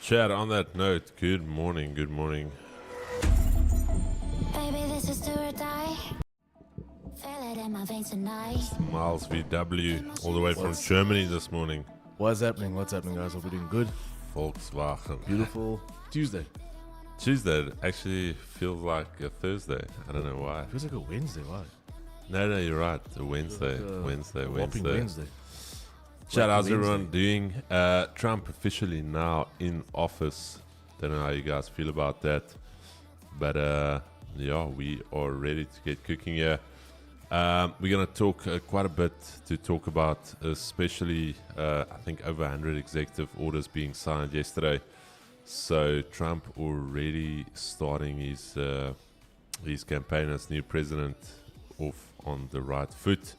Chad, on that note, good morning, good morning. Baby, this is do or die. Feel it in my veins tonight. Miles VW, all the way from Germany this morning. What's happening? What's happening, guys? Hope we're doing good. Volkswagen. Beautiful Tuesday. Tuesday actually feels like a Thursday. I don't know why. Feels like a Wednesday. Why? No, you're right. A Wednesday. Wednesday. Chad, how's everyone doing? Trump officially now in office. Don't know how you guys feel about that. But yeah, we are ready to get cooking here. We're going to talk quite a bit to talk about, especially I think over 100 executive orders being signed yesterday. So Trump already starting his campaign as new president off on the right foot.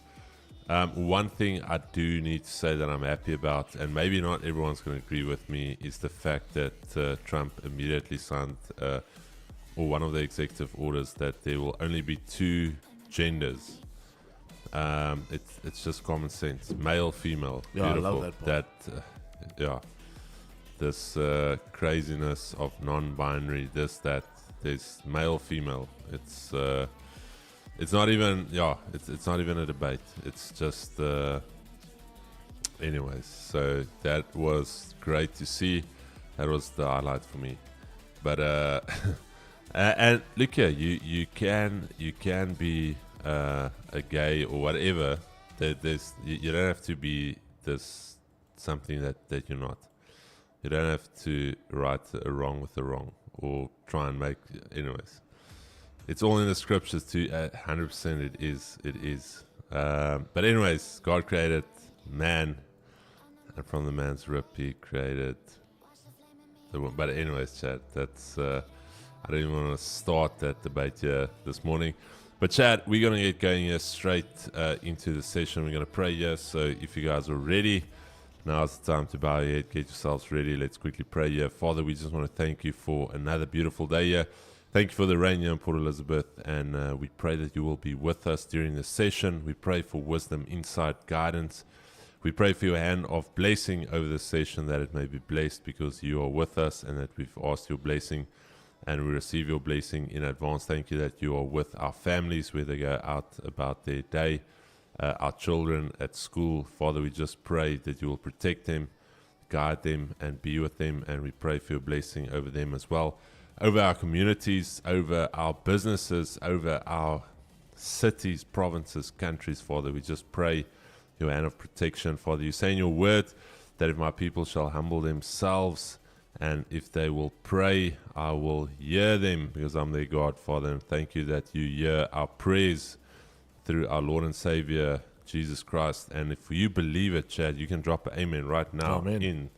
One thing I do need to say that I'm happy about, and maybe not everyone's going to agree with me, is the fact that Trump immediately signed, or one of the executive orders, that there will only be two genders. It's just common sense. Male, female. Yeah, beautiful. I love that part. This craziness of non-binary, that. There's male, female. It's not even it's not even a debate. It's just anyways. So that was great to see. That was the highlight for me. But and look here, you can be a gay or whatever. You don't have to be this something that you're not. You don't have to right a wrong with a wrong or try and make. Anyways, it's all in the scriptures too. 100% it is. But anyways, God created man, and from the man's rib He created the woman. But anyways, Chad, that's I don't even want to start that debate here this morning. But Chad, we're gonna get going here straight into the session. We're gonna pray here. So if you guys are ready, now's the time to bow your head, get yourselves ready. Let's quickly pray here. Father, we just want to thank you for another beautiful day here. Thank you for the rain here in Port Elizabeth, and we pray that you will be with us during this session. We pray for wisdom, insight, guidance. We pray for your hand of blessing over this session, that it may be blessed because you are with us, and that we've asked your blessing, and we receive your blessing in advance. Thank you that you are with our families where they go out about their day. Our children at school, Father, we just pray that you will protect them, guide them, and be with them. And we pray for your blessing over them as well, over our communities, over our businesses, over our cities, provinces, countries. Father, we just pray your hand of protection. Father, you say in your word that if my people shall humble themselves, and if they will pray, I will hear them, because I'm their God, Father. And thank you that you hear our prayers through our Lord and Savior, Jesus Christ. And if you believe it, Chad, you can drop an amen right now in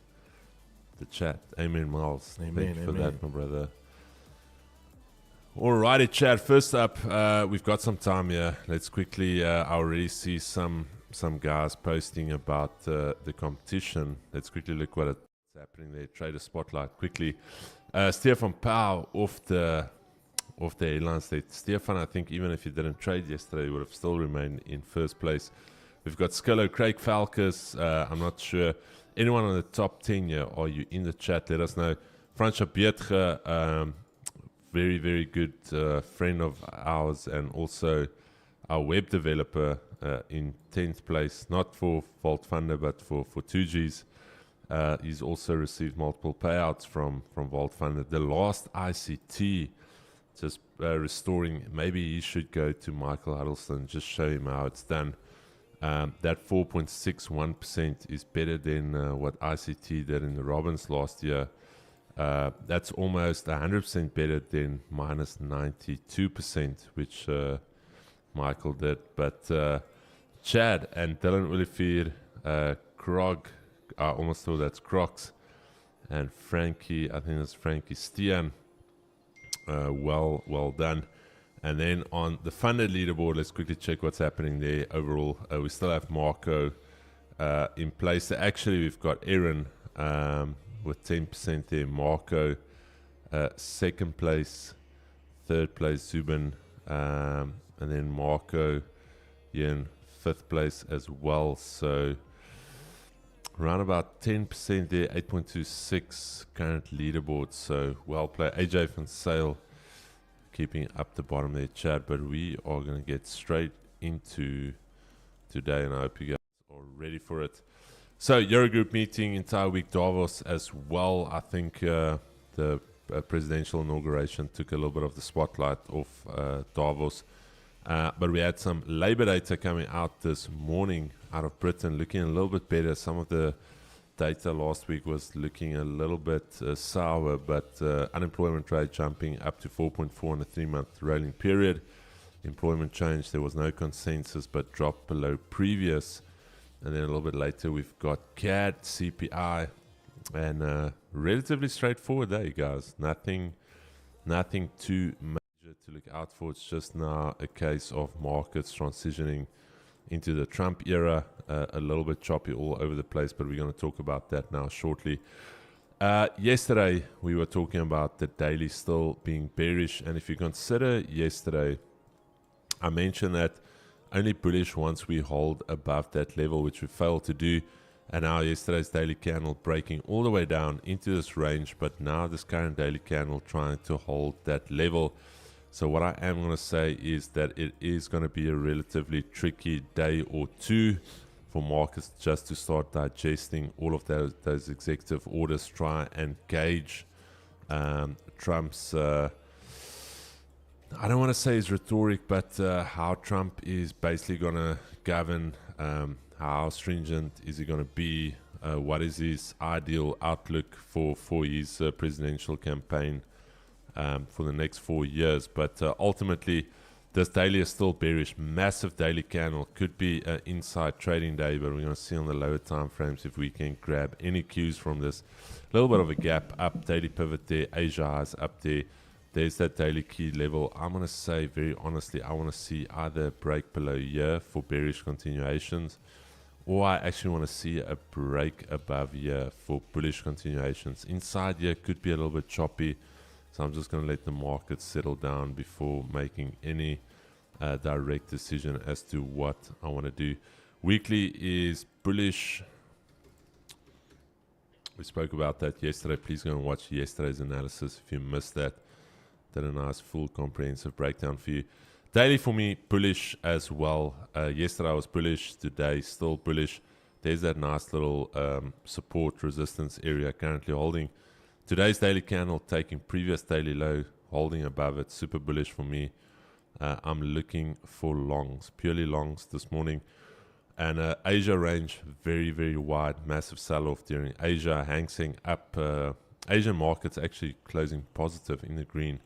the chat. Amen, Miles. Amen, Thank you for amen. that, my brother. Alrighty, Chad. First up, we've got some time here. Let's quickly, I already see some guys posting about the competition. Let's quickly look what's happening there. Trader Spotlight, quickly. Stefan Powell off the airline state. Stefan, I think even if he didn't trade yesterday, he would have still remained in first place. We've got Skillo, Craig Falkers. I'm not sure. Anyone on the top 10 here, are you in the chat? Let us know. Franscha Beetge, very, very good friend of ours, and also our web developer in 10th place, not for Vault Funder, but for 2Gs. He's also received multiple payouts from Vault Funder. The last ICT, just restoring, maybe he should go to Michael Huddleston, just show him how it's done. That 4.61% is better than what ICT did in the Robbins last year. That's almost 100% better than minus 92%, which Michael did. But Chad and Dylan Olivier, Krog, I almost thought that's Crocs, and Frankie, I think that's Frankie Stian. Well done. And then on the funded leaderboard, let's quickly check what's happening there. Overall, we still have Marco in place. Actually, we've got Aaron with 10% there. Marco second place, third place Zubin, and then Marco in fifth place as well. So Around about 10% there, 8.26 current leaderboard. So well played. AJ van Sale keeping up the bottom there, chat. But we are going to get straight into today, and I hope you guys are ready for it. So Eurogroup meeting, entire week Davos as well. I think the presidential inauguration took a little bit of the spotlight off Davos. But we had some labor data coming out this morning out of Britain, looking a little bit better. Some of the data last week was looking a little bit sour, but unemployment rate jumping up to 4.4 in the 3-month rolling period. Employment change, there was no consensus, but dropped below previous. And then a little bit later, we've got CAD, CPI, and relatively straightforward day, guys. Nothing too major to look out for. It's just now a case of markets transitioning into the Trump era, a little bit choppy all over the place, but we're going to talk about that now shortly. Yesterday, we were talking about the daily still being bearish, and if you consider yesterday, I mentioned that only bullish once we hold above that level, which we failed to do. And now yesterday's daily candle breaking all the way down into this range, but now this current daily candle trying to hold that level. So what I am going to say is that it is going to be a relatively tricky day or two for markets just to start digesting all of those executive orders, try and gauge Trump's I don't want to say his rhetoric, but how Trump is basically going to govern, how stringent is he going to be, what is his ideal outlook for his presidential campaign for the next 4 years. But ultimately, this daily is still bearish. Massive daily candle. Could be an inside trading day, but we're going to see on the lower time frames if we can grab any cues from this. A little bit of a gap up, daily pivot there, Asia highs up there. There's that daily key level. I'm going to say very honestly, I want to see either a break below here for bearish continuations, or I actually want to see a break above here for bullish continuations. Inside here could be a little bit choppy, so I'm just going to let the market settle down before making any direct decision as to what I want to do. Weekly is bullish. We spoke about that yesterday. Please go and watch yesterday's analysis if you missed that. Did a nice full comprehensive breakdown for you. Daily for me, bullish as well. Yesterday I was bullish, today still bullish. There's that nice little support resistance area currently holding. Today's daily candle taking previous daily low, holding above it, super bullish for me. I'm looking for longs, purely longs this morning. And Asia range, very, very wide, massive sell-off during Asia. Hang Seng up, Asian markets actually closing positive in the green.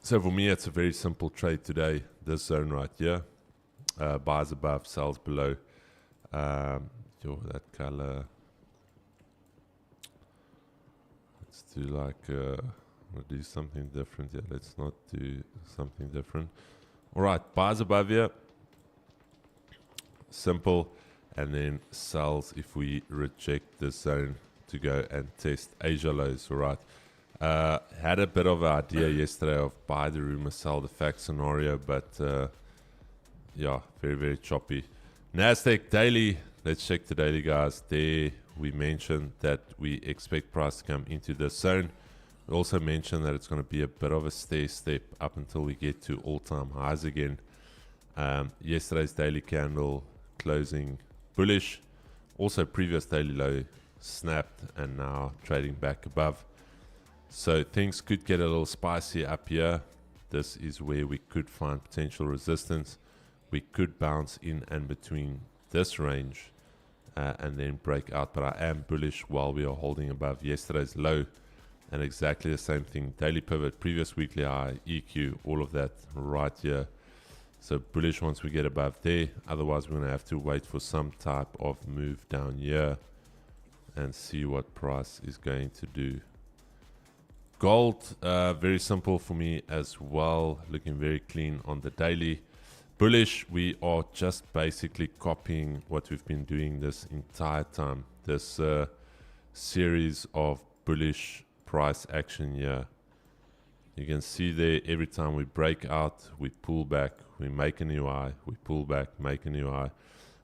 So for me, it's a very simple trade today. This zone right here, buys above, sells below. That color. Let's do like, we'll do something different here. Let's not do something different. All right, buys above here. Simple. And then sells if we reject this zone to go and test Asia lows. All right. Had a bit of an idea yesterday of buy the rumor, sell the fact scenario, but yeah, very, very choppy. NASDAQ daily, let's check the daily, guys. There we mentioned that we expect price to come into this zone. We also mentioned that it's going to be a bit of a stair step up until we get to all-time highs again. Yesterday's daily candle closing bullish. Also previous daily low snapped and now trading back above. So things could get a little spicy up here. This is where we could find potential resistance. We could bounce in and between this range and then break out. But I am bullish while we are holding above yesterday's low. And exactly the same thing. Daily pivot, previous weekly high, EQ, all of that right here. So bullish once we get above there. Otherwise, we're going to have to wait for some type of move down here and see what price is going to do. Gold, very simple for me as well, looking very clean on the daily. Bullish, we are just basically copying what we've been doing this entire time. This series of bullish price action here. You can see there, every time we break out, we pull back, we make a new high, we pull back, make a new high.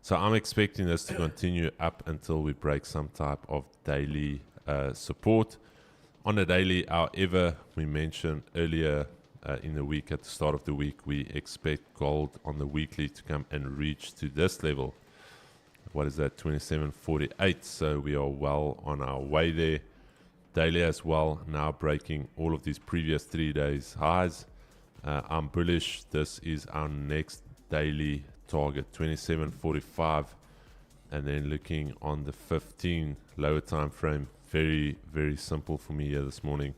So I'm expecting this to continue up until we break some type of daily support. On the daily, however, we mentioned earlier in the week, at the start of the week, we expect gold on the weekly to come and reach to this level. What is that? 27.48. So we are well on our way there. Daily as well, now breaking all of these previous 3 days highs. I'm bullish. This is our next daily target, 27.45. And then looking on the 15 lower time frame, very, very simple for me here this morning.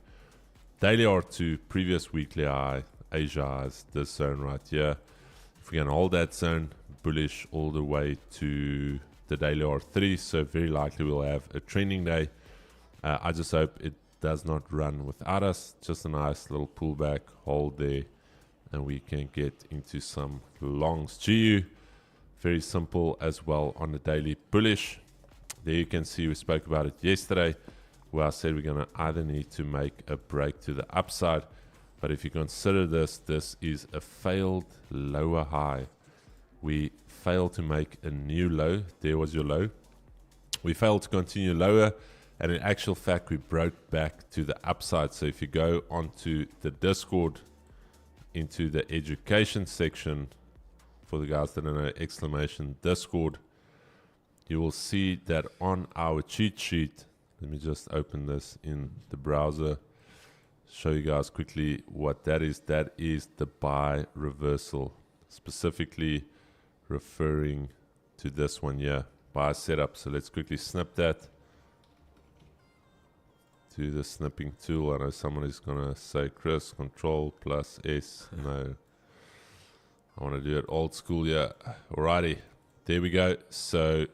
Daily R2, previous weekly high, Asia highs, this zone right here. If we can hold that zone, bullish all the way to the daily R3. So very likely we'll have a trending day. I just hope it does not run without us. Just a nice little pullback, hold there, and we can get into some longs. GU, very simple as well on the daily, bullish. There you can see we spoke about it yesterday, where I said we're going to either need to make a break to the upside. But if you consider this, this is a failed lower high. We failed to make a new low. There was your low. We failed to continue lower. And in actual fact, we broke back to the upside. So if you go onto the Discord, into the education section, for the guys that don't know, exclamation Discord, you will see that on our cheat sheet, let me just open this in the browser, show you guys quickly what that is. That is the buy reversal, specifically referring to this one here, buy setup. So let's quickly snip that to the snipping tool. I know someone is going to say, Chris, Control plus S. No, I want to do it old school here. Alrighty, there we go. So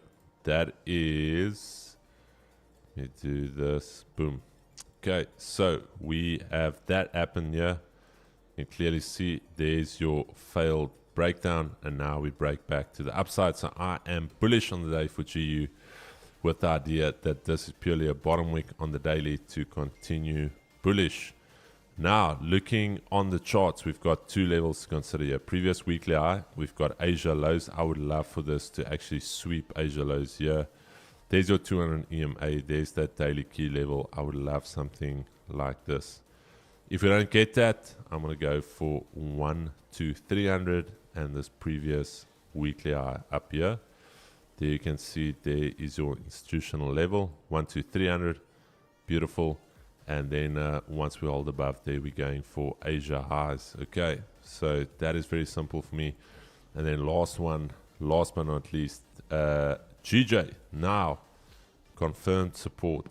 that is, let me do this, boom. Okay, so we have that happen here. You can clearly see there's your failed breakdown, and now we break back to the upside. So I am bullish on the day for GU, with the idea that this is purely a bottom wick on the daily to continue bullish. Now, looking on the charts, we've got two levels to consider here. Previous weekly high, we've got Asia lows. I would love for this to actually sweep Asia lows here. There's your 200 EMA. There's that daily key level. I would love something like this. If we don't get that, I'm going to go for 1 to 300 and this previous weekly high up here. There you can see there is your institutional level, 1 to 300. Beautiful. And then once we hold above there, we're going for Asia highs. Okay, so that is very simple for me. And then last one, last but not least, GJ. Now, confirmed support.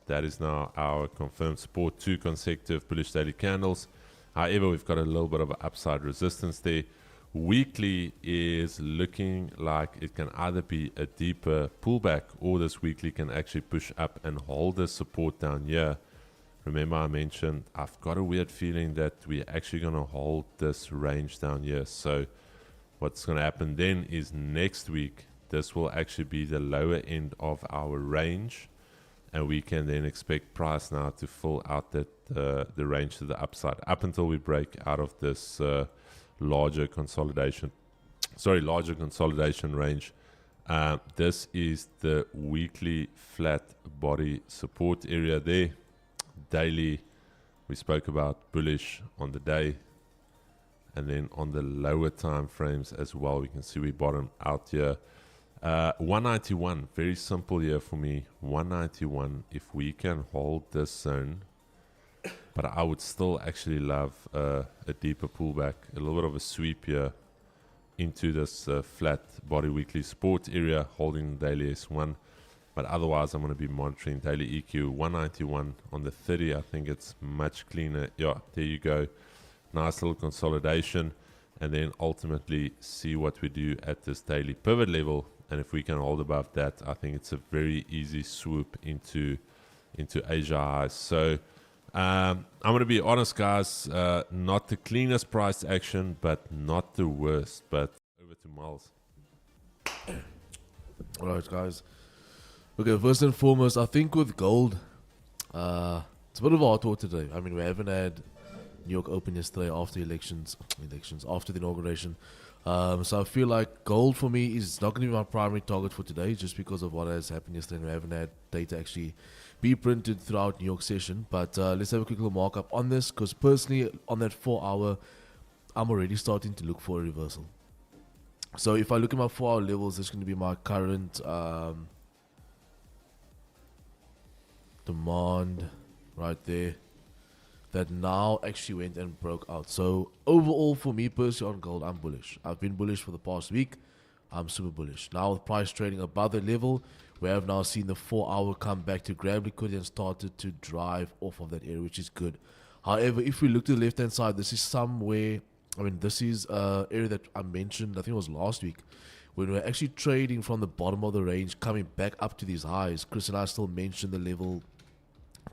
That is now our confirmed support, 2 consecutive bullish daily candles. However, we've got a little bit of an upside resistance there. Weekly is looking like it can either be a deeper pullback, or this weekly can actually push up and hold the support down here. Remember I mentioned I've got a weird feeling that we're actually going to hold this range down here. So what's going to happen then is next week, this will actually be the lower end of our range. And we can then expect price now to fill out that the range to the upside up until we break out of this larger consolidation range. This is the weekly flat body support area there. Daily, we spoke about bullish on the day, and then on the lower time frames as well, we can see we bottom out here. 191, very simple here for me. 191, if we can hold this zone, but I would still actually love a deeper pullback, a little bit of a sweep here into this flat body weekly support area, holding the daily S1. But otherwise, I'm going to be monitoring daily EQ 191 on the 30. I think it's much cleaner. Yeah, there you go. Nice little consolidation. And then ultimately see what we do at this daily pivot level. And if we can hold above that, I think it's a very easy swoop into Asia highs. So I'm going to be honest, guys. Not the cleanest price action, but not the worst. But over to Miles. All right, guys. Okay, first and foremost, I think with gold, it's a bit of a hard talk today. I mean, we haven't had New York opened yesterday after elections, after the inauguration. So I feel like gold for me is not going to be my primary target for today, just because of what has happened yesterday. We haven't had data actually be printed throughout New York session. But let's have a quick little markup on this, because personally on that 4 hour, I'm already starting to look for a reversal. So if I look at my 4 hour levels, this is going to be my current demand right there, that now actually went and broke out. So overall for me personally on gold, I'm bullish. I've been bullish for the past week. I'm super bullish. Now with price trading above the level, we have now seen the 4 hour come back to grab liquidity and started to drive off of that area, which is good. However, if we look to the left hand side, this is somewhere, I mean, this is area that I mentioned, I think it was last week, when we're actually trading from the bottom of the range, coming back up to these highs. Chris and I still mentioned the level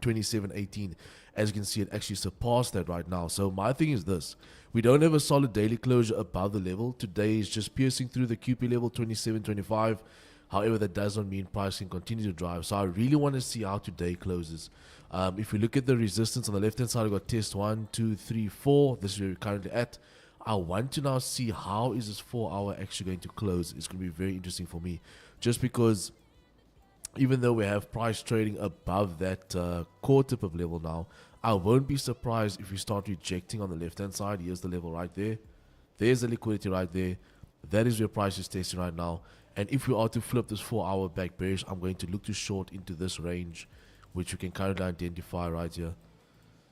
27.18. As you can see, it actually surpassed that right now. So my thing is this: we don't have a solid daily closure above the level. Today is just piercing through the QP level 27.25. However, that does not mean price can continue to drive. So I really want to see how today closes. If we look at the resistance on the left hand side, we've got test 1, 2, 3, 4. This is where we're currently at. I want to now see how is this 4 hour actually going to close. It's going to be very interesting for me, just because even though we have price trading above that core tip of level now, I won't be surprised if we start rejecting on the left hand side. Here's the level right there. There's the liquidity right there. That is where price is testing right now. And if we are to flip this 4 hour back bearish, I'm going to look to short into this range, which we can currently identify right here.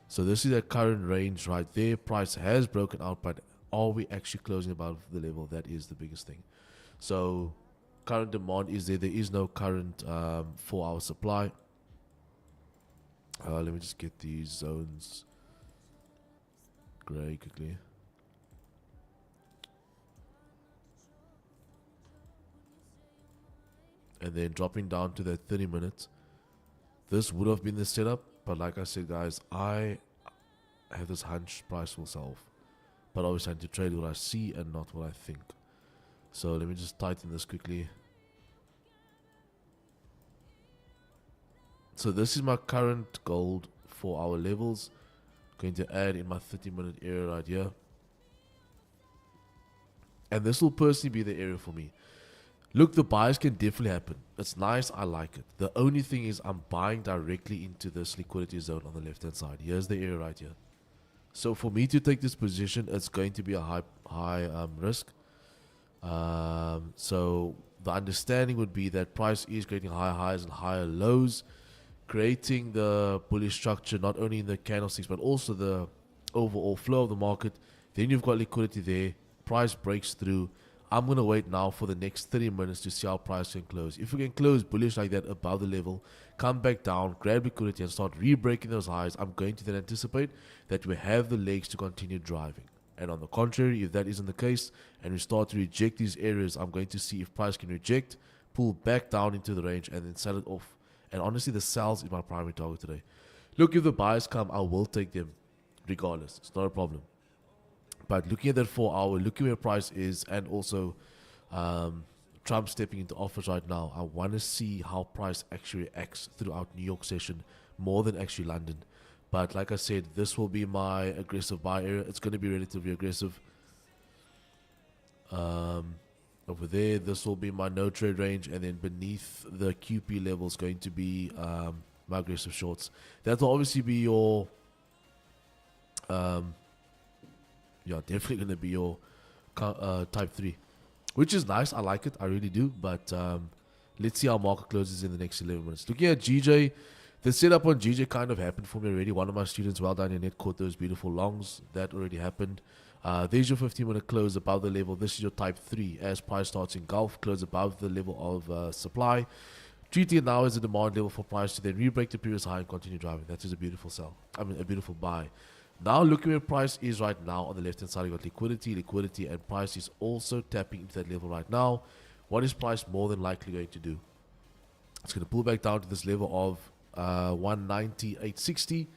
So this is that current range right there. Price has broken out, but are we actually closing above the level? That is the biggest thing. So current demand is there. There is no current 4 hour supply. Let me just get these zones gray quickly. And then dropping down to that 30 minutes. This would have been the setup, but like I said, guys, I have this hunch price will sell off. But obviously I need to trade what I see and not what I think. So let me just tighten this quickly. So this is my current gold 4 hour levels. Going to add in my 30-minute area right here. And this will personally be the area for me. Look, the buys can definitely happen. It's nice, I like it. The only thing is I'm buying directly into this liquidity zone on the left hand side. Here's the area right here. So for me to take this position, it's going to be a high risk. So the understanding would be that price is creating higher highs and higher lows, creating the bullish structure not only in the candlesticks but also the overall flow of the market. Then you've got liquidity there. Price breaks through. I'm going to wait now for the next 30 minutes to see how price can close. If we can close bullish like that above the level, come back down, grab liquidity and start re-breaking those highs, I'm going to then anticipate that we have the legs to continue driving. And on the contrary, if that isn't the case and we start to reject these areas, I'm going to see if price can reject, pull back down into the range and then sell it off. And honestly, the sells is my primary target today. Look, if the buyers come, I will take them regardless. It's not a problem. But looking at that 4 hour, looking where price is, and also Trump stepping into office right now, I want to see how price actually reacts throughout New York session more than actually London. But like I said, this will be my aggressive buy area. It's going to be relatively aggressive. Over there, this will be my no trade range, and then beneath the QP level is going to be my aggressive shorts. That will obviously be your yeah, definitely going to be your type 3, which is nice. I like it. I really do. But let's see how market closes in the next 11 minutes. Looking at GJ, the setup on GJ kind of happened for me already. One of my students, well done, your net, caught those beautiful longs. That already happened. There's your 15-minute close above the level. This is your type 3. As price starts in Gulf, close above the level of supply. Treating it now as a demand level for price to then re-break the previous high and continue driving. That is a beautiful sell. I mean, a beautiful buy. Now looking where price is right now on the left hand side, you got liquidity, and price is also tapping into that level right now. What is price more than likely going to do? It's going to pull back down to this level of 190.860,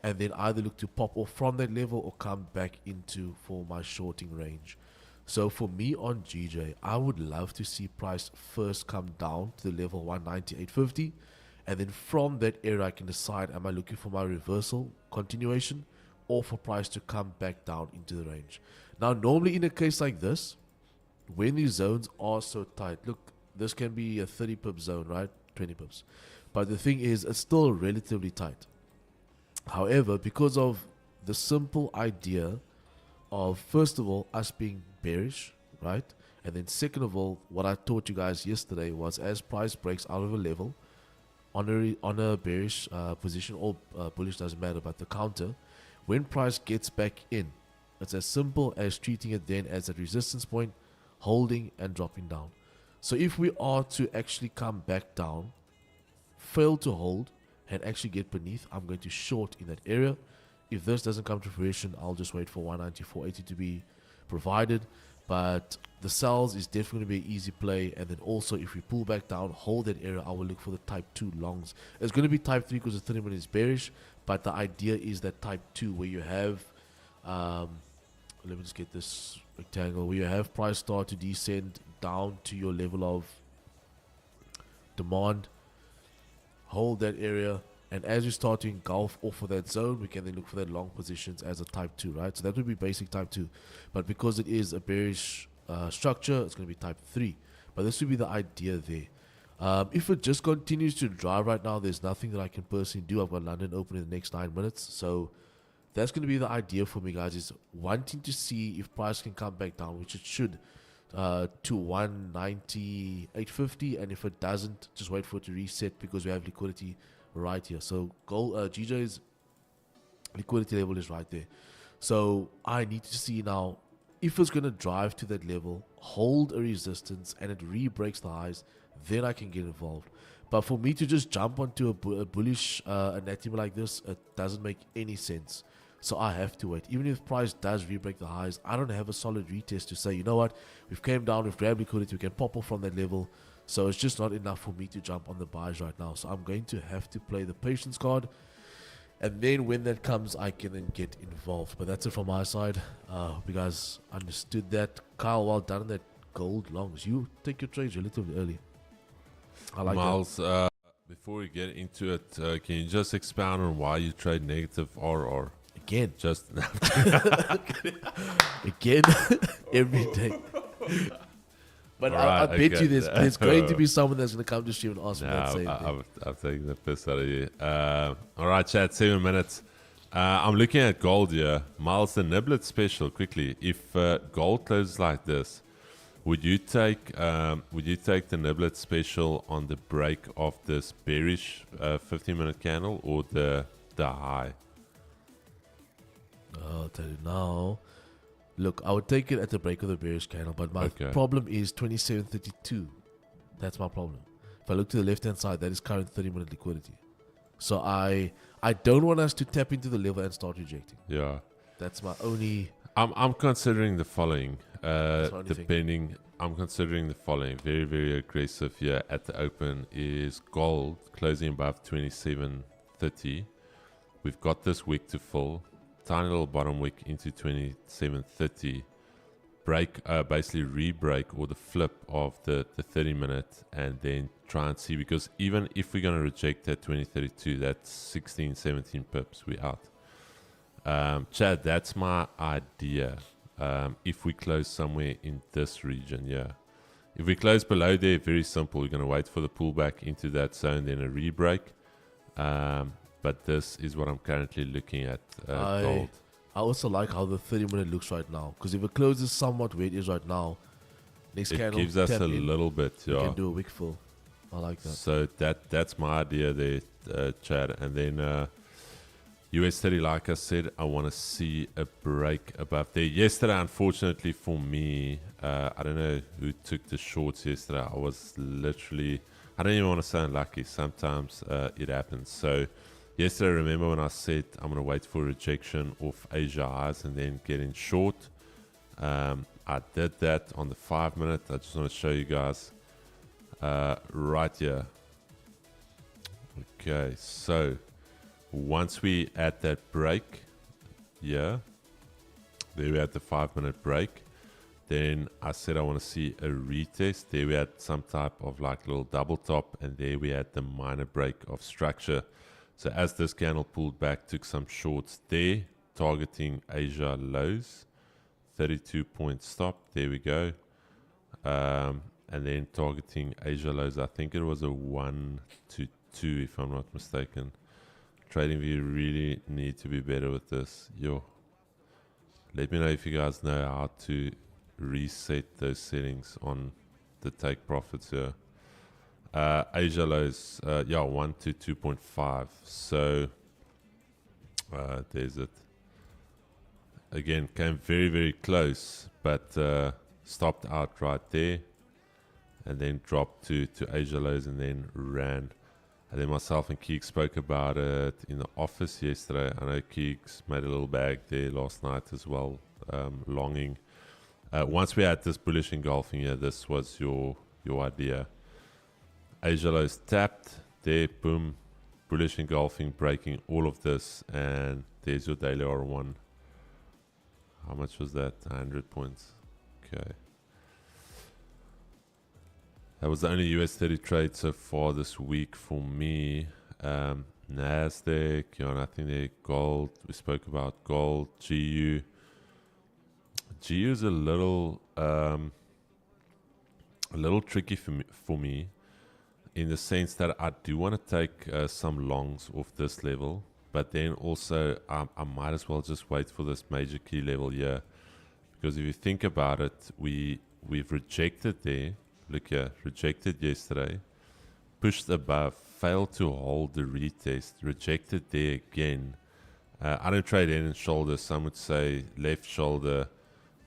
and then either look to pop off from that level or come back into for my shorting range. So for me on GJ, I would love to see price first come down to the level 190.850, and then from that area I can decide, am I looking for my reversal continuation, or for price to come back down into the range. Now, normally in a case like this, when these zones are so tight, look, this can be a 30 pip zone, right? 20 pips. But the thing is, it's still relatively tight. However, because of the simple idea of, first of all, us being bearish, right? And then second of all, what I taught you guys yesterday was as price breaks out of a level on a bearish position or bullish, doesn't matter, but the counter, when price gets back in, it's as simple as treating it then as a resistance point, holding and dropping down. So if we are to actually come back down, fail to hold, and actually get beneath, I'm going to short in that area. If this doesn't come to fruition, I'll just wait for 194.80 to be provided. But the sells is definitely going to be an easy play. And then also, if we pull back down, hold that area, I will look for the type 2 longs. It's going to be type 3 because the 30 minute is bearish. But the idea is that type 2 where you have, let me just get this rectangle, where you have price start to descend down to your level of demand. Hold that area, and as you start to engulf off of that zone, we can then look for that long positions as a type 2, right? So that would be basic type 2, but because it is a bearish structure, it's going to be type 3. But this would be the idea there. If it just continues to drive right now, there's nothing that I can personally do. I've got London open in the next 9 minutes, so that's going to be the idea for me, guys, is wanting to see if price can come back down, which it should, to 198.50, and if it doesn't, just wait for it to reset because we have liquidity right here. So gold GJ's liquidity level is right there. So I need to see now if it's going to drive to that level, hold a resistance, and it re-breaks the highs, then I can get involved. But for me to just jump onto a bullish anatomy like this, it doesn't make any sense. So I have to wait. Even if price does re-break the highs, I don't have a solid retest to say, you know what, we've came down, we've grabbed liquidity, we can pop off from that level. So it's just not enough for me to jump on the buys right now. So I'm going to have to play the patience card. And then when that comes, I can then get involved. But that's it from my side. Hope you guys understood that. Kyle, well done on that gold longs. You take your trades relatively early. I like Miles, that. Before we get into it, can you just expound on why you trade negative RR? Again. Just Again. Every day. But right, I bet you there's going to be someone that's going to come to stream and ask me that same thing. I'm taking the piss out of you. All right, chat, 7 minutes. I'm looking at gold here. Miles, the Niblet special, quickly. If gold closes like this, would you take the Niblet special on the break of this bearish 15-minute candle or the high? I'll tell you now. Look, I would take it at the break of the bearish candle, but my problem is 27.32. That's my problem. If I look to the left-hand side, that is current 30-minute liquidity. So I don't want us to tap into the level and start rejecting. Yeah. That's my only... I'm considering the following. I'm considering the following. Very, very aggressive here at the open is gold closing above 27.30. We've got this wick to fill. Tiny little bottom wick into 27.30. Break, basically re-break or the flip of the 30 minute, and then try and see, because even if we're going to reject that 2032, that's 16, 17 pips, we out. Chad, that's my idea. If we close somewhere in this region, yeah. If we close below there, very simple. We're going to wait for the pullback into that zone, then a re-break. But this is what I'm currently looking at, gold. I also like how the 30-minute looks right now, because if it closes somewhat where it is right now, next candle gives us a little bit, yeah. We can do a wick fill. I like that. So that's my idea there, Chad. And then US 30, like I said, I want to see a break above there. Yesterday, unfortunately for me, I don't know who took the shorts yesterday. I was literally, I don't even want to sound lucky. Sometimes it happens. So yesterday, remember when I said I'm going to wait for rejection of Asia highs and then get in short? I did that on the 5 minute. I just want to show you guys right here. Okay, so once we add that break, yeah, there we had the 5 minute break. Then I said I want to see a retest. There we had some type of like little double top, and there we had the minor break of structure. So as this candle pulled back, took some shorts there, targeting Asia lows, 32 point stop. There we go. And then targeting Asia lows. I think it was a 1 to 2, if I'm not mistaken. TradingView really need to be better with this. Yo, let me know if you guys know how to reset those settings on the take profits here. Asia lows, 1 to 2.5. So there's it. Again, came very, very close, but stopped out right there, and then dropped to Asia lows, and then ran. And then myself and Keeks spoke about it in the office yesterday. I know Keeks made a little bag there last night as well, longing. Once we had this bullish engulfing here, this was your idea. Asia lows tapped, there, boom, bullish engulfing, breaking all of this, and there's your daily R1. How much was that? 100 points. Okay. That was the only US 30 trade so far this week for me. NASDAQ, and I think they gold. We spoke about gold, GU. GU is a little tricky for me in the sense that I do want to take some longs off this level, but then also I might as well just wait for this major key level here, because if you think about it, we've rejected there. Look here, rejected yesterday, pushed above, failed to hold the retest, rejected there again. I don't trade head and shoulders. Some would say left shoulder,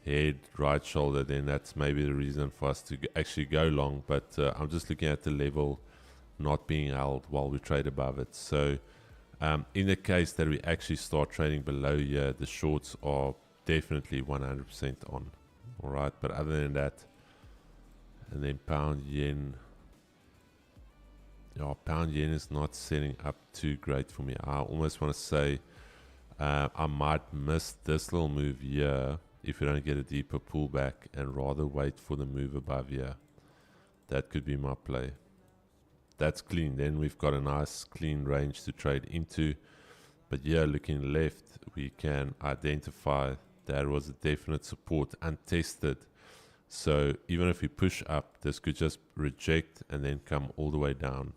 head, right shoulder. Then that's maybe the reason for us to actually go long. But I'm just looking at the level not being held while we trade above it. So in the case that we actually start trading below here, the shorts are definitely 100% on. All right, but other than that, and then pound yen. Yeah, pound yen is not setting up too great for me. I almost want to say I might miss this little move here if we don't get a deeper pullback, and rather wait for the move above here. That could be my play. That's clean. Then we've got a nice clean range to trade into. But here, looking left, we can identify there was a definite support untested. So even if we push up, this could just reject and then come all the way down.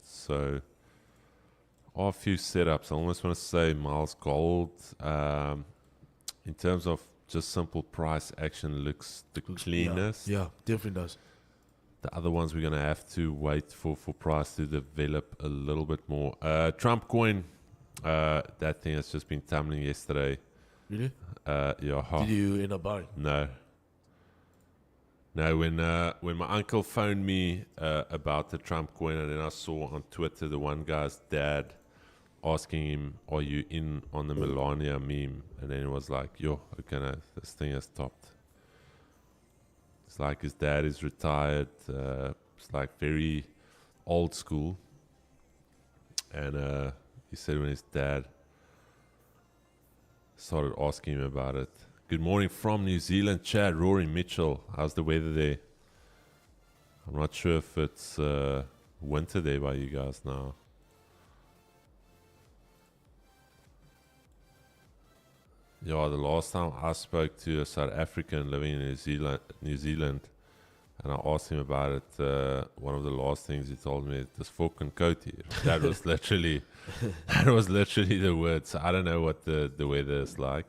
So a few setups. I almost want to say Miles Gold, in terms of just simple price action, looks the cleanest. Yeah, definitely does. The other ones we're going to have to wait for price to develop a little bit more. Trump coin, that thing has just been tumbling yesterday. Really? Yeah. Did you end up buying? No. No, when my uncle phoned me about the Trump coin, and then I saw on Twitter the one guy's dad asking him, "Are you in on the Melania meme?" And then it was like, "Yo, okay, no, this thing has stopped." It's like his dad is retired. It's like very old school, and he said when his dad started asking him about it. Good morning from New Zealand, Chad, Rory, Mitchell. How's the weather there? I'm not sure if it's winter there by you guys now. Yeah, the last time I spoke to a South African living in New Zealand, and I asked him about it, one of the last things he told me, this fucking coat here. That was literally the word. So I don't know what the weather is like.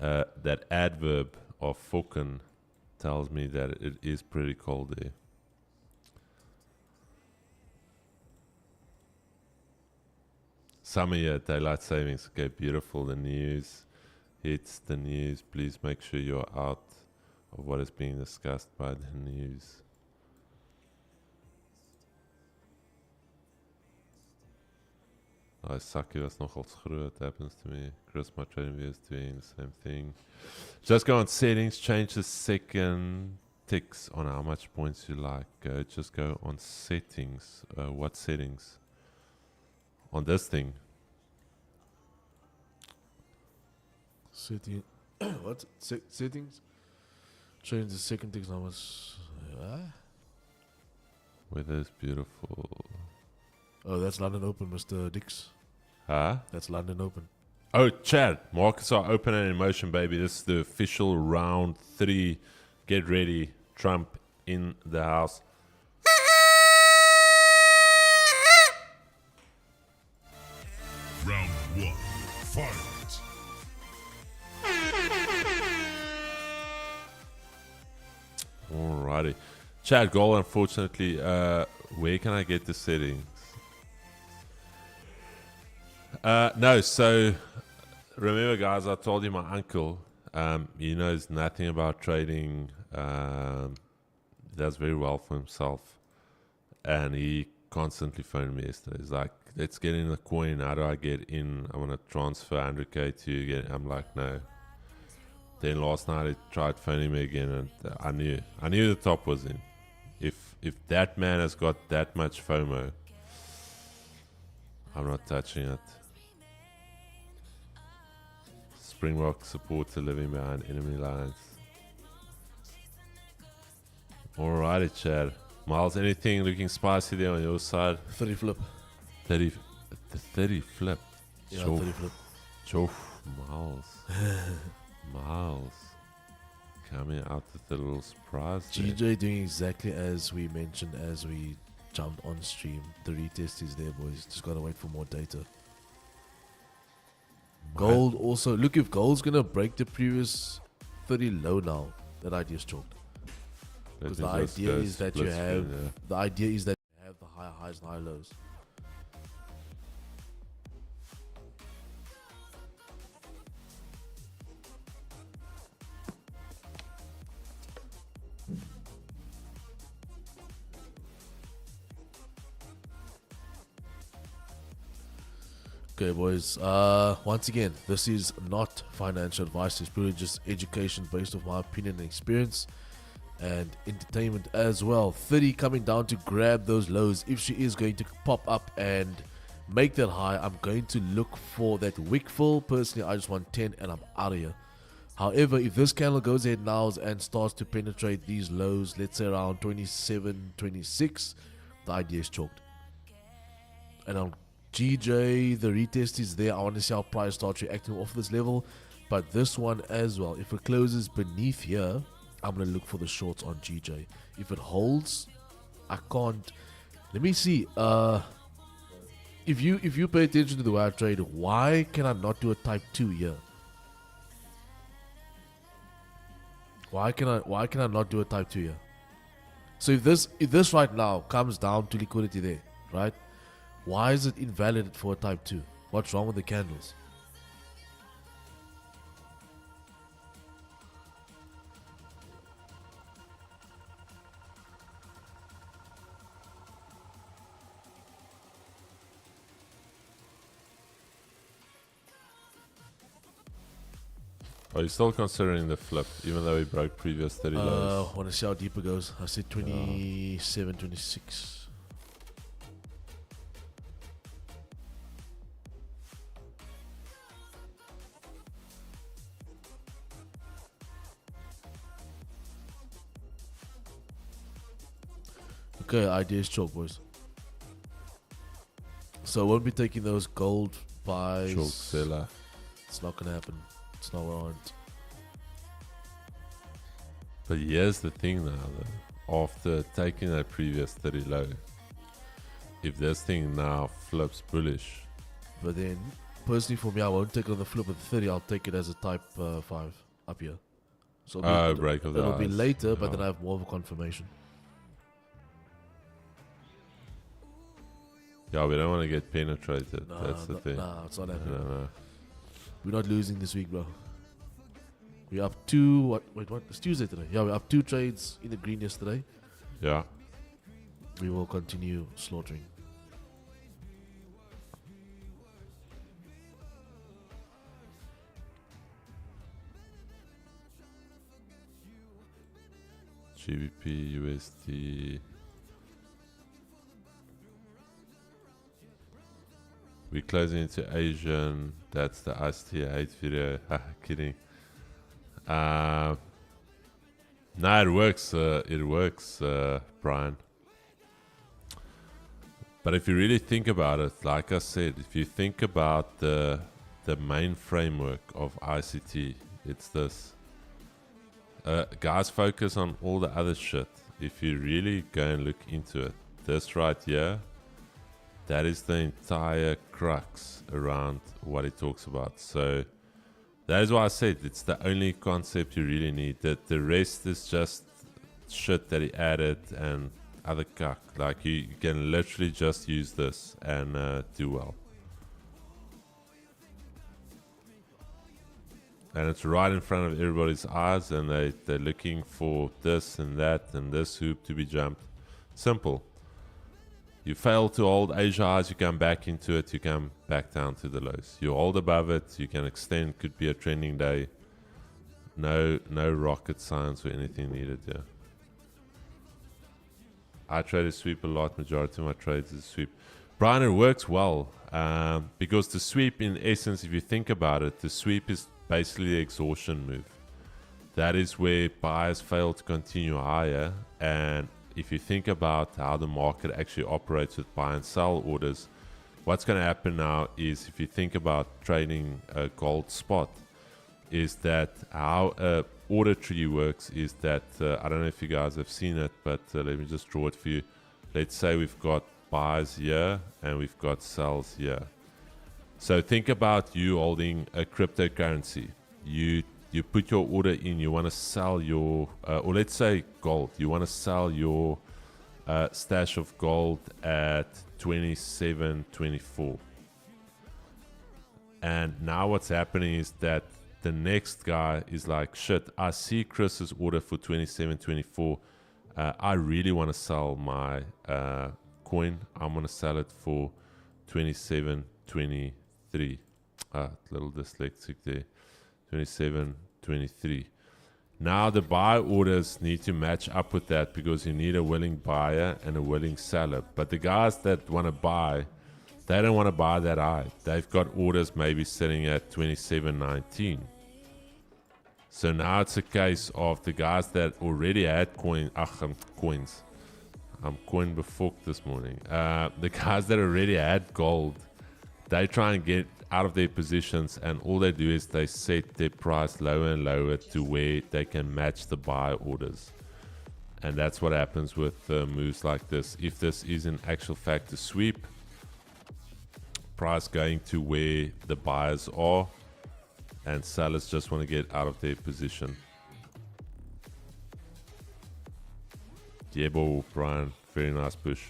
That adverb of fucking tells me that it is pretty cold there. Summer year, daylight savings. Okay, beautiful. The news hits the news. Please make sure you're out of what is being discussed by the news. Saki was nogal groot. Happens to me. Chris, my trading view is doing the same thing. Just go on settings. Change the second ticks on how much points you like. Just go on settings. What settings? On this thing. Setting. What? Settings? Change the second ticks how much. Weather is beautiful. Oh, that's London Open, Mr. Dix. Huh? That's London Open. Oh, Chad, markets are open and in motion, baby. This is the official round 3. Get ready. Trump in the house. Round 1. Fight. Alrighty. Chad, goal, unfortunately. Where can I get the settings? No, so remember, guys, I told you my uncle, he knows nothing about trading. Does very well for himself. And he constantly phoned me yesterday. He's like, let's get in the coin. How do I get in? I want to transfer 100k to you again. I'm like, no. Then last night he tried phoning me again, and I knew the top was in. If that man has got that much FOMO, I'm not touching it. Springbok supporter living behind enemy lines. Alrighty, Chad. Miles, anything looking spicy there on your side? 30 flip. 30 flip. Yeah, Chof. 30 flip. Chof, Miles. Miles. Coming out with a little surprise there. GJ doing exactly as we mentioned as we jumped on stream. The retest is there, boys. Just gotta wait for more data. Gold also. Look, if gold's gonna break the previous 30 low now, that idea is chalked. Because the idea is that you have the idea is that you have the higher highs and higher lows. Okay, boys. Once again, this is not financial advice. It's purely just education based on my opinion and experience, and entertainment as well. 30 coming down to grab those lows. If she is going to pop up and make that high, I'm going to look for that wick fill. Personally, I just want 10 and I'm out of here. However, if this candle goes ahead now and starts to penetrate these lows, let's say around 27, 26, the idea is chalked. And on GJ, the retest is there. I want to see how price starts reacting off this level. But this one as well, if it closes beneath here, I'm going to look for the shorts on GJ. If it holds, I can't. Let me see. If you pay attention to the way I trade, why can I not do a type 2 here? Why can I not do a type 2 here? So if this right now comes down to liquidity there, right? Why is it invalid for a type 2? What's wrong with the candles? Are you still considering the flip, even though he broke previous 30 lows? I want to see how deep it goes. I said 27, 26. Okay, idea is chalk, boys. So I won't be taking those gold buys. Chalk seller. It's not gonna happen. It's not what I want. But here's the thing now, though. After taking that previous 30 low, if this thing now flips bullish. But then, personally for me, I won't take it on the flip of the 30. I'll take it as a type 5 up here. So Break of the it'll be eyes. later, but then I have more of a confirmation. Yeah, we don't want to get penetrated. That's the thing. Nah, it's not happening. No. We're not losing this week, bro. We're up 2. What? Wait, what? It's Tuesday today. Yeah, we're up 2 trades in the green yesterday. Yeah. We will continue slaughtering. GBP, USD. We're closing into Asian. That's the IST8 video. Kidding. No, it works. It works, Brian. But if you really think about it, like I said, if you think about the the main framework of ICT. It's this. Guys, focus on all the other shit. If you really go and look into it, this right here, that is the entire crux around what he talks about. So that is why I said it's the only concept you really need. That the rest is just shit that he added and other cuck. Like you can literally just use this and do well. And it's right in front of everybody's eyes, and they're looking for this and that and this hoop to be jumped. Simple. You fail to hold Asia highs, you come back into it, you come back down to the lows. You hold above it, you can extend, could be a trending day. No rocket science or anything needed here. I trade a sweep a lot, majority of my trades is a sweep. Brian, it works well because the sweep, in essence, if you think about it, the sweep is basically the exhaustion move. That is where buyers fail to continue higher. And if you think about how the market actually operates with buy and sell orders, what's going to happen now is, if you think about trading a gold spot, is that how a order tree works is that, I don't know if you guys have seen it, but let me just draw it for you. Let's say we've got buys here and we've got sells here. So think about you holding a cryptocurrency. You put your order in, you want to sell your, or let's say gold, you want to sell your stash of gold at 27.24. And now what's happening is that the next guy is like, shit, I see Chris's order for 27.24. I really want to sell my coin. I'm going to sell it for 27.23. Little dyslexic there. 27.23. Now the buy orders need to match up with that, because you need a willing buyer and a willing seller. But the guys that want to buy, they don't want to buy that high. They've got orders maybe sitting at 27.19. So now it's a case of the guys that already had coins. I'm coin befucked this morning. The guys that already had gold, they try and get out of their positions, and all they do is they set their price lower and lower to where they can match the buy orders. And that's what happens with moves like this. If this is in actual fact a sweep, price going to where the buyers are, and sellers just want to get out of their position. Yeah, boy, Brian, very nice push.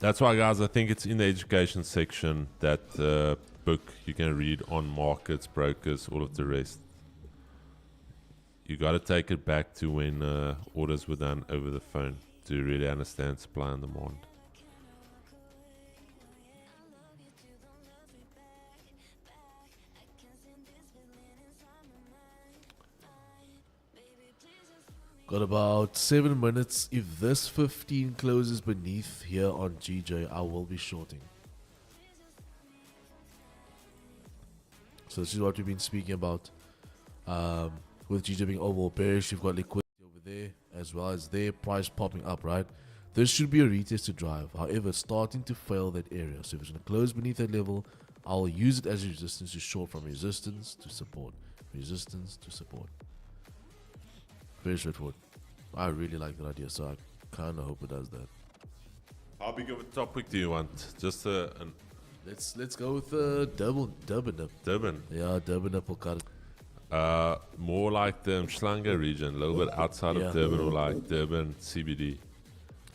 That's why, guys, I think it's in the education section, that book you can read on markets, brokers, all of the rest. You got to take it back to when orders were done over the phone to really understand supply and demand. Got about 7 minutes. If this 15 closes beneath here on GJ, I will be shorting. So this is what we've been speaking about. With GJ being overall bearish, you've got liquidity over there, as well as their price popping up, right? This should be a retest to drive. However, it's starting to fail that area. So if it's going to close beneath that level, I'll use it as a resistance to short, from resistance to support. Resistance to support. Very straightforward. I really like that idea, so I kind of hope it does that. How big of a topic do you want? Just Let's go with Durban. Durban. Yeah, Durban will cut it. More like the Umhlanga region, a little bit outside of Durban, or like Durban CBD.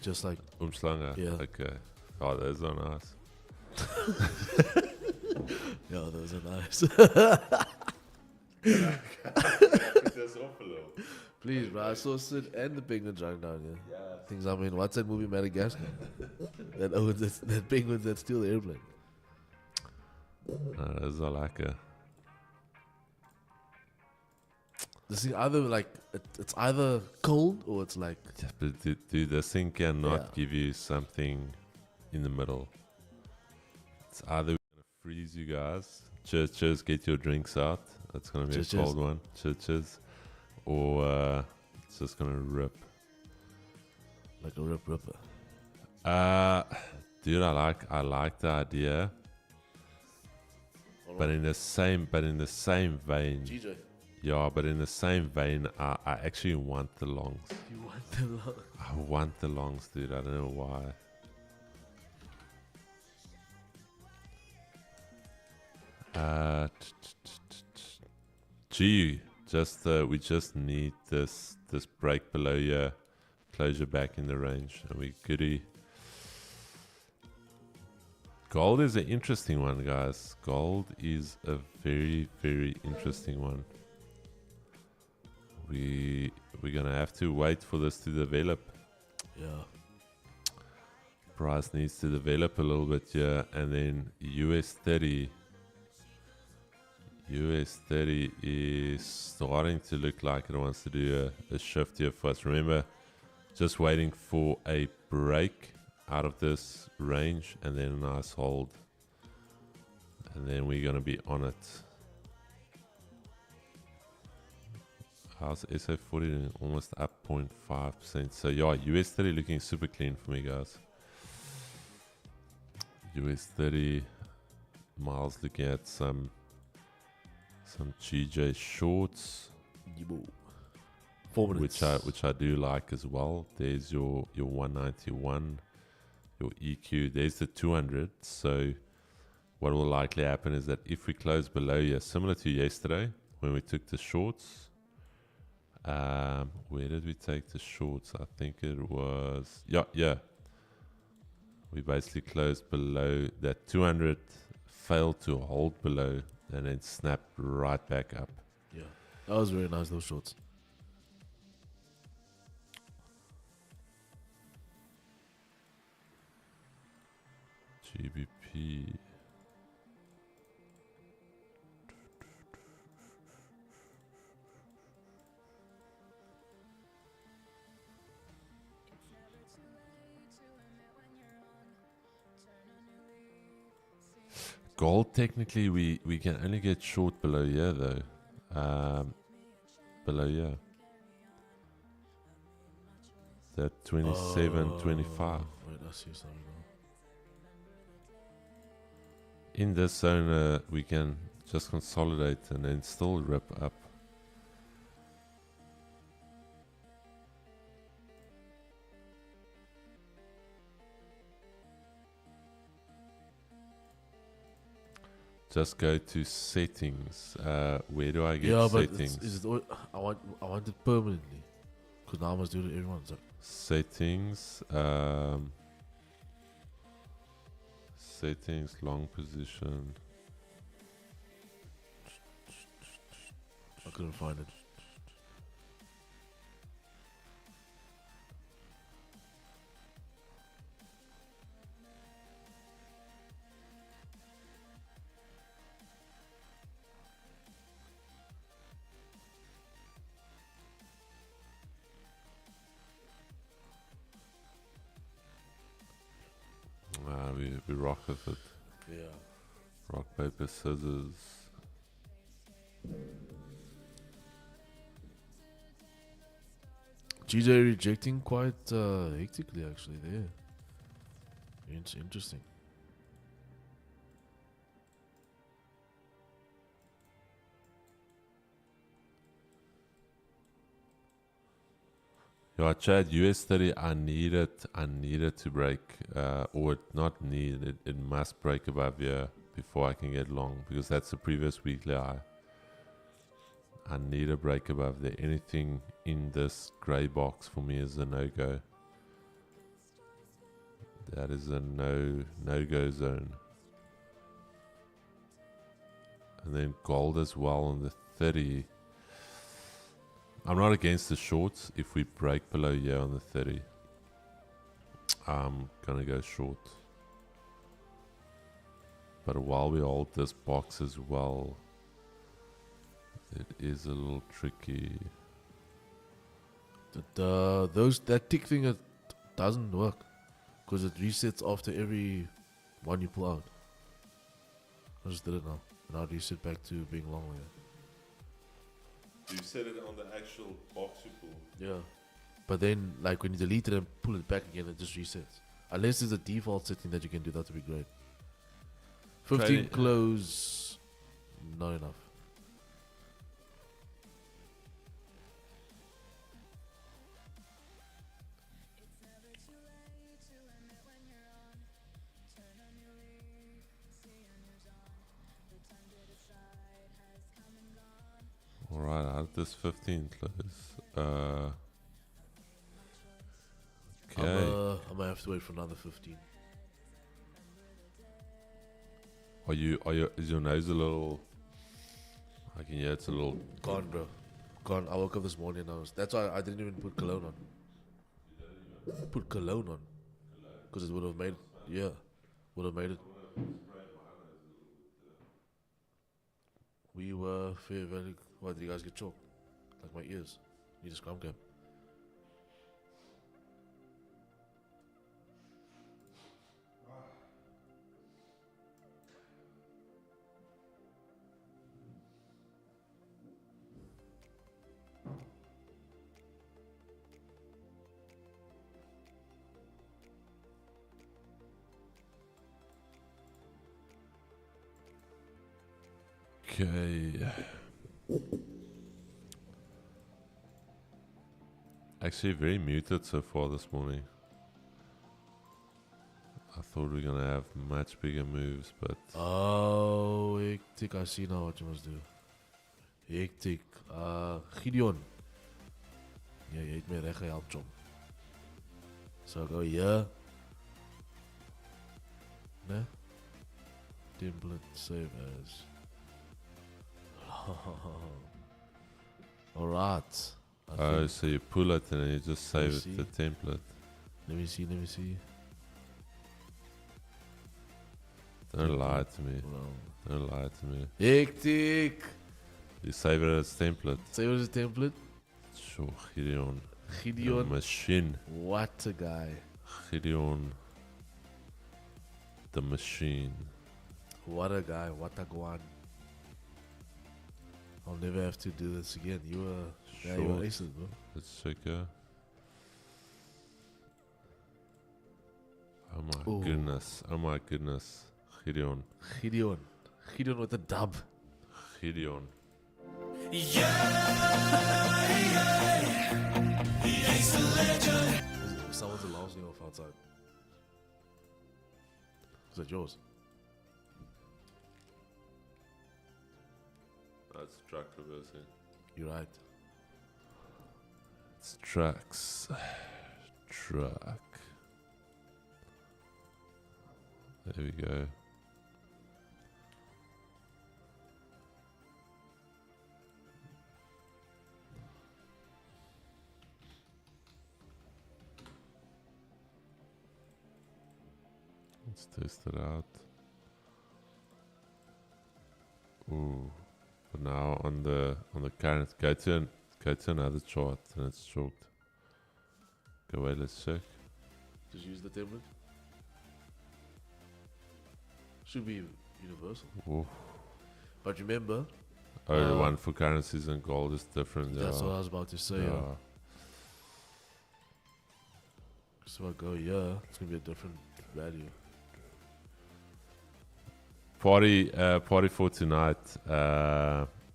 Just like Umhlanga. Yeah. Okay. Oh, those are nice. yeah, those are nice. That's off a little. Please, bro. I saw Sid and the penguin driving down here. Yeah. Things I mean, what's that movie, Madagascar? that penguins that steal the airplane. Those are like a... This thing either like it's either cold or it's like. Yeah, but dude, this thing cannot give you something in the middle. It's either we're gonna freeze you guys. Cheers, get your drinks out. That's gonna be a cold one. Cheers. Or it's just gonna rip. Like a ripper. Dude, dude, I like the idea, but in the same vein, GJ, yeah, but in the same vein, I actually want the longs. you want the long? I want the longs, dude. I don't know why. Gee, we just need this break below here, closure back in the range, and we goody. Gold is an interesting one, guys. Gold is a very, very interesting one. We're gonna have to wait for this to develop. Yeah. Price needs to develop a little bit here, and then US 30 is starting to look like it wants to do a shift here for us. Remember, just waiting for a break out of this range and then a nice hold, and then we're gonna be on it. How's SA40 almost up 0.5%? So yeah, US 30 looking super clean for me, guys. US 30, Miles looking at some GJ shorts, 4 minutes. which I do like as well. There's your 191, your EQ. There's the 200. So what will likely happen is that if we close below here, similar to yesterday when we took the shorts. Where did we take the shorts? I think it was yeah. We basically closed below that 200, failed to hold below, and then snapped right back up. Yeah, that was very nice, those shorts. GBP. Gold, technically, we can only get short below here, though. Below here. That 27, 25. Wait, I see something now. In this zone, we can just consolidate and then still rip up. Just go to settings. Where do I get settings? But is it? I want it permanently, because now I must do it everyone. So. Settings. Settings. Long position. I couldn't find it. We rock with it. Yeah. Rock, paper, scissors. GJ rejecting quite hectically, actually, there. It's interesting. Yeah, Chad, US 30, I needed to break, or not need, it must break above here before I can get long, because that's the previous weekly high. I need a break above there. Anything in this grey box for me is a no-go. That is a no-go zone. And then gold as well on the 30. I'm not against the shorts. If we break below here on the 30, I'm gonna go short. But while we hold this box as well, it is a little tricky. That tick thing, it doesn't work, because it resets after every one you pull out. I just did it now, and I'll reset back to being long there. You set it on the actual box you pull. Yeah. But then, like, when you delete it and pull it back again, it just resets. Unless there's a default setting that you can do, that would be great. 15 Trading- close, not enough. Alright, how did this 15 close? Okay. I might have to wait for another 15. Is your nose a little? I can hear it's a little. Gone, bro. Gone. I woke up this morning and that's why I didn't even put cologne on. Put cologne on. Because it would have made would have made it. We were fair value. Why did you guys get chalk? Like my ears. Need a scrum cap. Okay. Actually, very muted so far this morning. I thought we were gonna have much bigger moves, but Oh, hectic. I see now what you must do. Hectic. Gideon. Ja, jy het my reg gehelp, chom. So go here. Ne? Template save as. Alright. so you pull it and then you just save see. it the template. Let me see. Don't lie to me. Well, Don't lie to me. hectic. You save it as template. Save as a template. Sure, Gideon. Gideon. Machine. What a guy. Gideon. The machine. What a guy. What a guan. I'll never have to do this again. You were Sure. aces, bro. Let's check here. Oh my Ooh. goodness. Oh my goodness. Gideon. Gideon with a dub. Gideon. Someone's alarm's going off outside. Is that yours? That's truck reversing. You're right. It's trucks. Truck. There we go. Let's test it out. Ooh. But now on the current, go to another chart and it's chalked. Go away, let's check. Just use the template. Should be universal. Ooh. But remember, Oh, the one for currencies and gold is different. that's yeah. what I was about to say. Yeah. So I go, yeah, it's gonna be a different value. Party for tonight.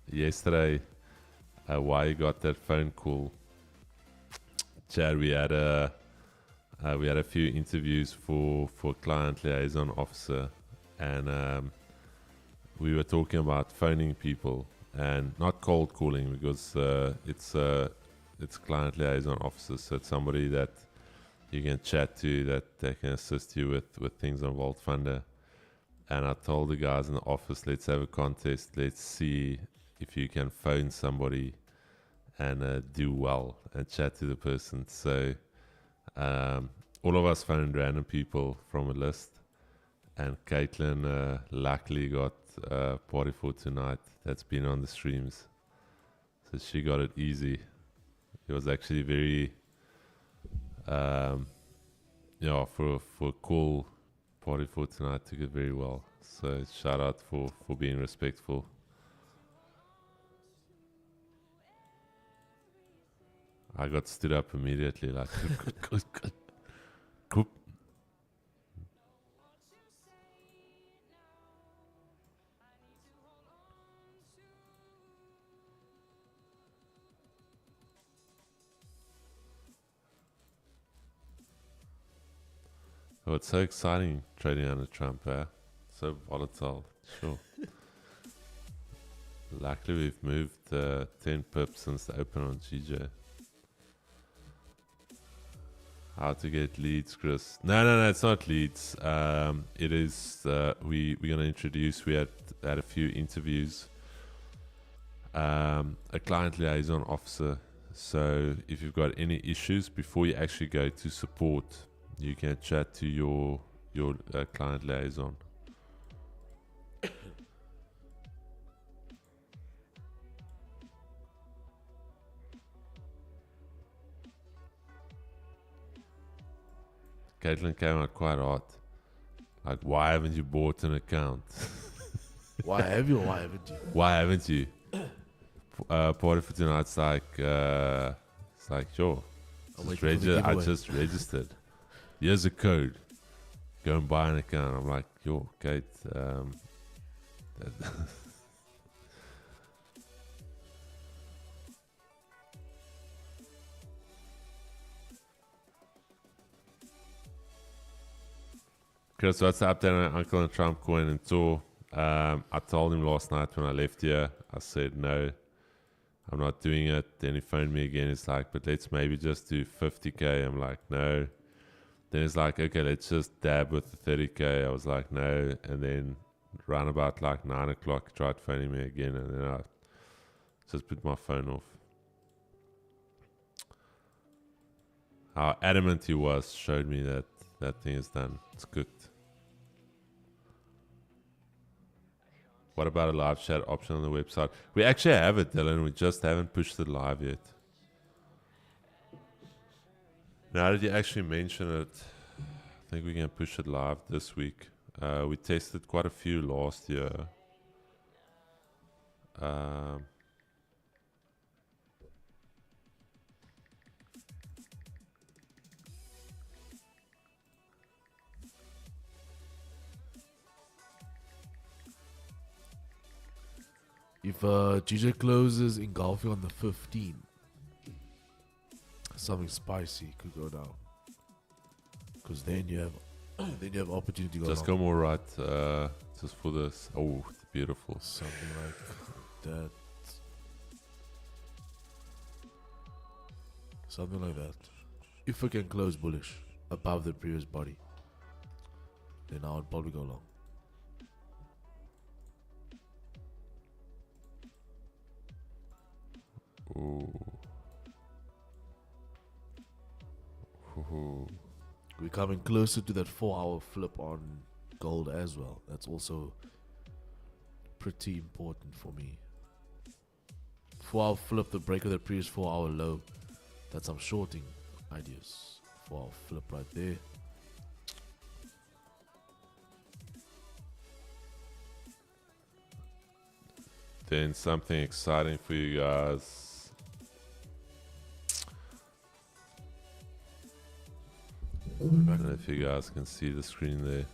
Yesterday, why you got that phone call? Chad, we had a few interviews for client liaison officer, and we were talking about phoning people and not cold calling because it's client liaison officer, so it's somebody that you can chat to that they can assist you with things on Vault Funder. And I told the guys in the office, let's have a contest. Let's see if you can phone somebody and do well and chat to the person. So all of us phoned random people from a list. And Caitlin luckily got Party for Tonight. That's been on the streams. So she got it easy. It was actually very, for a call. Party for Tonight took it very well. So shout out for being respectful. I got stood up immediately like Oh, it's so exciting trading under Trump, so volatile. Sure. Luckily, we've moved 10 pips since the open on GJ. How to get leads, Chris? No, it's not leads. It is we're gonna introduce. We had a few interviews. A client liaison officer. So if you've got any issues before you actually go to support, you can chat to your client liaison. Caitlin came out quite hot. Like, why haven't you bought an account? Why have you or why haven't you? Why haven't you? Part of it tonight's like, it's like, sure. I just registered. Here's a code. Go and buy an account. I'm like, yo, Kate. Chris, what's the update on Uncle and Trump coin and tour? I told him last night when I left here, I said, no, I'm not doing it. Then he phoned me again. It's like, but let's maybe just do 50K. I'm like, no. Then it's like, okay, let's just dab with the 30K. I was like, no. And then round about like 9 o'clock, he tried phoning me again. And then I just put my phone off. How adamant he was showed me that that thing is done. It's cooked. What about a live chat option on the website? We actually have it, Dylan. We just haven't pushed it live yet. Now that you actually mention it, I think we can push it live this week. We tested quite a few last year. If GJ closes engulfing on the 15th, something spicy could go down. Because then you have opportunity to go just down. go more right, just for this. Oh, it's beautiful. Something like that. Something like that. If we can close bullish above the previous body, then I would probably go long. Ooh. Ooh. We're coming closer to that 4-hour flip on gold as well. That's also pretty important for me. 4-hour flip, the break of the previous 4-hour low. That's some shorting ideas. 4-hour flip right there. Then something exciting for you guys. I don't know if you guys can see the screen there.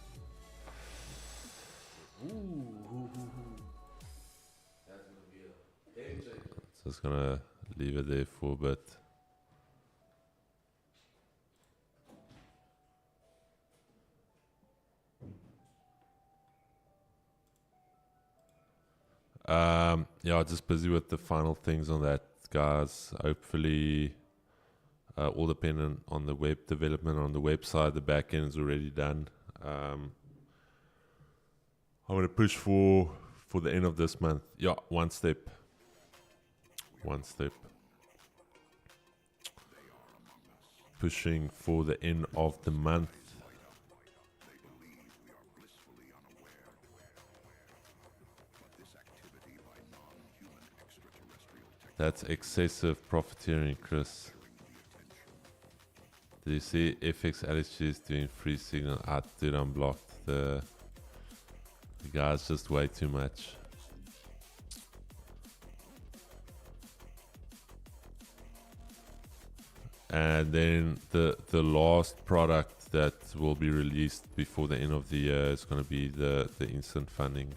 Just gonna leave it there for a bit. Yeah, just busy with the final things on that, guys. Hopefully, all dependent on the web development on the website. The back end is already done. I'm gonna push for the end of this month. Yeah, one step. Pushing for the end of the month. That's excessive profiteering, Chris. Do you see FX LSG is doing free signal? Dude, unblocked. The guy's just way too much. And then the last product that will be released before the end of the year is going to be the instant funding.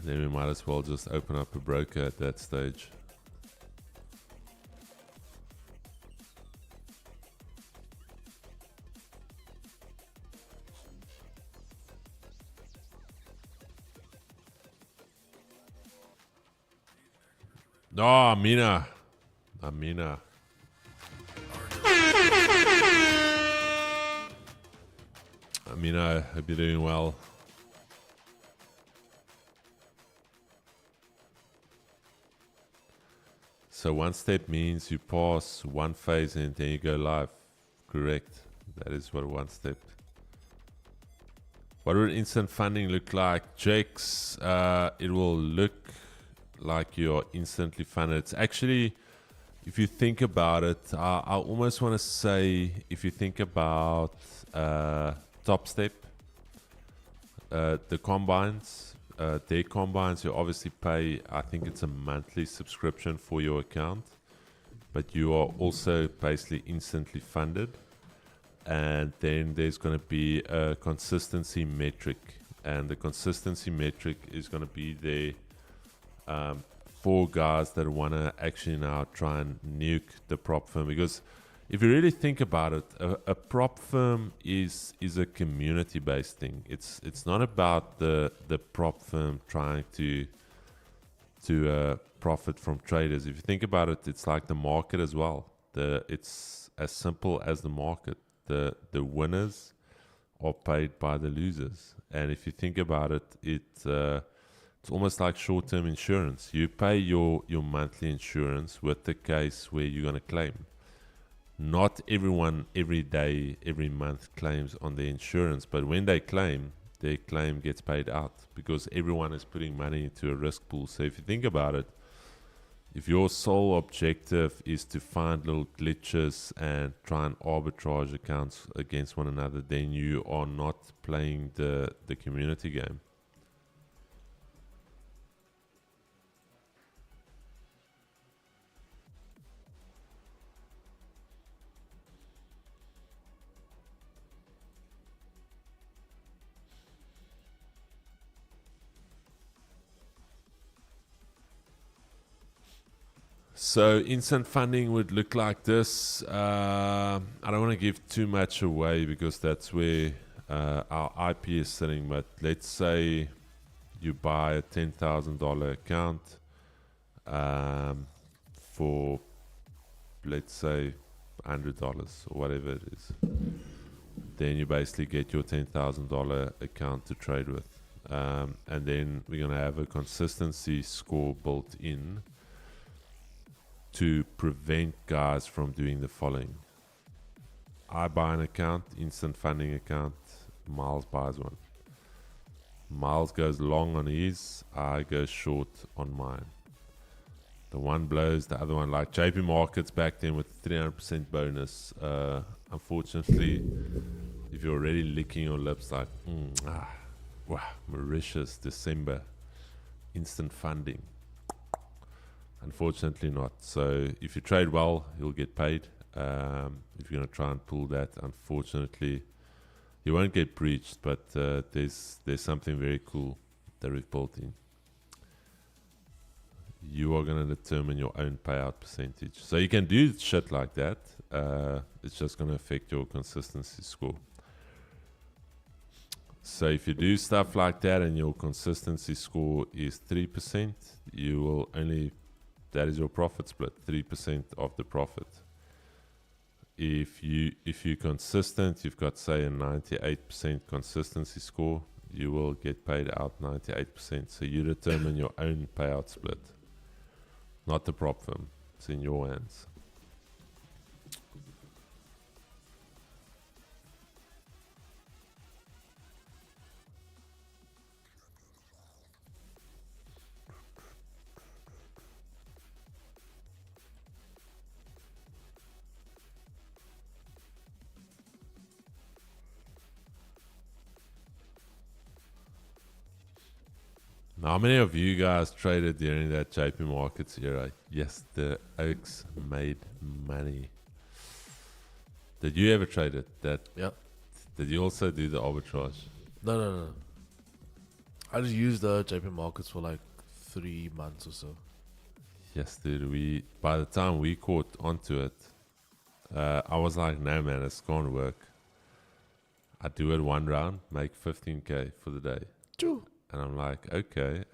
Then we might as well just open up a broker at that stage. No, Amina. Amina, I hope you're doing well. So one step means you pass one phase and then you go live. Correct. That is what one step. What would instant funding look like? Jakes, it will look like you're instantly funded. It's actually, if you think about it, I almost want to say, if you think about Top Step, the combines, their combines, you obviously pay, I think it's a monthly subscription for your account, but you are also basically instantly funded. And then there's going to be a consistency metric, and the consistency metric is going to be there for guys that want to actually now try and nuke the prop firm. Because if you really think about it, a prop firm is a community-based thing. It's not about the prop firm trying to profit from traders. If you think about it, it's like the market as well. It's as simple as the market. The winners are paid by the losers. And if you think about it, it's almost like short-term insurance. You pay your monthly insurance with the case where you're going to claim. Not everyone every day, every month claims on their insurance, but when they claim, their claim gets paid out because everyone is putting money into a risk pool. So if you think about it, if your sole objective is to find little glitches and try and arbitrage accounts against one another, then you are not playing the community game. So instant funding would look like this. I don't want to give too much away because that's where our IP is sitting. But let's say you buy a $10,000 account for, let's say, $100 or whatever it is. Then you basically get your $10,000 account to trade with. And then we're going to have a consistency score built in to prevent guys from doing the following. I buy an account, instant funding account, Miles buys one. Miles goes long on his, I go short on mine. The one blows, the other one, like JP Markets back then with 300% bonus. Unfortunately, if you're already licking your lips like, wow, Mauritius, December, instant funding. Unfortunately not. So if you trade well, you'll get paid. If you're going to try and pull that, unfortunately, you won't get breached, but there's something very cool that we've built in. You are going to determine your own payout percentage. So you can do shit like that. It's just going to affect your consistency score. So if you do stuff like that and your consistency score is 3%, you will only... That is your profit split, 3% of the profit. If you're consistent, you've got say a 98% consistency score, you will get paid out 98%. So you determine your own payout split, not the prop firm. It's in your hands. How many of you guys traded during that JP Markets era? Yes, the Oaks made money. Did you ever trade it? Yep. Did you also do the arbitrage? No. I just used the JP markets for like 3 months or so. Yes, dude. By the time we caught onto it, I was like, no, man, it's gonna work. I do it one round, make 15K for the day. True. And I'm like, okay.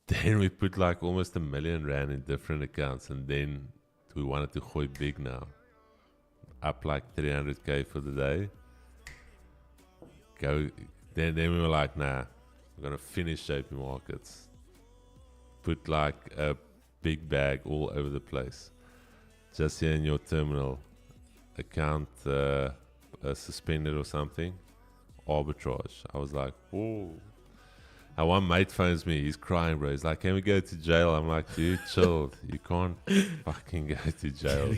Then we put like almost R1 million in different accounts, and then we wanted to go big now. Up like 300K for the day. Then we were like, nah, we're gonna finish JP markets. Put like a big bag all over the place. Just here in your terminal account suspended or something. Arbitrage. I was like, whoa. And one mate phones me. He's crying, bro. He's like, can we go to jail? I'm like, dude, chill. You can't fucking go to jail.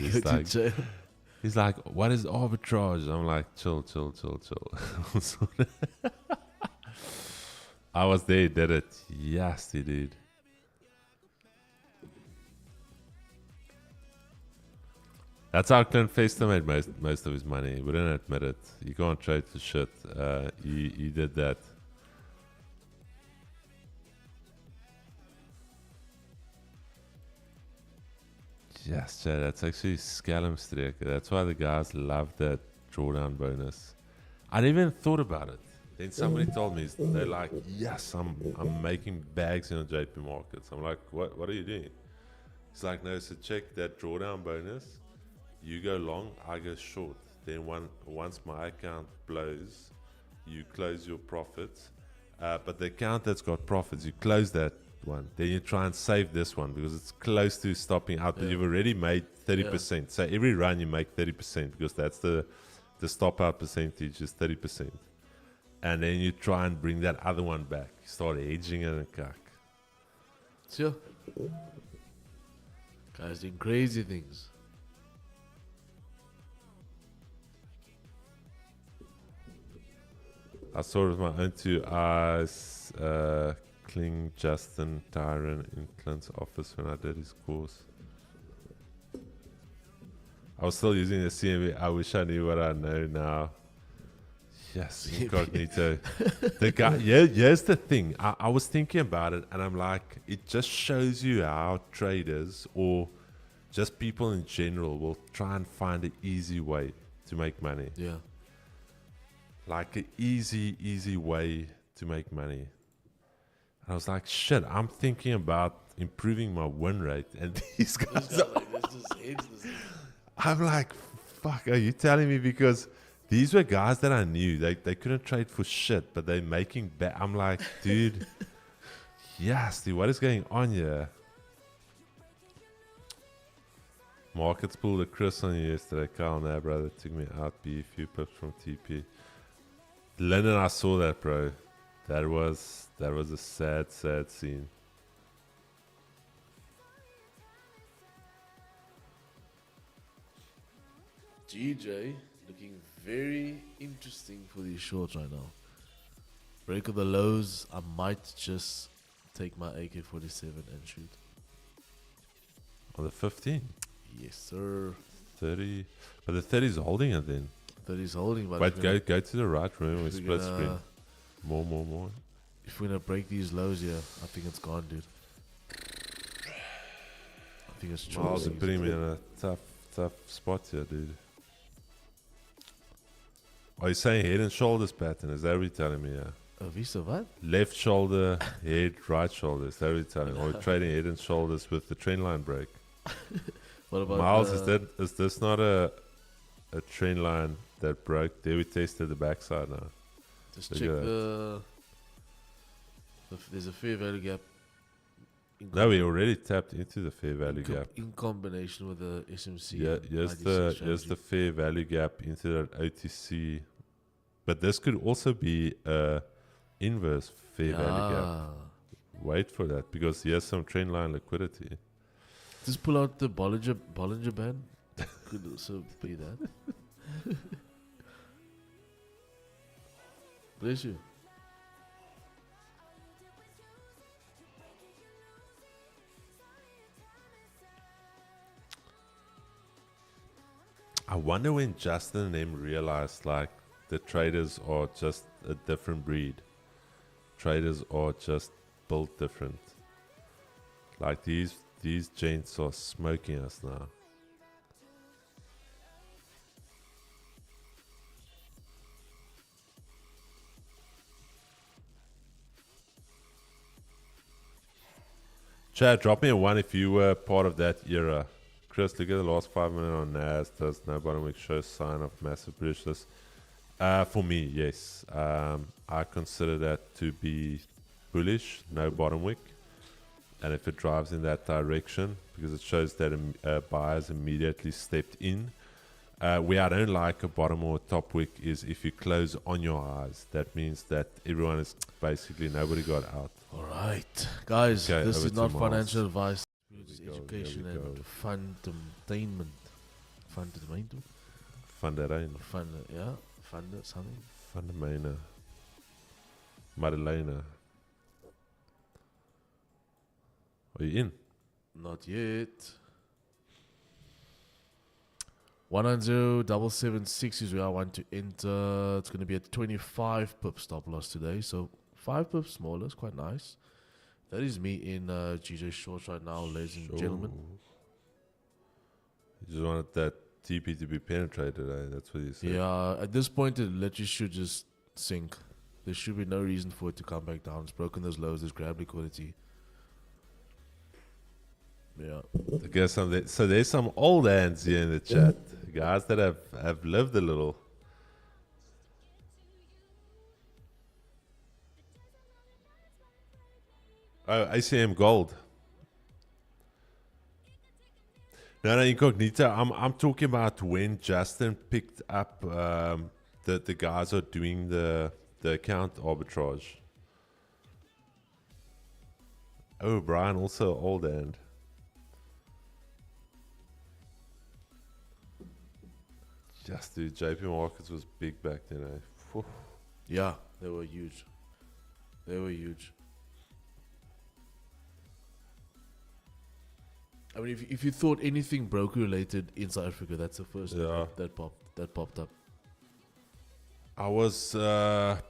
He's like, what is arbitrage? I'm like, chill. I was there, did it. Yes, he did. That's how Clint Fester made most of his money. He wouldn't admit it. You can't trade for shit. He did that. Yes, Jay, that's actually scallum streak. That's why the guys love that drawdown bonus. I didn't even thought about it. Then somebody told me, they're like, yes, I'm making bags in the JP markets. I'm like, what are you doing? It's like, no, so check that drawdown bonus. You go long, I go short. Then once my account blows, you close your profits. But the account that's got profits, you close that one. Then you try and save this one because it's close to stopping out. But you've already made 30%. Yeah. So every run you make 30% because that's the stop out percentage is 30%. And then you try and bring that other one back. You start hedging it and cuck. Sure. Guys doing crazy things. I saw it with my own 2 eyes. Kling Justin Tyron in Clint's office when I did his course. I was still using the CMB. I wish I knew what I know now. Yes, incognito. The guy, here's the thing. I was thinking about it, and I'm like, it just shows you how traders or just people in general will try and find an easy way to make money. Yeah. Like an easy way to make money. And I was like, shit, I'm thinking about improving my win rate. And these guys are like, I'm like, fuck, are you telling me? Because these were guys that I knew. They couldn't trade for shit, but they're making I'm like, dude, yes, dude, what is going on here? Markets pulled a Chris on you yesterday. Carl, nah, brother, took me out. B, few pips from TP. Lennon, I saw that, bro. That was a sad scene. GJ looking very interesting for these shorts right now. Break of the lows. I might just take my AK-47 and shoot. On the 15? Yes, sir. 30. But the 30 is holding it then. 30 is holding. But wait, go to the right room. We split screen. More. If we're gonna break these lows here, I think it's gone, dude. I think it's true. Miles are putting me in a tough spot here, dude. Are you saying head and shoulders pattern? Is that what you're telling me? Yeah. Visa what? Left shoulder, head, right shoulder. Is that what you're telling me? Or we're trading head and shoulders with the trend line break. What about Miles? Is this not a trend line that broke? There we tested the backside now. Just check there's a fair value gap. No, we already tapped into the fair value gap. In combination with the SMC. Yeah, here's the fair value gap into that OTC. But this could also be a inverse fair value gap. Wait for that because here's some trend line liquidity. Just pull out the Bollinger Band. Could also be that. Bless you. I wonder when Justin and them realized like the traders are just a different breed. traders are just built different. Like these gents are smoking us now. Chad, drop me a 1 if you were part of that era. Chris, look at the last 5 minutes on NASDAQ. Does no bottom wick show sign of massive bullishness? For me, yes. I consider that to be bullish, no bottom wick. And if it drives in that direction, because it shows that buyers immediately stepped in. Where I don't like a bottom or top wick is if you close on your eyes. That means that everyone is basically, nobody got out. Alright, guys, Okay, this over is to not Miles. financial advice. It's Here we go, education here we and go. fundamental. Fundamental? Funderain. Yeah, something. Fundamena. Madalena. Are you in? Not yet. 190,776 is where I want to enter. It's going to be a 25 pip stop loss today. So 5 pips smaller. It's quite nice. That is me in GJ Shorts right now, ladies and gentlemen. You just wanted that TP to be penetrated, eh? That's what you said. Yeah, at this point, it literally should just sink. There should be no reason for it to come back down. It's broken those lows. It's grabbed liquidity. Yeah. Okay, so there's some old hands here in the chat. Guys that have lived a little. Oh, ACM Gold. No, incognito. I'm talking about when Justin picked up the guys are doing the account arbitrage. Oh, Brian also old hand. Just dude, JP Markets was big back then, eh? Phew. Yeah, they were huge. They were huge. I mean, if you thought anything broker related in South Africa, that's the first that popped up. I was I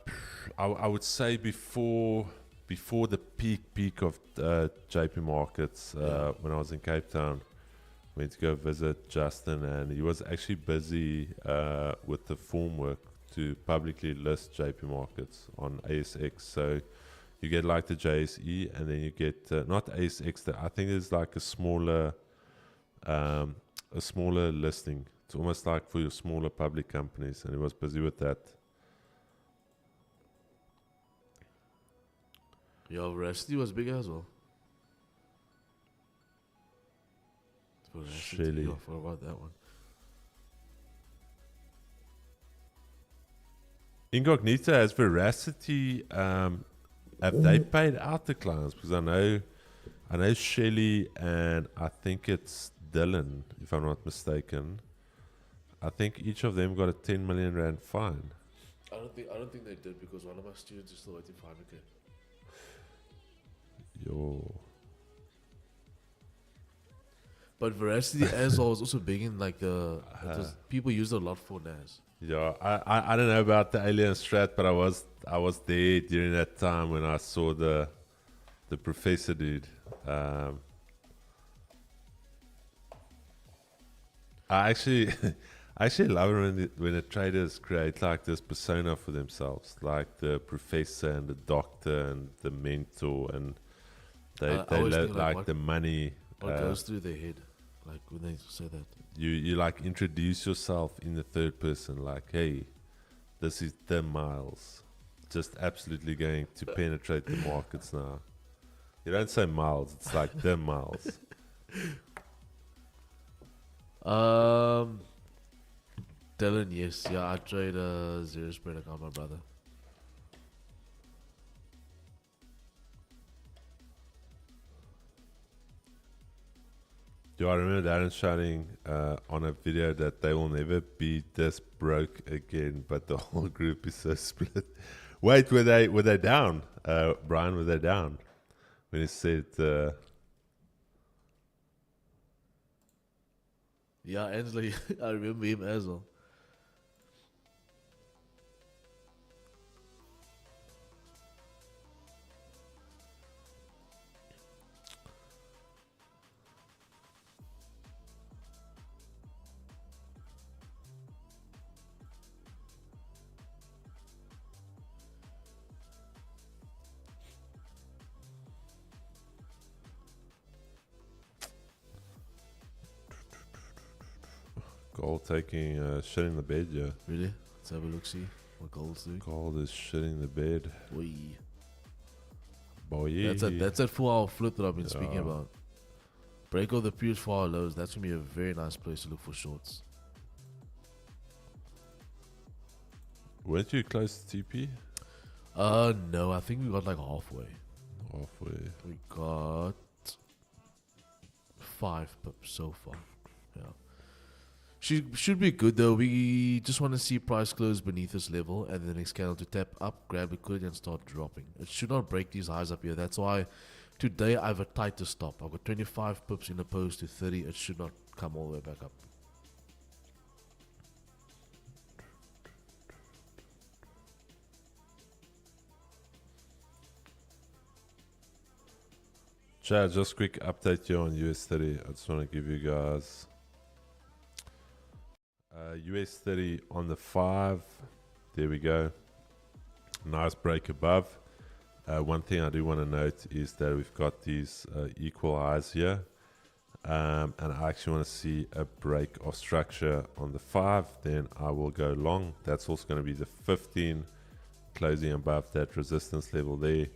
would say before the peak of JP Markets when I was in Cape Town. Went to go visit Justin, and he was actually busy with the form work to publicly list JP Markets on ASX. So you get like the JSE, and then you get not ASX. I think it's like a smaller listing. It's almost like for your smaller public companies, and he was busy with that. Your Veracity was big as well. Shelly. I forgot about that one. Incognito has Veracity. Have they paid out the clients? Because I know Shelly and I think it's Dylan, if I'm not mistaken. I think each of them got a 10 million rand fine. I don't think they did, because one of my students is still waiting for 100K. Yo. But Veracity as well was also big in like people use it a lot for NAS. Yeah, I don't know about the alien strat, but I was there during that time when I saw the professor dude. I actually love it when the traders create like this persona for themselves, like the professor and the doctor and the mentor, and they like the money. What goes through their head, like when they say that? You like introduce yourself in the third person, like, hey, this is the Miles, just absolutely going to penetrate the markets now. You don't say Miles, it's like the Miles. Dylan, yes, yeah, I trade a zero spread account, my brother. Do I remember Darren shouting on a video that they will never be this broke again, but the whole group is so split. Wait, were they down? Brian, were they down when he said? Yeah, Ansley, I remember him as well. Gold taking shit in the bed, yeah. Really? Let's have a look, see what gold's doing. Gold is shit in the bed. Oi. Boy, That's that 4 hour flip that I've been speaking Yeah. about. Break of the previous 4 hour lows. That's gonna be a very nice place to look for shorts. Weren't you close to TP? No, I think we got like halfway. Halfway. We got 5 pips so far. Yeah. Should be good though. We just want to see price close beneath this level and the next candle to tap up, grab liquidity and start dropping. It should not break these highs up here. That's why today I have a tighter stop. I've got 25 pips in opposed to 30. It should not come all the way back up. Chad, just quick update here on US30. I just want to give you guys US30 on the 5. There we go. Nice break above. One thing I do want to note is that we've got these equal highs here. And I actually want to see a break of structure on the 5. Then I will go long. That's also going to be the 15 closing above that resistance level there.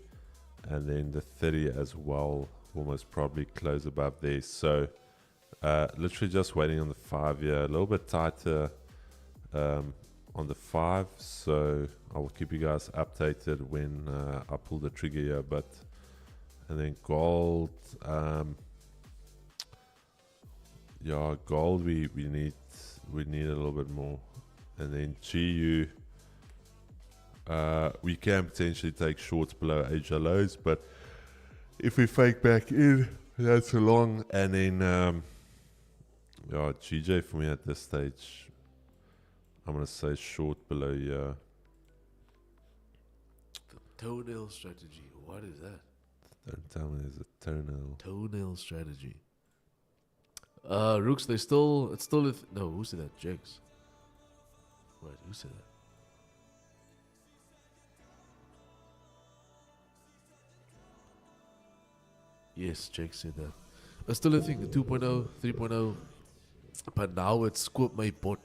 And then the 30 as well. Almost probably close above there. So literally just waiting on the 5 here. A little bit tighter on the 5. So I will keep you guys updated when I pull the trigger here. But and then gold. Yeah, gold we need a little bit more. And then GU. We can potentially take shorts below Asia lows, but if we fake back in, that's a long. And then, yeah, GJ for me at this stage, I'm going to say short below here. The toenail strategy. What is that? Don't tell me there's a toenail. Toenail strategy. Rooks, it's still no, who said that? Jakes. Wait, who said that? Yes, Jake said that. It's still a thing, 2.0, 3.0. But now it's scope my bot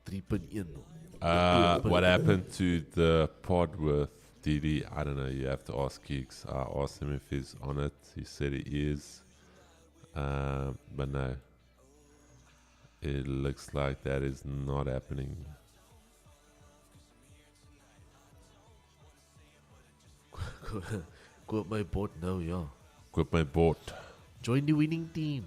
3.1. What happened to the pod with DD? I don't know. You have to ask Geeks. I asked him if he's on it. He said he is. But no. It looks like that is not happening. Quote my bot now, yeah. Quit my bot. Join the winning team.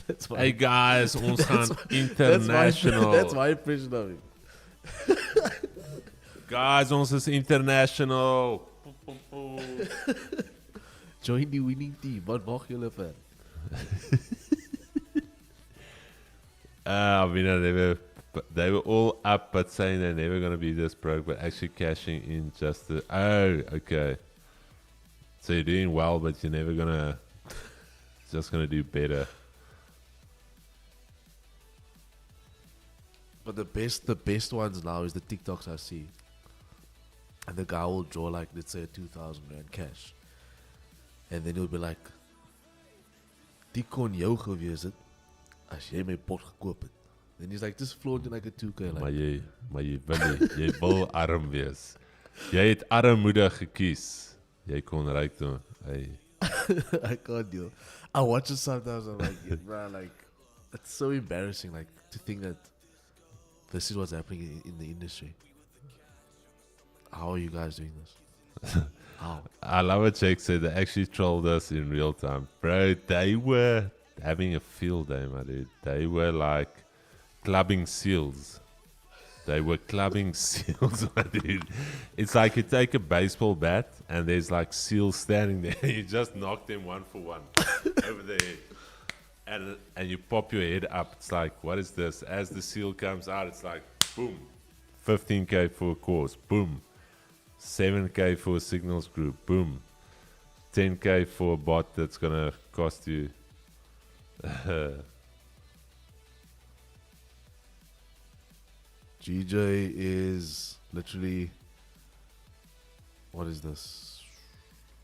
That's why. Hey guys, ons gaan international. That's my impression of him. Guys, ons is international. Join the winning team. Wat mag julle van? I mean, they were all up but saying they're never going to be this broke, but actually cashing in just the... Oh, okay. So you're doing well, but you're never going to... Just going to do better. But the best ones now is the TikToks I see. And the guy will draw like, let's say, 2,000 rand cash. And then he'll be like, die kon jou gewees het as jy my pot gekoop het. Then he's like, just flaunting like a 2K. Like, Maar jy wil nie. Jy wil arm wees. Jy het armoede gekies. Jy kon ryk doen. Hey. I can't deal. I watch it sometimes. I'm like, yeah, bro, like, it's so embarrassing. Like to think that this is what's happening in the industry. How are you guys doing this? How? I love what Jake said. They actually trolled us in real time. Bro, they were having a field day, my dude. They were like clubbing seals. They were clubbing seals, my dude. It's like you take a baseball bat and there's like seals standing there. You just knock them one for one over the head. And you pop your head up. It's like, what is this? As the seal comes out, it's like, boom. 15K for a course. Boom. 7K for a signals group. Boom. 10K for a bot that's going to cost you... GJ is literally, what is this?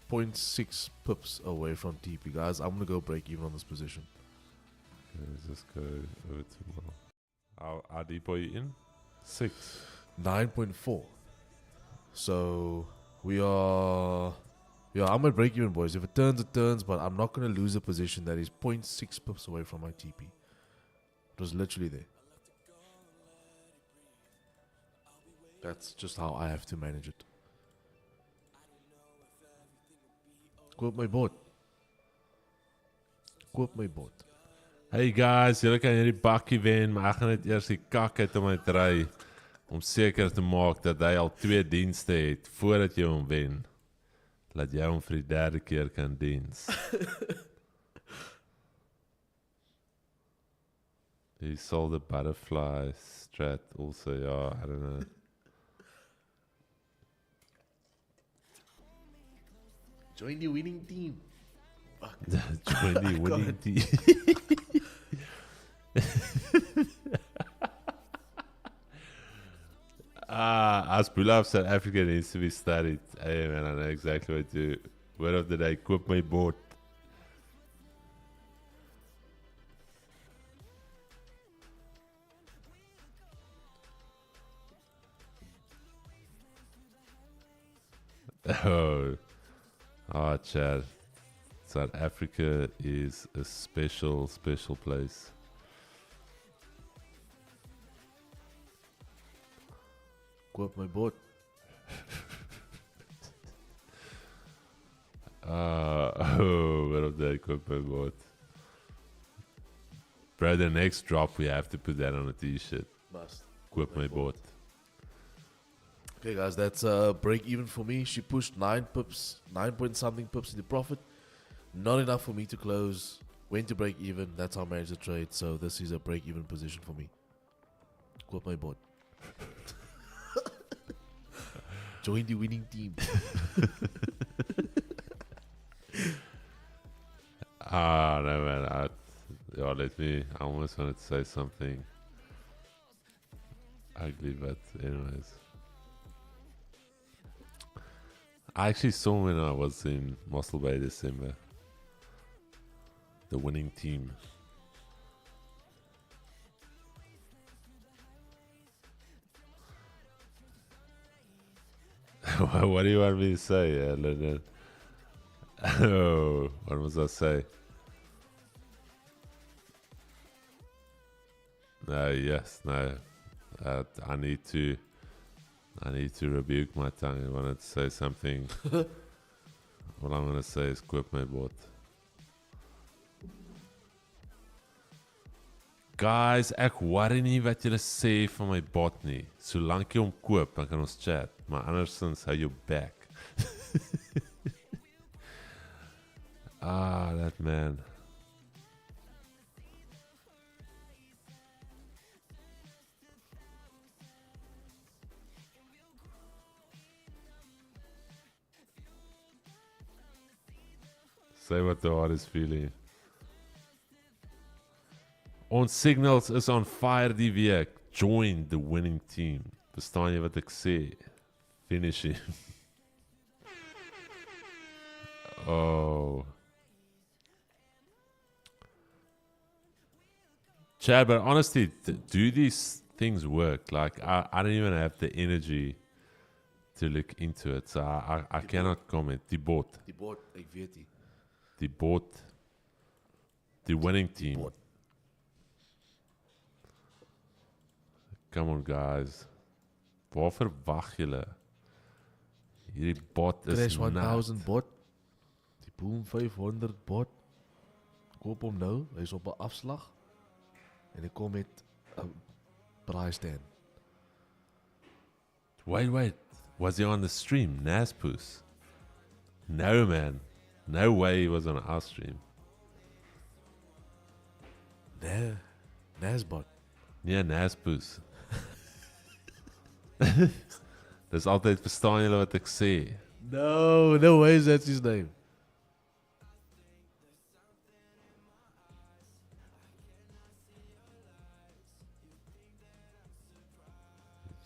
0.6 pips away from TP, guys. I'm gonna go break even on this position. Okay, let's just go over to more. How deep are you in? 6. 9.4. So we are. Yeah, I'm at break even, boys. If it turns, but I'm not going to lose a position that is 0.6 pips away from my TP. It was literally there. That's just how I have to manage it. Koop my board. Koop my board. Hey guys, julle kan hierdie bakkie wen, maar ek gaan net eers die kak uit om my ry om seker te maak dat hy al 2 dienste het voordat jy hom wen. Laat jy hom vir die 3de keer kan diens. He sold a butterfly strat also, yeah, I don't know. Join the winning team. Fuck. Join the winning team. As Bullish South Africa needs to be studied. Hey man, I know exactly what to do. Word of the day, koop my board. Oh, Chad. South Africa is a special, special place. Koop my board. What of that koop my board. Bro, the next drop we have to put that on a t-shirt. Must. Koop my board. Okay, guys, that's break even for me. She pushed 9 pips, 9 point something pips in the profit. Not enough for me to close. Went to break even. That's how I managed the trade. So this is a break even position for me. Koop my board. Join the winning team. No man. I almost wanted to say something ugly, but anyways. I actually saw when I was in Mossel Bay December. The winning team. What do you want me to say, Leonard? Oh, what was I say? No, yes, no. I need to rebuke my tongue. I wanted to say something. What I'm gonna say is koop my board. Guys, ek worry nie wat julle sê van my bot nie. Solank jy hom koop, dan kan ons chat. Maar andersins hou jou back. That man. Say what the heart is feeling. Ons signals is on fire die week. Join the winning team. Verstaan jy wat ek sê? Finish him. Oh. Chad, but honestly, do these things work? Like, I don't even have the energy to look into it. So I cannot comment. Die bot, ek weet nie. Die bot. The winning team. Bot. Come on, guys. Waar verwag julle? Hierdie bot is Crash nat. 1000 bot. Die Boom 500 bot. Koop hom nou. Hy is op 'n afslag. En ek kom met 'n price stand. Wait. Was he on the stream? Naspus? No, man. No way he was on our stream. Nee, Nasbot. Nee, Naspus. Dis altyd verstaan julle wat ek sê. No way is that his name.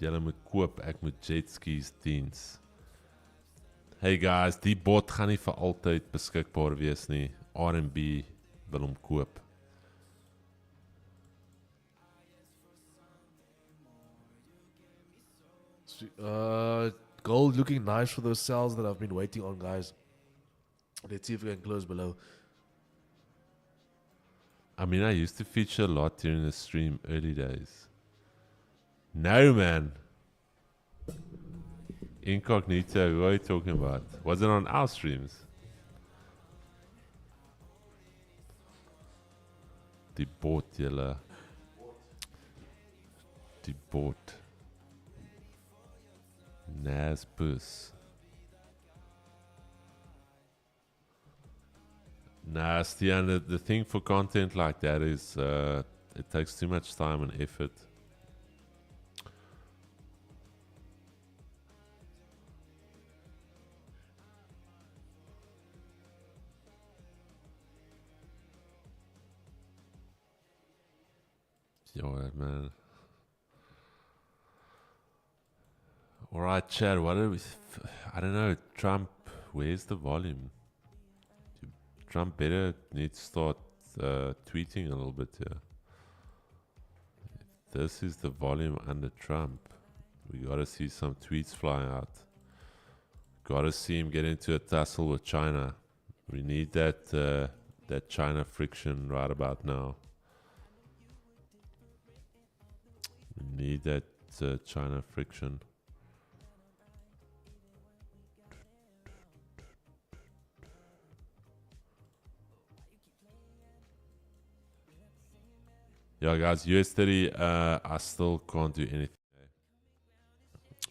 Julle moet koop, ek moet jetskis diens. Hey guys, die bot gaan nie vir altyd beskikbaar wees nie. R&B wil hom koop. Gold looking nice for those sells that I've been waiting on, guys. Let's see if we can close below. I mean, I used to feature a lot during the stream early days. No, man. Incognito, who are you talking about? Was it on our streams? Die bot, julle. Die bot. Naspus. Nasty, and the thing for content like that is it takes too much time and effort. Yo, man. Alright, Chad, what are we... I don't know, Trump, where's the volume? Trump better need to start tweeting a little bit here. If this is the volume under Trump, we gotta see some tweets flying out. Gotta see him get into a tussle with China. We need that that China friction right about now. We need that China friction. Yeah, guys, US30, I still can't do anything.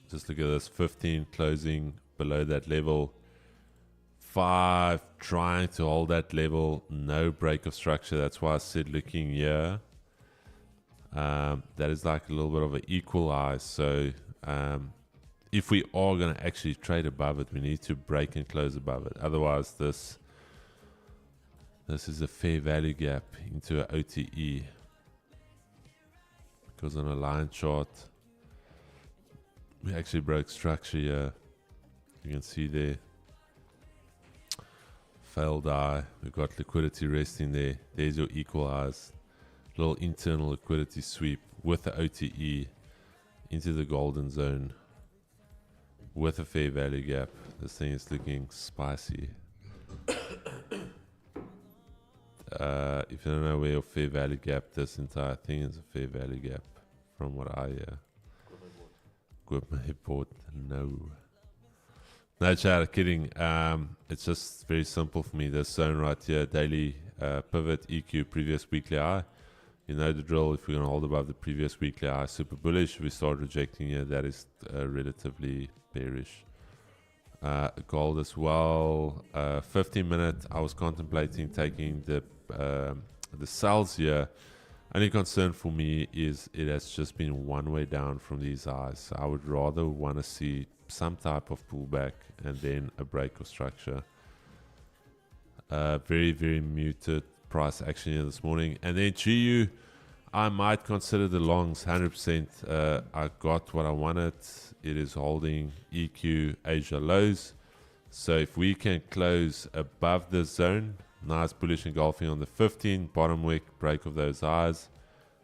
Just look at this, 15 closing below that level. 5 trying to hold that level, no break of structure. That's why I said looking here. That is like a little bit of an equalize. So if we are going to actually trade above it, we need to break and close above it. Otherwise, this is a fair value gap into an OTE. Because on a line chart, we actually broke structure here. You can see there. Failed eye. We've got liquidity resting there. There's your equalize. Little internal liquidity sweep with the OTE into the golden zone with a fair value gap. This thing is looking spicy. If you don't know where your fair value gap, this entire thing is a fair value gap from what I hear. Good my board. No, chat, kidding. It's just very simple for me. This zone right here, daily pivot, EQ, previous weekly high. You know the drill. If we're going to hold above the previous weekly high, super bullish. We start rejecting here. That is relatively bearish. Gold as well. 15 minute. I was contemplating taking the sells here. Only concern for me is it has just been one way down from these highs. So I would rather want to see some type of pullback and then a break of structure. Very, very muted price action here this morning. And then GU, I might consider the longs 100%. I got what I wanted. It is holding EQ Asia lows. So if we can close above this zone, nice bullish engulfing on the 15, bottom wick, break of those highs.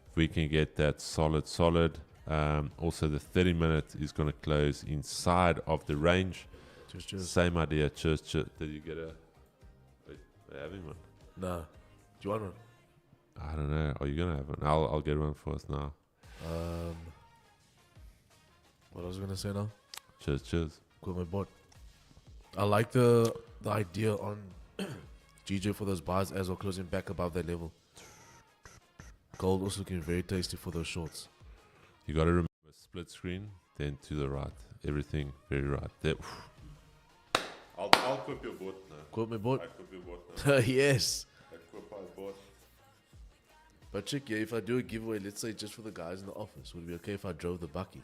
If we can get that solid. Also the 30 minute is going to close inside of the range. Cheers. Same idea. Cheers. Did you get a... Wait, are you having one? No. Do you want one? I don't know. Are you going to have one? I'll get one for us now. What I was going to say now? Cheers. Quit my bot. I like the idea on GJ for those buys as well, closing back above that level. Gold also looking very tasty for those shorts. You got to remember split screen, then to the right. Everything very right. There. I'll equip your bot now. Quit my bot? I equip your bot now. Yes. I equip my bot. But check, yeah, if I do a giveaway, let's say just for the guys in the office, would it be okay if I drove the Bucky?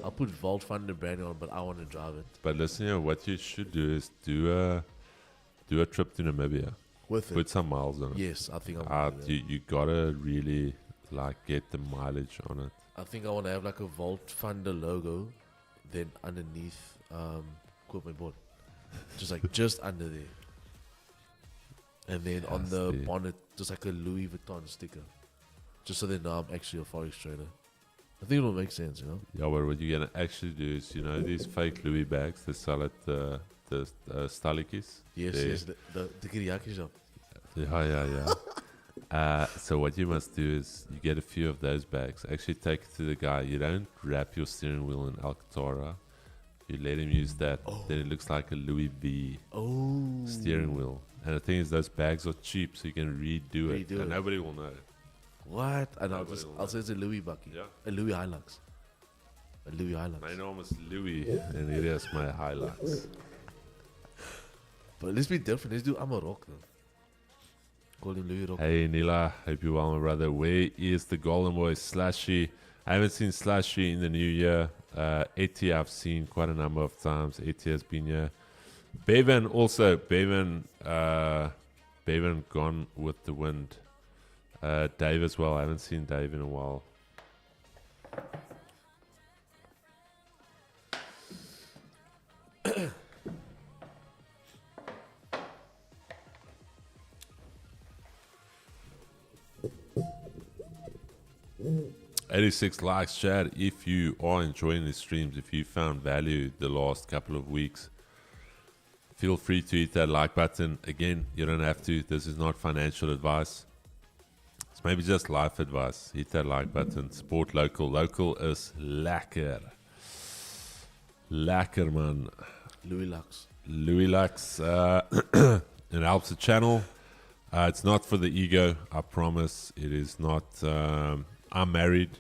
I'll put Vault Fund and branding on, but I want to drive it. But listen here, what you should do is do a trip to Namibia. With it. Put some miles on it. Yes, I think I want to do that. You gotta really like get the mileage on it. I think I want to have like a Vault Funder logo, then underneath, quote my board, just under there, and then on the bonnet, just like a Louis Vuitton sticker, just so they know I'm actually a forex trader. I think it will make sense, you know. Yeah, but what you're gonna actually do is, these fake Louis bags they sell at the Stalikis. Yes, They- yes, the kiriaki shop. Yeah. So what you must do is you get a few of those bags. Actually, take it to the guy. You don't wrap your steering wheel in Alcantara. You let him use that. Then it looks like a Louis V steering wheel. And the thing is, those bags are cheap, so you can redo it, Redo and it. nobody will know. What? And Nobody will I'll say it's a Louis bucky. Yeah. A Louis Hilux. A Louis Hilux. My name is Louis, and here is my highlights. But let's be different. Let's do Amarok then. Call him Louis Rock. Hey Nila, hope you're well, my brother. Where is the Golden Boy Slashy? I haven't seen Slashy in the new year. Eti I've seen quite a number of times. Eti has been here. Bevan also. Bevan gone with the wind. Dave as well. I haven't seen Dave in a while. $86 likes, Chad. If you are enjoying the streams, if you found value the last couple of weeks, feel free to hit that like button. Again, you don't have to. This is not financial advice. It's maybe just life advice. Hit that like button. Support local. Local is lekker. Lekker, man. Louis Lux. Louis Lux. It helps the channel. It's not for the ego, I promise. It is not. I'm married.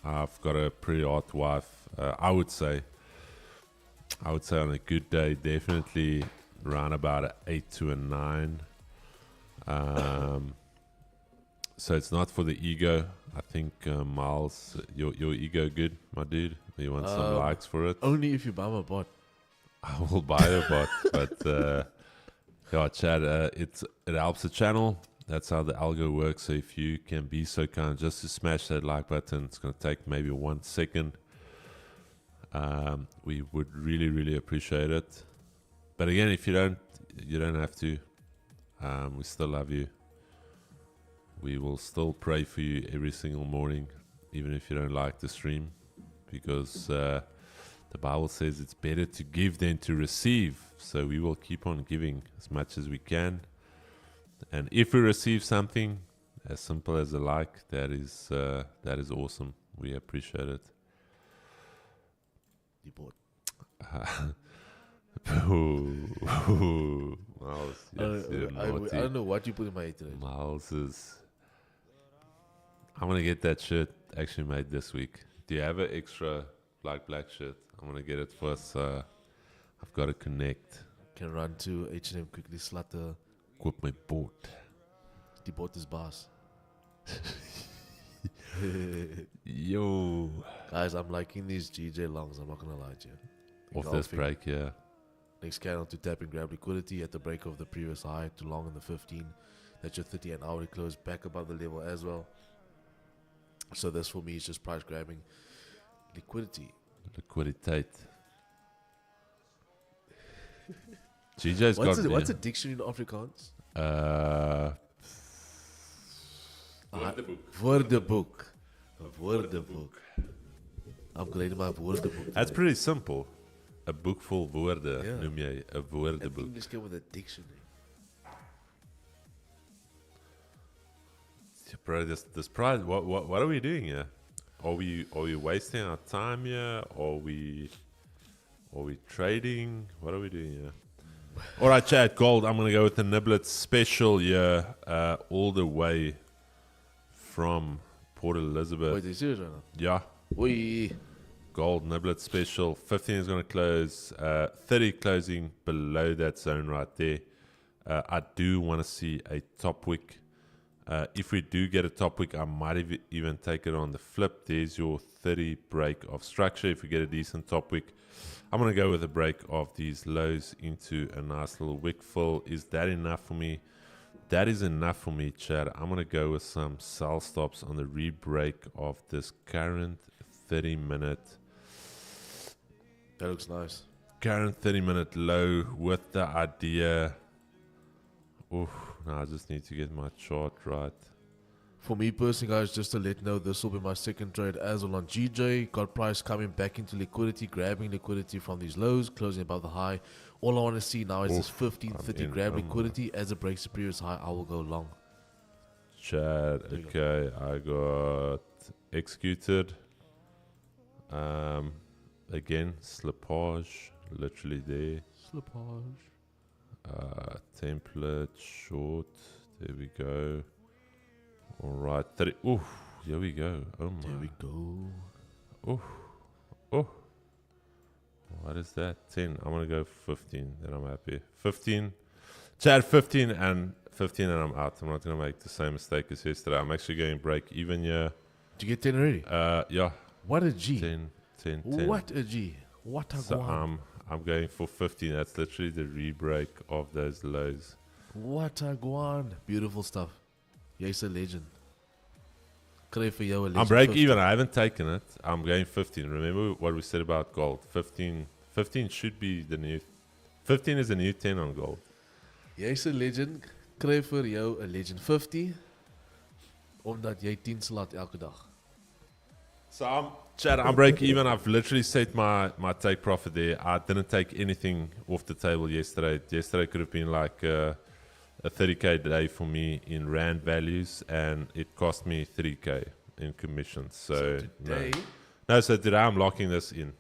I've got a pretty hot wife. I would say on a good day, definitely around about an 8 to a 9. So it's not for the ego. I think Miles, your ego good, my dude. You want some likes for it? Only if you buy my bot. I will buy a bot, but yeah, Chad, it helps the channel. That's how the algo works. So if you can be so kind just to smash that like button, it's going to take maybe 1 second. We would really, really appreciate it. But again, if you don't have to. We still love you. We will still pray for you every single morning, even if you don't like the stream, because the Bible says it's better to give than to receive. So we will keep on giving as much as we can. And if we receive something as simple as a like, that is awesome. We appreciate it. Deport. Miles, yes, you're I naughty. don't know what you put in my head today. Miles is. I'm gonna get that shirt actually made this week. Do you have an extra black shirt? I'm gonna get it first. I've got to connect. Can run to H&M quickly, slatter. Koop my boot. Deport is boss. Yo. Guys, I'm liking these GJ longs. I'm not gonna lie to you. Off this Engulfing. break, yeah. Next candle to tap and grab liquidity at the break of the previous high to long in the 15. That's your 30 and hourly close back above the level as well. So this for me is just price grabbing liquidity. Liquiditate. GJ's What's got me. what's a dictionary in Afrikaans? Woordeboek. Woordeboek. Upgrading my woordeboek. That's pretty simple. A boek vol woorde, Yeah. noem jy 'n An woordeboek. English game with a dictionary. Bro, this prize. What are we doing here? Are we wasting our time here? Are we trading? What are we doing here? All right, Chad Gold. I'm gonna go with the Niblet special here, all the way from Port Elizabeth. Wait, are you serious right now? Yeah, Oi. Gold Niblet special. 15 is gonna close. 30 closing below that zone right there. I do want to see a top wick. If we do get a top wick, I might even take it on the flip. There's your 30 break of structure. If we get a decent top wick, I'm going to go with a break of these lows into a nice little wick fill. Is that enough for me? That is enough for me, Chad. I'm going to go with some sell stops on the re-break of this current 30-minute. That looks nice. Current 30-minute low with the idea. Oof, no, I just need to get my chart right. For me personally, guys, just to let you know, this will be my second trade as well on GJ. Got price coming back into liquidity, grabbing liquidity from these lows, closing above the high. All I want to see now is this 1530 grab liquidity. As it breaks the previous high, I will go long. Chad, okay, I got executed. Again, slippage, literally there. Slippage. Template, short, there we go. Alright, 30, ooh, here we go. Oh my. There we go. Oh, oh. What is that? 10. I'm gonna go 15. Then I'm happy. 15. Chad, 15 and I'm out. I'm not gonna make the same mistake as yesterday. I'm actually going to break even here. Did you get 10 already? Yeah. What a G. 10. What a G. What a So guan. I'm going for 15. That's literally the re-break of those lows. What a guan. Beautiful stuff. Jy's a legend. Kreeg vir jou 'n legend. I'm break 50. even. I haven't taken it. I'm going 15. Remember what we said about gold? 15 should be the new. 15 is the new 10 on gold. Jy's 'n legend. Kreeg vir jou 'n legend 50 omdat jy 10 slaat elke dag. So I'm break even. I've literally set my take profit there. I didn't take anything off the table yesterday. Yesterday could have been like a 30k day for me in rand values, and it cost me 3k in commissions. So today, no. So today I'm locking this in.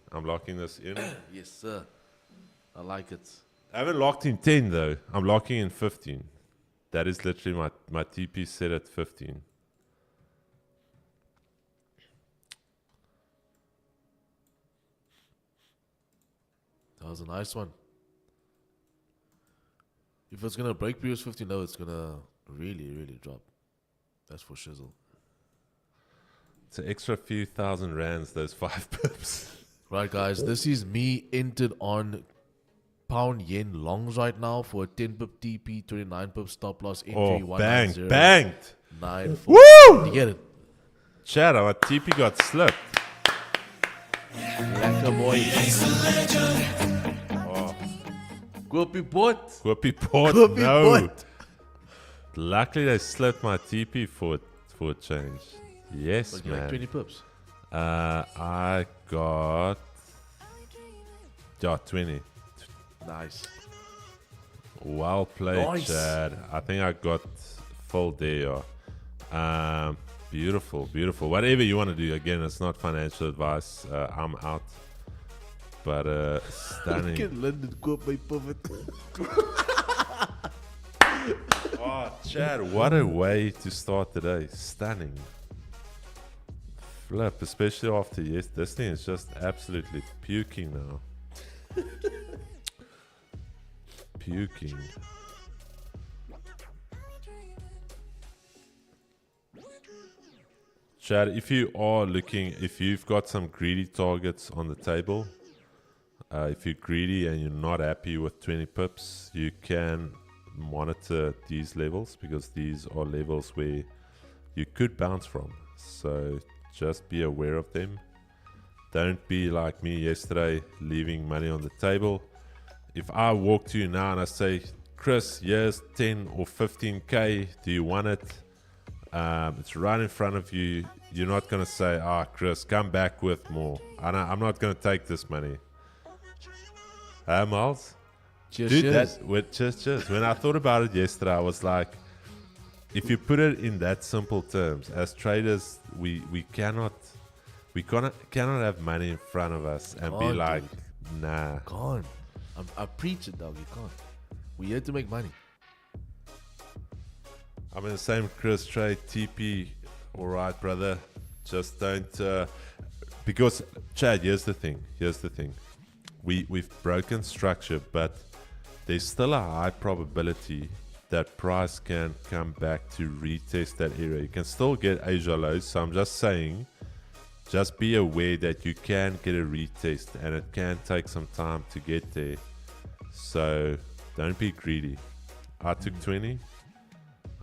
yes sir. I like it. I haven't locked in 10 though. I'm locking in 15. That is literally my TP set at 15. That was a nice one. If it's gonna break previous 50, no, it's gonna really drop. That's for shizzle. It's an extra few thousand rands, those 5 pips. Right, guys, this is me entered on pound yen longs right now for a 10 pip TP, 29 pip stop loss entry. Oh, banged. 94. Woo! You get it? Chad, our TP got slipped. Lekker boy. Koopie pot. Koopie pot, Koopie no. pot. Luckily they slipped my TP for a change. Yes, Okay, man. like 20 pips. I got 20. Nice. Well played, Nice. Chad. I think I got full there. Beautiful. Whatever you want to do. Again, it's not financial advice. I'm out. But stunning. Look at London koop my pivot. Oh, Chad, what a way to start the day. Stunning. Flip, especially after this thing is just absolutely puking now. Puking. Chad, if you've got some greedy targets on the table, if you're greedy and you're not happy with 20 pips, you can monitor these levels, because these are levels where you could bounce from. So just be aware of them. Don't be like me yesterday, leaving money on the table. If I walk to you now and I say, Chris, here's 10 or 15k, do you want it? It's right in front of you. You're not going to say, Chris, come back with more. I'm not going to take this money. Miles? Cheers, Dude, cheers. just when I thought about it yesterday, I was like, if you put it in that simple terms, as traders, we cannot have money in front of us and be Can't, like, dude. nah. Can't. I preach it, dog. You can't. We're here to make money. I'm in the same Chris trade, TP. All right, brother. Just don't, because Chad, here's the thing. We've broken structure, but there's still a high probability that price can come back to retest that area. You can still get Asia lows, so I'm just saying, just be aware that you can get a retest and it can take some time to get there. So don't be greedy. I took 20.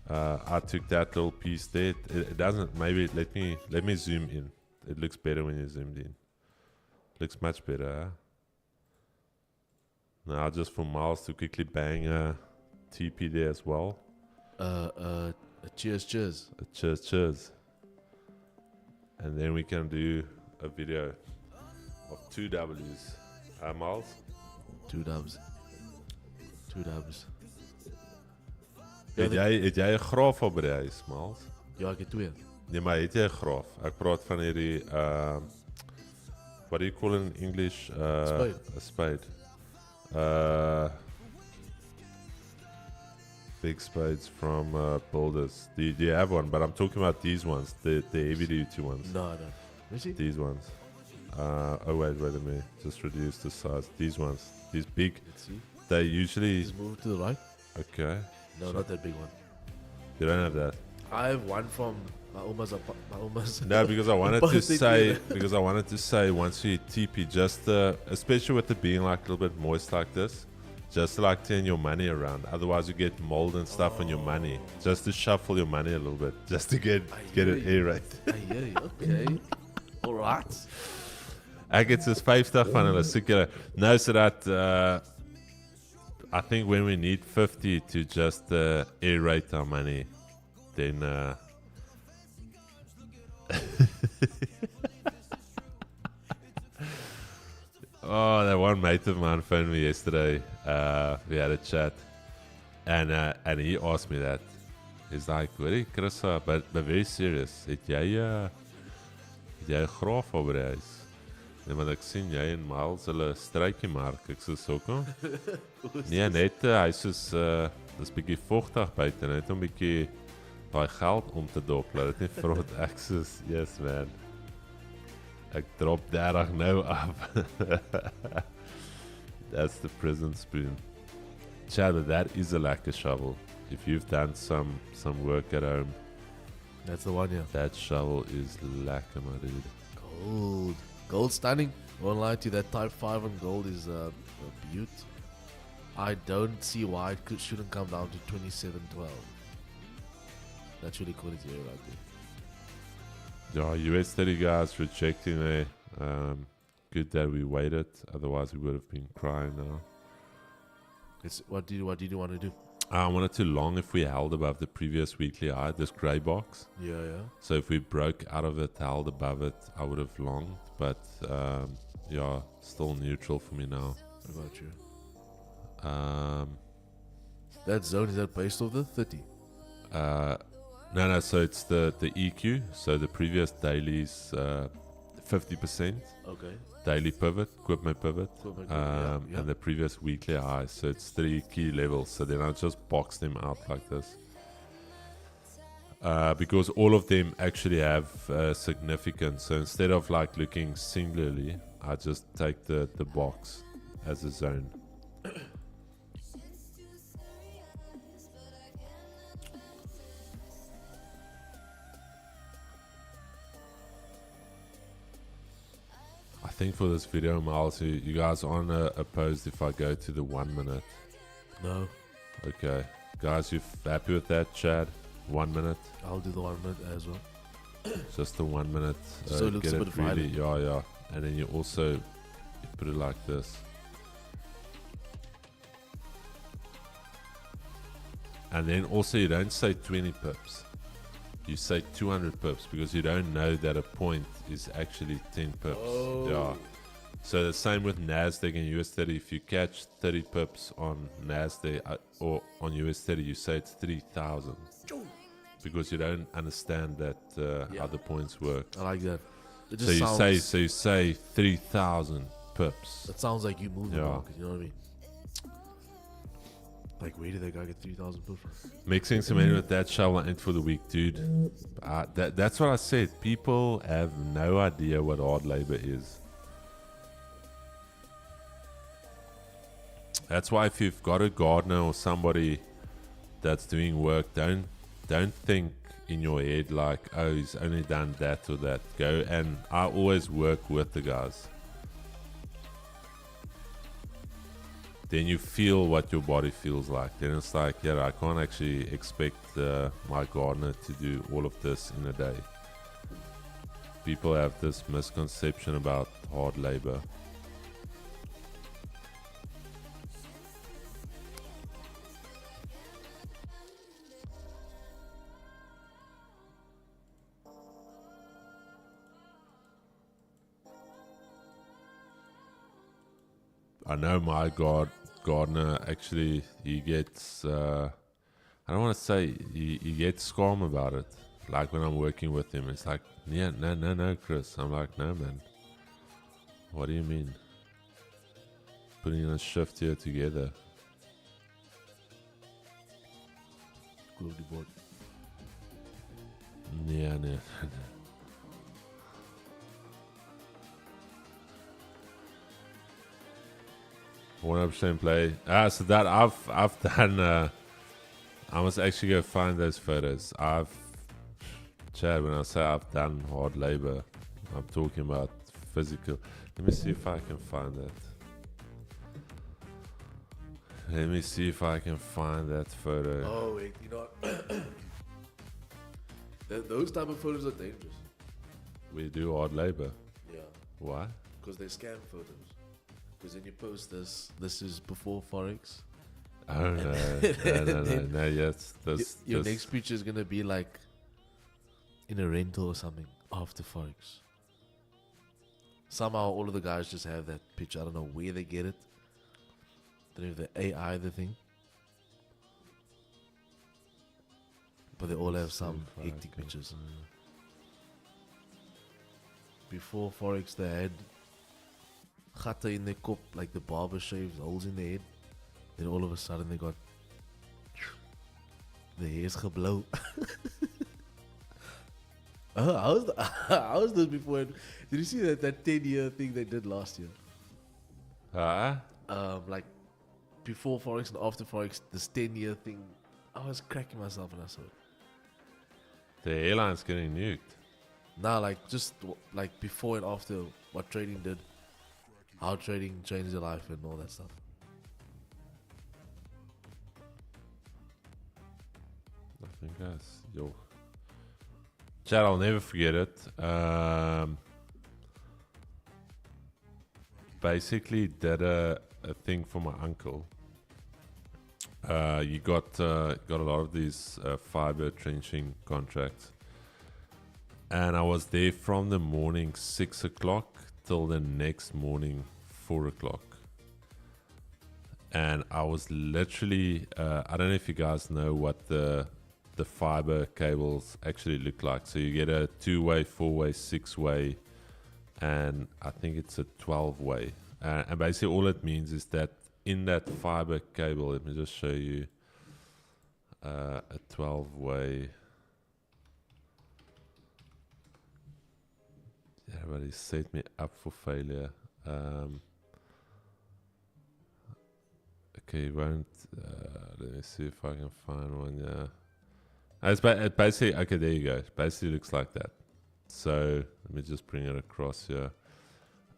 I took that little piece there. It doesn't. Maybe let me zoom in. It looks better when you zoomed in. Looks much better. Huh? Now just for Miles to quickly bang a TP there as well. Cheers, cheers. Cheers. And then we can do a video of 2 W's. Miles? 2 dubs. 2 dubs. Het jy 'n graaf op by die huis, Miles? Ja, ek het 2. Nee, maar het jy 'n graaf? Ek praat van hierdie what do you call in English? Spade. A spade. Big spades from builders. Do you have one? But I'm talking about these ones, the heavy duty ones. No. Let me see. These ones. Oh wait a minute. Just reduce the size. These ones. These big. Let's see. They usually. Just move to the right. Okay. No, not that big one. You don't have that. I have one from my almost. No, because I wanted to say once you TP, just especially with it being like a little bit moist like this, just to like turn your money around. Otherwise, you get mold and stuff on your money. Just to shuffle your money a little bit, just to get it aerated. I hear you. Okay. All right. Ek het soos 50 van hulle soek julle nou sodat I think when we need 50 to just aerate our money, then oh, that one mate of mine phoned me yesterday. We had a chat, and he asked me that. He's like, "Hoorie, Chris, but very serious. Het jy 'n graaf op die huis?" Nee, maar ek sien jy en Miles hulle struitjie mark. Ek sê hoekom? Nee, net hy soos dis bietjie vochtig buite, net 'n bietjie daai geld om te dop, laat dit nie vrot ek soos, yes man. Ek drop 30 nou af. That's the prison spoon. Chad, that is a lacquer shovel. If you've done some work at home, That's the one, yeah. that shovel is lacquer, my dude. Gold. Gold stunning. Won't lie to you, that Type 5 on gold is a beaut. I don't see why it shouldn't come down to 27.12. That's really quality right there. Yeah, US 30 guys rejecting there. Good that we waited, otherwise we would have been crying now. What did you want to do? I wanted to long if we held above the previous weekly high, this grey box. Yeah. So if we broke out of it, held above it, I would have longed. But yeah, still neutral for me now. What about you? That zone, is that based off the 30? No, so it's the EQ. So the previous daily's 50%. Okay. Daily pivot, quit my pivot. Yeah. And the previous weekly high. So it's 3 key levels. So then I just box them out like this. Because all of them actually have significance. So instead of like looking singularly, I just take the box as a zone. I think for this video, Miles, you guys aren't opposed if I go to the 1 minute. No. Okay. Guys, you happy with that, Chad? 1 minute? I'll do the 1 minute as well. Just the 1 minute. So it looks get a bit it really, violent. yeah. And then you also put it like this. And then also you don't say 20 pips. You say 200 pips because you don't know that a point is actually 10 pips. Oh. Yeah. So the same with NASDAQ and US 30. If you catch 30 pips on NASDAQ or on US 30, you say it's 3,000. Because you don't understand that how the points work. I like that. It So just you say 3,000 pips. That sounds like you move the Yeah. market, you know what I mean? Like, where did that guy get 3,000 pips from? Mixing cement with that shovel ain't for the weak, dude. That's what I said. People have no idea what hard labor is. That's why if you've got a gardener or somebody that's doing work, don't think in your head like, oh, he's only done that or that. Go, and I always work with the guys. Then you feel what your body feels like. Then it's like, yeah, I can't actually expect my gardener to do all of this in a day. People have this misconception about hard labor. I know my gardener actually, he gets, I don't want to say, he gets calm about it. Like when I'm working with him, it's like, yeah, no, Chris. I'm like, no, man. What do you mean? Putting in a shift here together. Leaderboard. Yeah, no. 100% play. So that I've done. I must actually go find those photos. Chad, when I say I've done hard labor, I'm talking about physical. Let me see if I can find that. Let me see if I can find that photo. Oh wait, you know what? Those type of photos are dangerous. We do hard labor. Yeah, Why? because they scam photos. Because then you post this is before Forex. Oh no, yes. Your next picture is gonna be like in a rental or something after Forex. Somehow all of the guys just have that picture. I don't know where they get it. Don't know if the AI the thing. But they all have some hectic pictures. Before Forex they had gata in their kop, like the barber shaves holes in their head. Then all of a sudden they got the hair's geblow. How was this before? Did you see that 10-year thing they did last year? Like before Forex and after Forex, this 10-year thing. I was cracking myself when I saw it. The airline's getting nuked. Nah, like just like before and after what trading did, how trading changed your life and all that stuff. Nothing, guys. Yo. Chad, I'll never forget it. Basically did a thing for my uncle. You got a lot of these fiber trenching contracts. And I was there from the morning 6 o'clock till the next morning 4 o'clock. And I was literally, I don't know if you guys know what the fiber cables actually look like. So you get a 2-way, 4-way, 6-way, and I think it's a 12-way. And basically all it means is that in that fiber cable, let me just show you a 12-way. Everybody set me up for failure. Okay, won't. Let me see if I can find one. Yeah. It's basically, okay, there you go. It basically looks like that. So let me just bring it across here.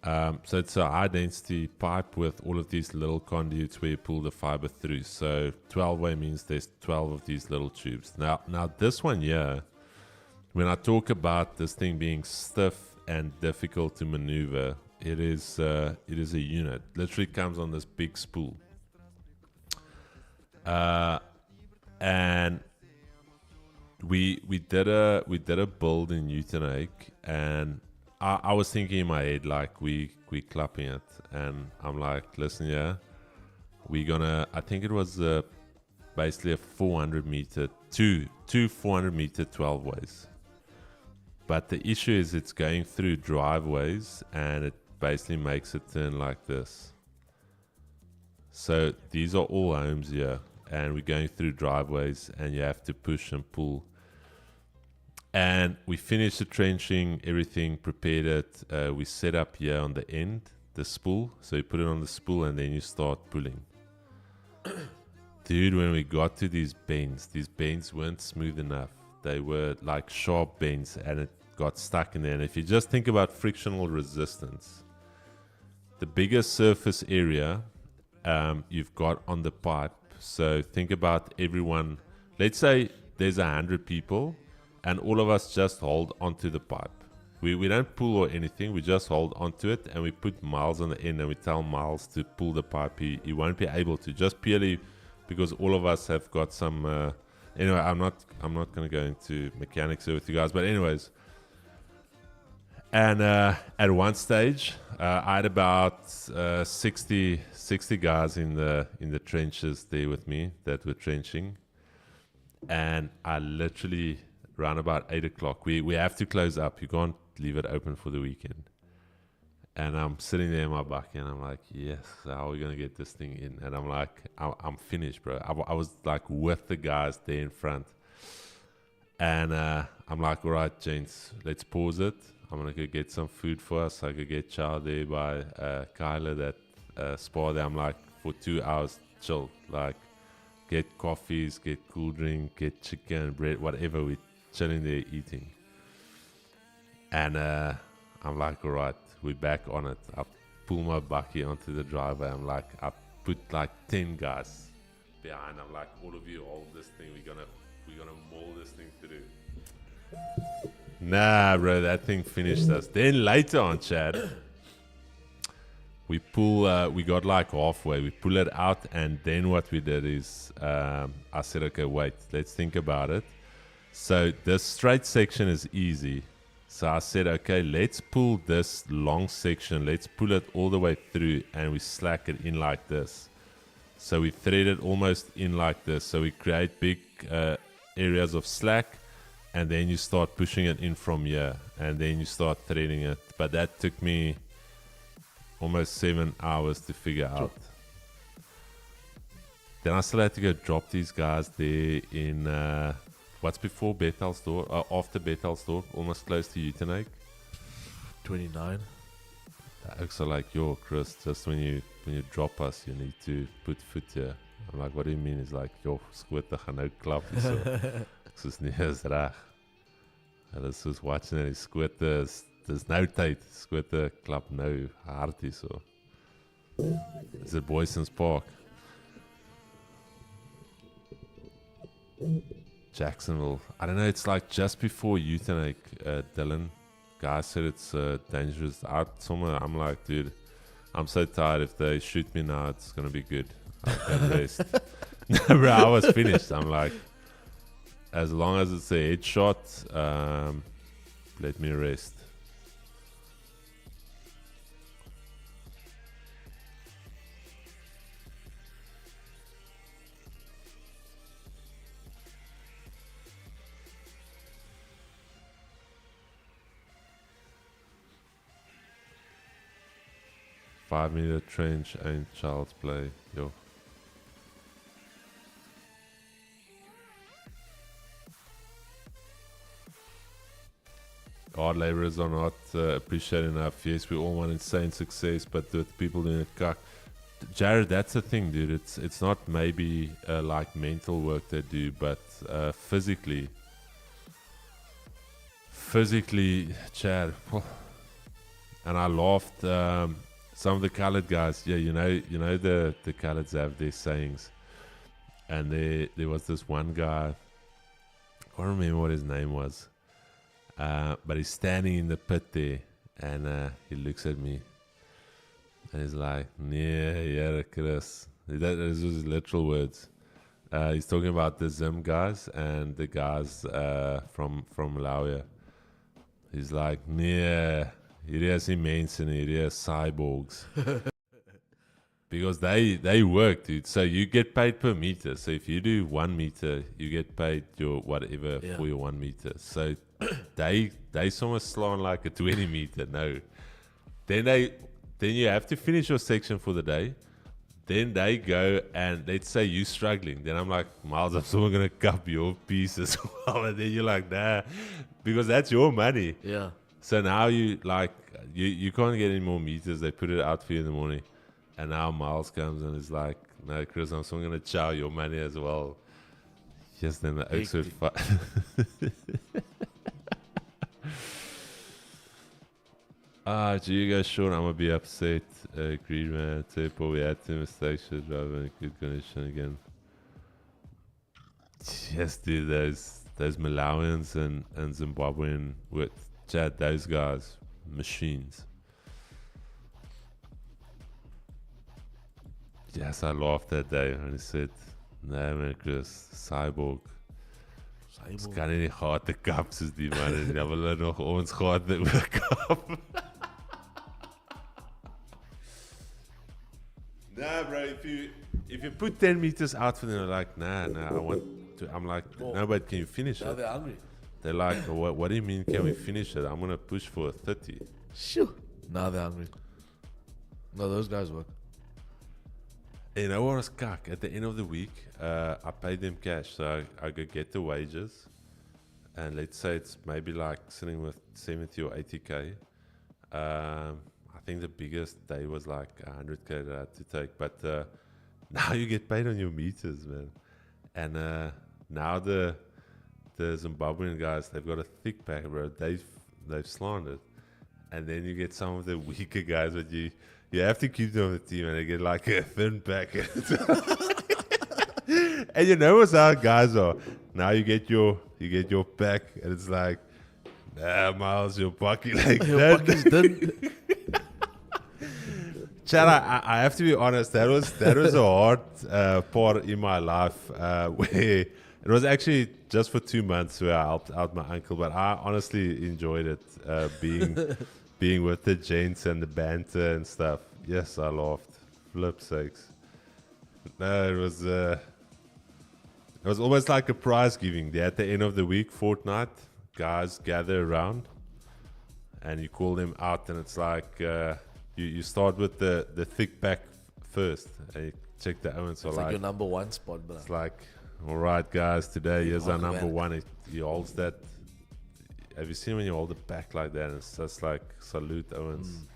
So it's a high density pipe with all of these little conduits where you pull the fiber through. So 12-way means there's 12 of these little tubes. Now this one here, when I talk about this thing being stiff and difficult to maneuver, it is a unit. Literally comes on this big spool. And we did a build in Uitenhage, and I was thinking in my head like we clapping it, and I'm like, listen, yeah, we're gonna. I think it was basically a 400 meter, two 400 meter 12 ways. But the issue is it's going through driveways, and it basically makes it turn like this. So these are all homes here, and we're going through driveways, and you have to push and pull. And we finished the trenching, everything, prepared it. We set up here on the end, the spool. So you put it on the spool and then you start pulling. Dude, when we got to these bends weren't smooth enough. They were like sharp bends, and it got stuck in there. And if you just think about frictional resistance, the biggest surface area you've got on the pipe. So think about everyone. Let's say there's 100 people, and all of us just hold onto the pipe. We don't pull or anything. We just hold onto it, and we put Miles on the end, and we tell Miles to pull the pipe. He won't be able to, just purely because all of us have got some. Anyway, I'm not going to go into mechanics here with you guys, but anyways. And at one stage, I had about 60 guys in the trenches there with me that were trenching, and I literally around about 8 o'clock. We have to close up. You can't leave it open for the weekend. And I'm sitting there in my bucket, and I'm like, yes, how are we gonna get this thing in? And I'm like, I'm finished, bro. I was like with the guys there in front, and I'm like, all right, gents, let's pause it. I'm gonna go get some food for us. I could get chow there by Kyla, that spa there. I'm like, for 2 hours, chill, like, get coffees, get cool drink, get chicken, bread, whatever. We chilling there eating, and I'm like, all right, we're back on it. I pull my bucky onto the driveway. I'm like, I put like 10 guys behind. I'm like, all of you hold this thing. We're gonna maul this thing through. Nah, bro, that thing finished us. Then later on, Chad, we got like halfway. We pull it out, and then what we did is, I said, okay, wait, let's think about it. So this straight section is easy. So I said, okay, let's pull this long section. Let's pull it all the way through, and we slack it in like this. So we thread it almost in like this. So we create big areas of slack, and then you start pushing it in from here, and then you start threading it. But that took me almost 7 hours to figure out. Then I still had to go drop these guys there in what's before Bethelsdorp, after Bethelsdorp, almost close to Uitenhage. 29. So like, yo, Chris, just when you drop us, you need to put foot here. I'm like, what do you mean? He's like, yo, skote gaan nou klap hierso. Ek soos nee, is reg. Hulle is soos watching en die skote dis nou tyd. Skote klap nou hard hierso. Is it Boyson's Park? Jacksonville. I don't know, it's like just before Uitenhage, Dylan. Guy said it's dangerous out somewhere. I'm like, dude, I'm so tired. If they shoot me now, it's gonna be good. I can rest. Bro, I was finished. I'm like, as long as it's a headshot, let me rest. Five-meter trench ain't child's play, yo. Hard laborers are not appreciated enough. Yes, we all want insane success, but the people doing it cuck. Jared, that's the thing, dude. It's not maybe like mental work they do, but physically, Chad. And I laughed. Some of the colored guys, yeah, you know the coloreds have their sayings, and there was this one guy. I can't remember what his name was. But he's standing in the pit there, and he looks at me, and he's like, yeah, Chris. That is his literal words. He's talking about the Zim guys and the guys from Malawi. He's like, hier is die mense en hier is cyborgs. Because they work, dude. So you get paid per meter. So if you do 1 meter, you get paid your whatever for your 1 meter. So they somewhat slow on like a 20 meter. No. Then you have to finish your section for the day. Then they go and let's say you struggling. Then I'm like, Miles, I'm still gonna cup your piece as well. And then you're like, nah, because that's your money. Yeah. So now you like you can't get any more meters. They put it out for you in the morning, and now Miles comes and is like, no, Chris, I'm still gonna chow your money as well. Yes, then the Oaks would fight. Gee, you guys sure I'm gonna be upset. Agreed, man. We had 2 mistakes. Should drive in good condition again. Yes, dude. Those Malawians and Zimbabwean with Chad, those guys, machines. Yes, I laughed that day when he said, "Nee man, Chris, cyborg. Ons kan nie die gate kap soos die man en dan wil hulle nog ons gate oorkap." Nah, bro. If you put 10 meters out for them, they're like, nah, I want to. I'm like, no, but can you finish Now it? they're hungry. They're like, what do you mean? Can we finish it? I'm gonna push for a 30. Shoo. Now they're hungry. No, those guys work. You know what was cuck? At the end of the week, I paid them cash, so I could get the wages, and let's say it's maybe like sitting with 70 or 80k. I think the biggest day was like 100k that I had to take, but now you get paid on your meters, man. And now the Zimbabwean guys, they've got a thick pack, bro. They've slandered, and then you get some of the weaker guys, but you have to keep them on the team, and they get like a thin pack. And you know what's how guys are. Now you get your pack, and it's like, nah, Miles, your bucky like Your that. bucky's done. Chad, I have to be honest. That was a hard part in my life where it was actually just for 2 months where I helped out my uncle. But I honestly enjoyed it, being with the gents and the banter and stuff. Yes, I laughed. Flip sakes. No, it was almost like a prize giving. At the end of the week, fortnight, guys gather around, and you call them out, and it's like. You start with the thick pack first, and you check the Owens. It's like your number one spot, bro. It's like, all right, guys, today here's our Mark number Van. one. He holds that. Have you seen when you hold it back like that? It's just like salute Owens.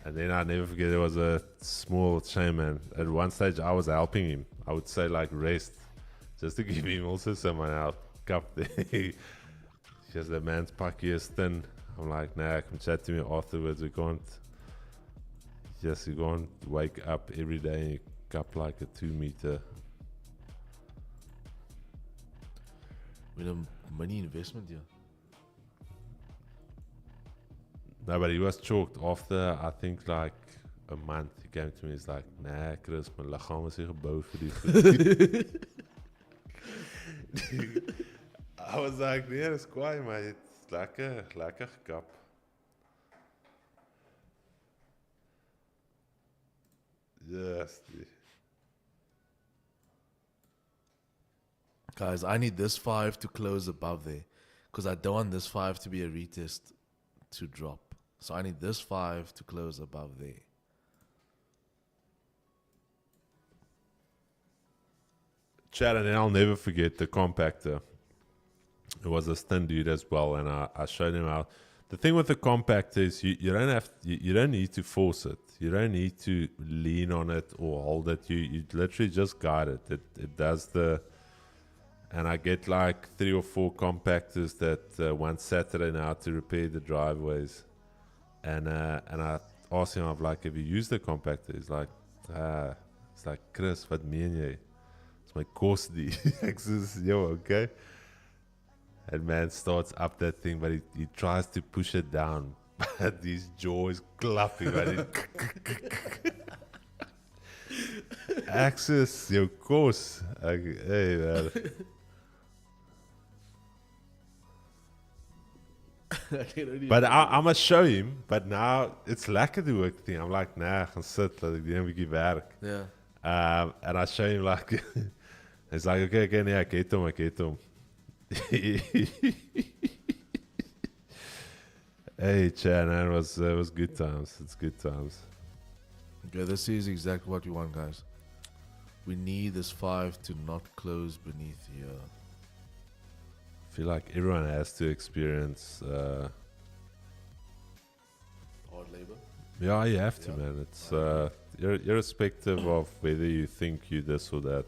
And then I never forget, there was a small shame, man. At one stage, I was helping him. I would say like rest, just to give him also someone out cup there. Because the man's pucky is thin. I'm like, nah, come chat to me afterwards. You can't wake up every day and you cup like a 2 meter. With a money investment here. No, but he was chalked after, I think, like a month. He came to me, he's like, nah, Chris, my lichaam is hier gebouw vir die goed. I was like, nee, dat is kwaai, maar het is lekker gekap. Yes. Guys, I need this 5 to close above there. Because I don't want this 5 to be a retest to drop. So I need this 5 to close above there. Chad, and I'll never forget the compactor. It was a stun dude as well, and I showed him how. The thing with the compactor is you don't need to force it. You don't need to lean on it or hold it. You literally just guide it. It does the. And I get like 3 or 4 compactors that one Saturday now to repair the driveways, and I asked him, I'm like, have you used the compactor? He's like, it's like, Chris, wat meen jy? It's my course die. Ek says, yo, okay. And man starts up that thing, but he tries to push it down. But his jaw is clapping. Access your course. Hey, man. But I'm going to show him. But now it's lekker the work thing. I'm like, nah, gaan sit. Laat ek die 'n bietjie werk. Yeah. And I show him like, he's like, okay, nee, ek het hom. Hey, Chan, it was good times. It's good times. Okay, this is exactly what we want, guys. We need this 5 to not close beneath here. I feel like everyone has to experience. Hard labor. Yeah, you have to, man. It's irrespective of whether you think you this or that.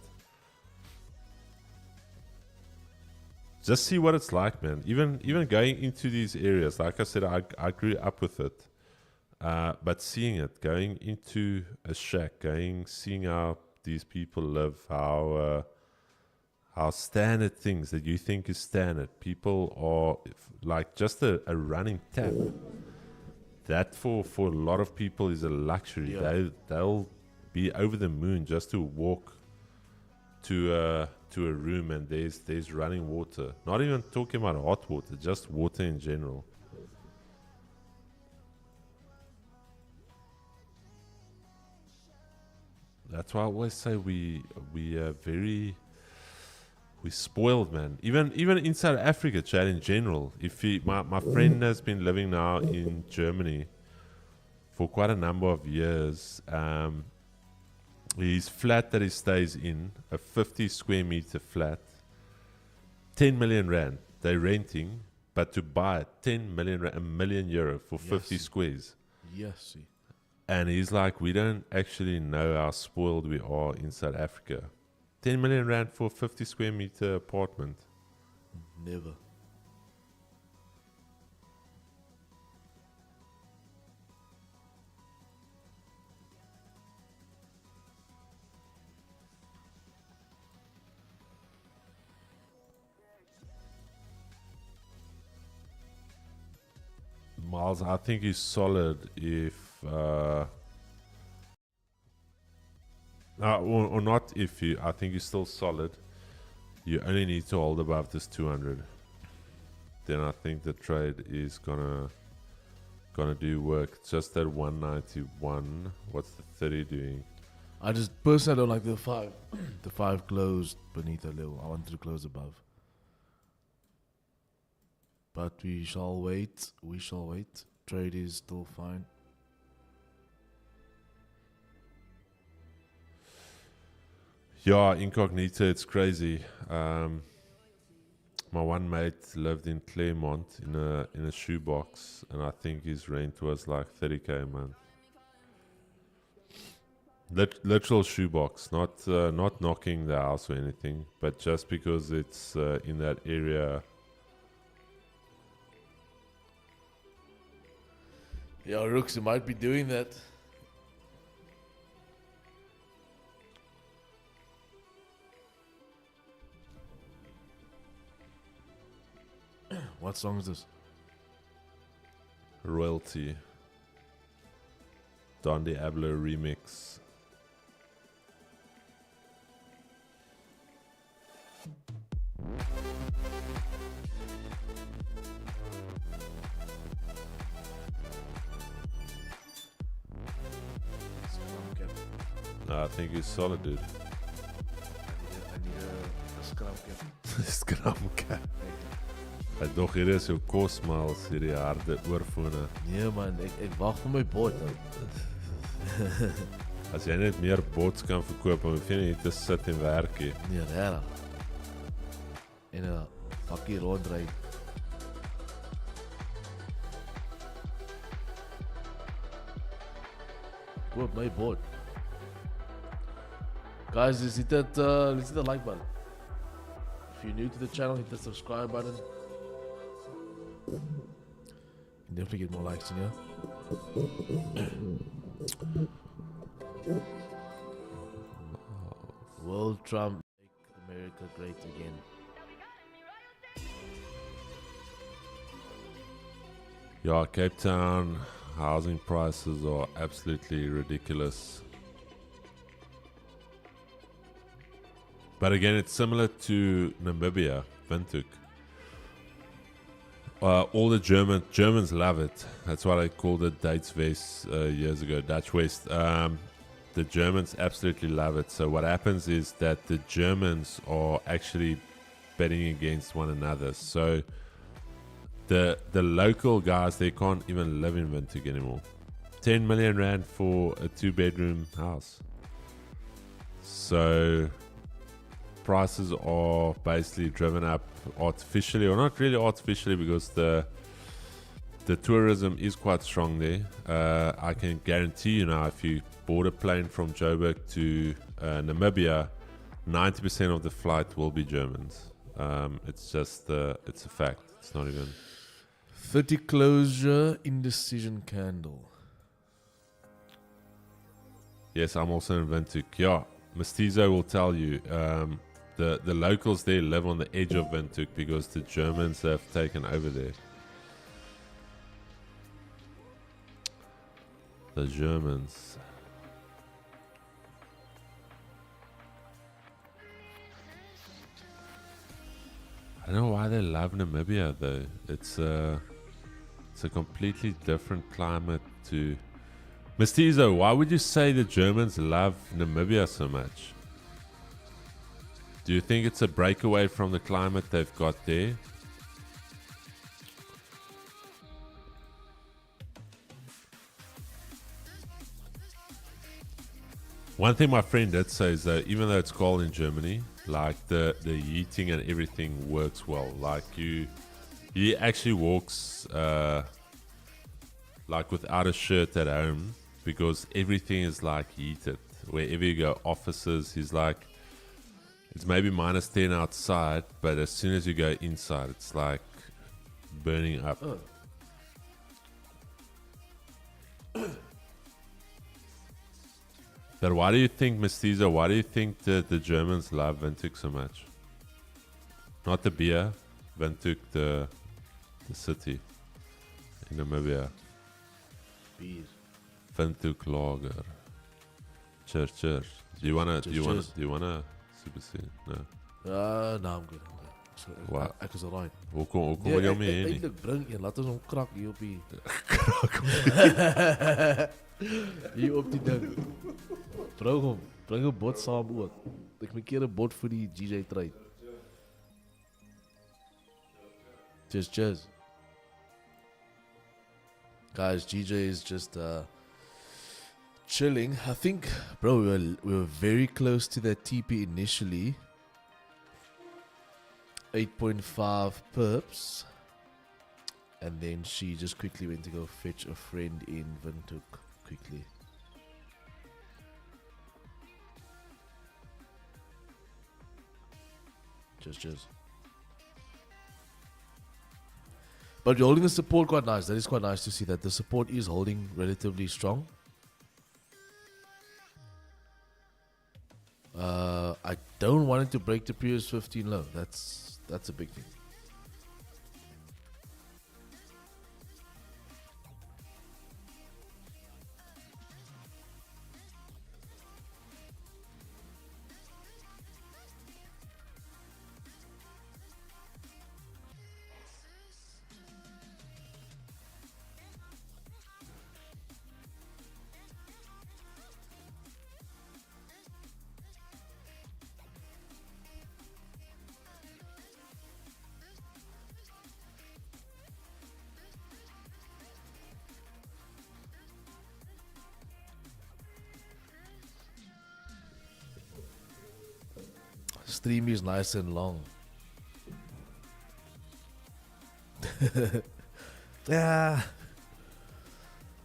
Just see what it's like, man. Even going into these areas, like I said, I grew up with it. But seeing it, going into a shack, seeing how these people live, how standard things that you think is standard, people are like just a running tap. That for a lot of people is a luxury. Yeah. They'll be over the moon just to walk to a room and there's running water. Not even talking about hot water, just water in general. That's why I always say we are we spoiled, man. Even in South Africa, Chad, in general. If my friend has been living now in Germany for quite a number of years. His flat that he stays in, a 50 square meter flat, 10 million rand. They're renting, but to buy 10 million rand, €1 million for 50 squares. Yes, see. And he's like, we don't actually know how spoiled we are in South Africa. 10 million rand for a 50 square meter apartment. Never. Miles, I think he's solid if... or not if you... I think he's still solid. You only need to hold above this 200. Then I think the trade is gonna do work. Just at 191. What's the 30 doing? I just personally don't like the 5. The 5 closed beneath the level. I wanted to close above. But we shall wait. We shall wait. Trade is still fine. Yeah, incognito, it's crazy. My one mate lived in Claremont in a shoebox, and I think his rent was like 30k a month. Literal shoebox, not knocking the house or anything, but just because it's in that area. Yeah, Rooks, you might be doing that. What song is this? Royalty. Don Diablo remix. I think he's solid, dude. I need a scrum cap. Scrum cap. Hy dog hier is jou kosmaals, hierdie harde oorfone. Nee man, ek wag vir my bot. As jy net meer bots kan verkoop, dan hoef jy nie te sit en werk nie. Nee, regtig. En 'n pakkie rondry. Koop my bot. Guys, let's hit that like button. If you're new to the channel, hit the subscribe button. You can definitely get more likes in here. Will Trump make America great again? Yeah, Cape Town housing prices are absolutely ridiculous. But again, it's similar to Namibia, Windhoek. All the Germans love it. That's why they called it Duits West years ago, Dutch West. The Germans absolutely love it. So what happens is that the Germans are actually betting against one another. So the local guys, they can't even live in Windhoek anymore. 10 million rand for a 2-bedroom house. So prices are basically driven up artificially, or not really artificially, because the tourism is quite strong there. I can guarantee you now, if you board a plane from Joburg to Namibia, 90% of the flight will be Germans. It's just it's a fact. It's not even 30 closure indecision candle. Yes, I'm also in Windhoek. Yeah, Mestizo will tell you. The locals there live on the edge of Windhoek because the Germans have taken over there. The Germans. I don't know why they love Namibia though. It's a completely different climate to Mestizo, why would you say the Germans love Namibia so much? Do you think it's a breakaway from the climate they've got there? One thing my friend did say is that even though it's cold in Germany, like the heating and everything works well. Like he actually walks like without a shirt at home because everything is like heated. Wherever you go, offices, he's like, it's maybe -10 outside, but as soon as you go inside, it's like burning up. Oh. But why do you think, Mestizo, why do you think the Germans love Windhoek so much? Not the beer, Windhoek, the city in Namibia. Beer. Windhoek lager. Cheers, cheers. Do you wanna super see? No. No, I'm good. So, Wow. Ek is alright. Hoekom wil jy my hê nie? Eindelijk bring een, laat ons hom krak hier op die... hier op die ding. Bring een bot saam ook. Ek moet keer een bot vir die GJ trade. Cheers, cheers. Guys, GJ is just chilling. I think, bro, we were very close to that TP initially. 8.5 perps. And then she just quickly went to go fetch a friend in Windhoek quickly. Cheers. But you're holding the support quite nice. That is quite nice to see that the support is holding relatively strong. I don't want it to break the previous 15 low. That's a big thing. Stream is nice and long. Yeah.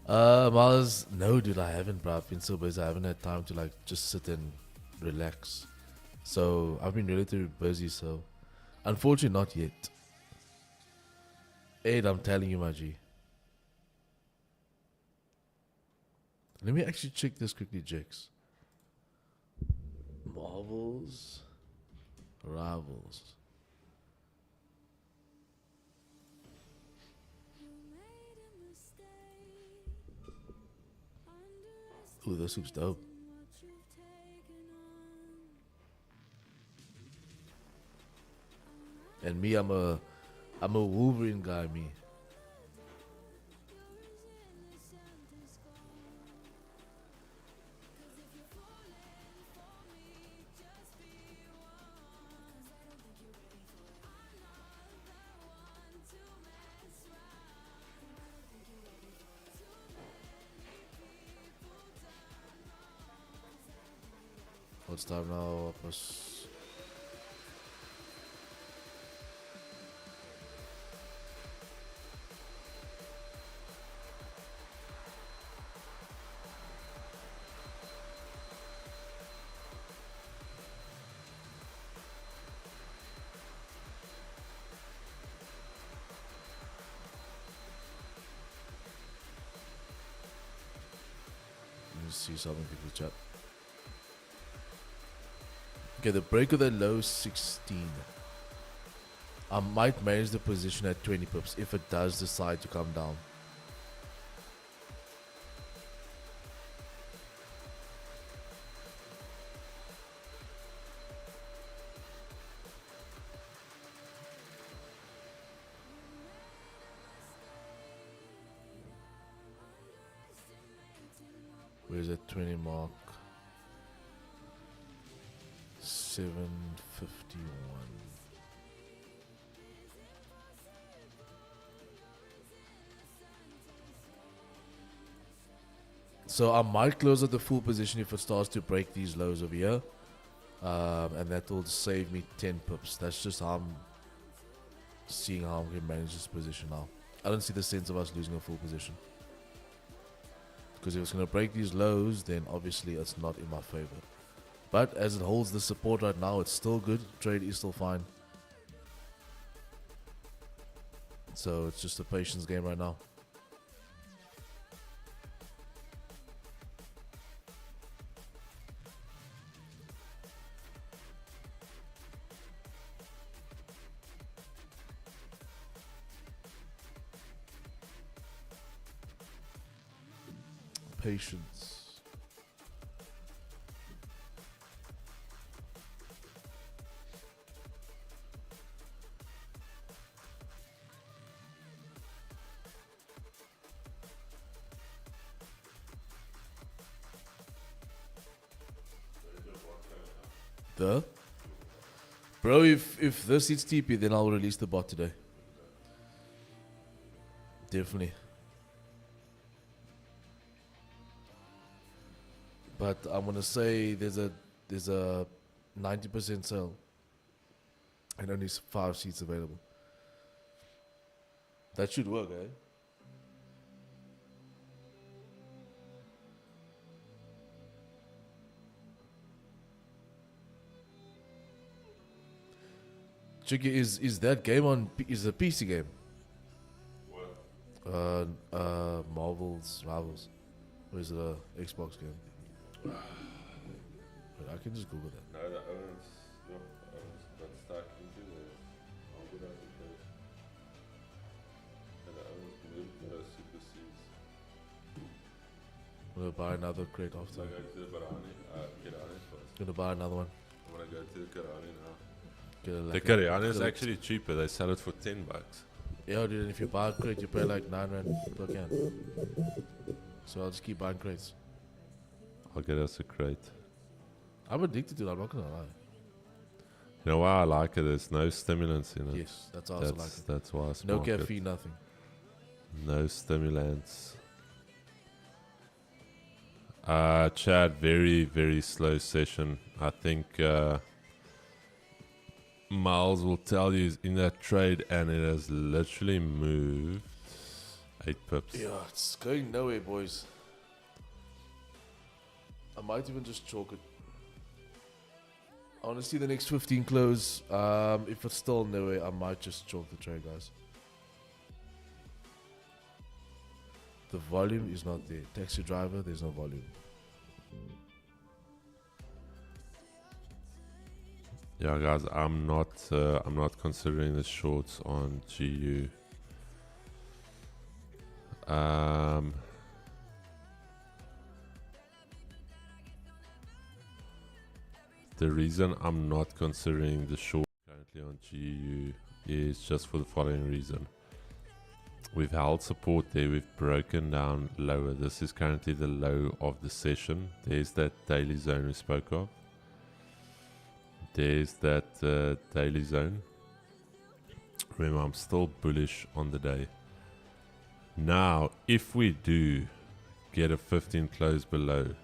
Mars, no, dude, I haven't, bro. I've been so busy. I haven't had time to like just sit and relax. So I've been relatively busy. So unfortunately, not yet. Ed, I'm telling you, my G. Let me actually check this quickly, Jax. Marvels. Rivals. Ooh, this looks dope. And me, I'm a Wolverine guy, me. What's time now? Plus. Let me see something people chat. Okay, the break of the low 16. I might manage the position at 20 pips if it does decide to come down. Where's that 20 mark? 751. So I might close at the full position if it starts to break these lows over here. And that will save me 10 pips. That's just how I'm seeing how I'm going to manage this position now. I don't see the sense of us losing a full position. Because if it's going to break these lows, then obviously it's not in my favor. But as it holds the support right now, it's still good. Trade is still fine. So it's just a patience game right now. Patience. Bro, if this hits TP, then I'll release the bot today. Definitely. But I'm gonna say there's a 90% sale and only 5 seats available. That should work, eh? Chicky, is that game on? Is a PC game? What? Marvel's Rivals, or is it a Xbox game? Wait, I can just Google that. No, the owners, no, owners got stuck into the Albert code. And the owners moved those supersedes. I'm gonna buy another crate So after. I go to the Barani, Kirani first. Gonna buy another one. I'm gonna go to the Kirani now. Get a The like Kirani is get a- actually cheaper, they sell it for $10. Yeah, dude. And if you buy a crate, you pay like 9 rand per can. So I'll just keep buying crates. I'll get us a crate. I'm addicted to it. I'm not gonna lie. You know why I like it? There's no stimulants in it. Yes, that's how I also like it. That's why I No smoke it. caffeine, nothing. No stimulants. Chad, very, very slow session. I think Miles will tell you he's in that trade and it has literally moved 8 pips. Yeah, it's going nowhere, boys. I might even just chalk it. I want to see the next 15 close. If it's still nowhere, I might just chalk the trade, guys. The volume is not there. Taxi driver, there's no volume. Yeah, guys, I'm not considering the shorts on GU. The reason I'm not considering the short currently on GU is just for the following reason. We've held support there, we've broken down lower. This is currently the low of the session. There's that daily zone we spoke of. There's that daily zone. Remember, I'm still bullish on the day. Now, if we do get a 15 close below,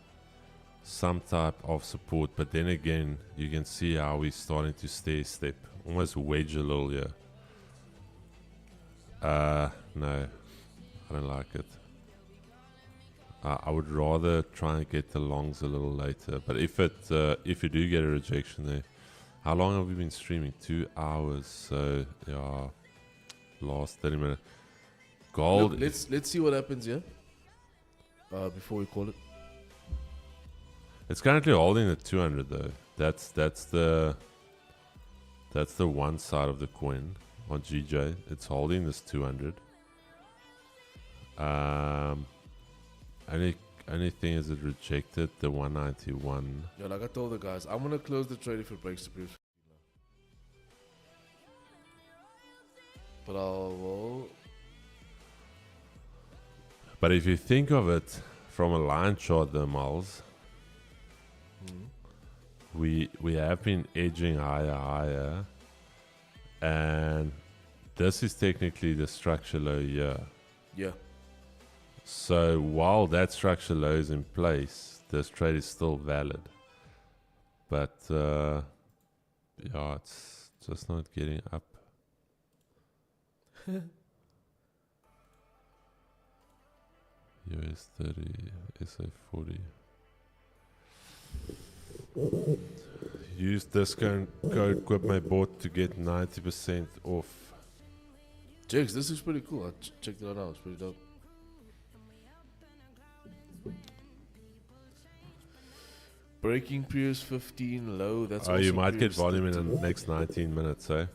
some type of support, but then again, you can see how we're starting to stair step, almost wedge a little here. No, I don't like it. I would rather try and get the longs a little later. But if you do get a rejection there, how long have we been streaming? 2 hours. So yeah, last 30 minutes. Gold. Look, let's see what happens here. Before we call it. It's currently holding the 200 though. That's the one side of the coin on GJ. It's holding this 200. Only thing is it rejected the 191. Yeah, like I told the guys, I'm gonna close the trade if it breaks the previous. But I will. But if you think of it from a line chart, the Miles, we have been edging higher, and this is technically the structure low here. Yeah. So while that structure low is in place, this trade is still valid. But yeah, it's just not getting up. US 30, SA 40. Use discount code QuipMyBot to get 90% off. Jigs, this is pretty cool. I checked it out now. It's pretty dope. Breaking previous 15 low. That's Oh, also you might get previous volume in 13. the next 19 minutes, eh?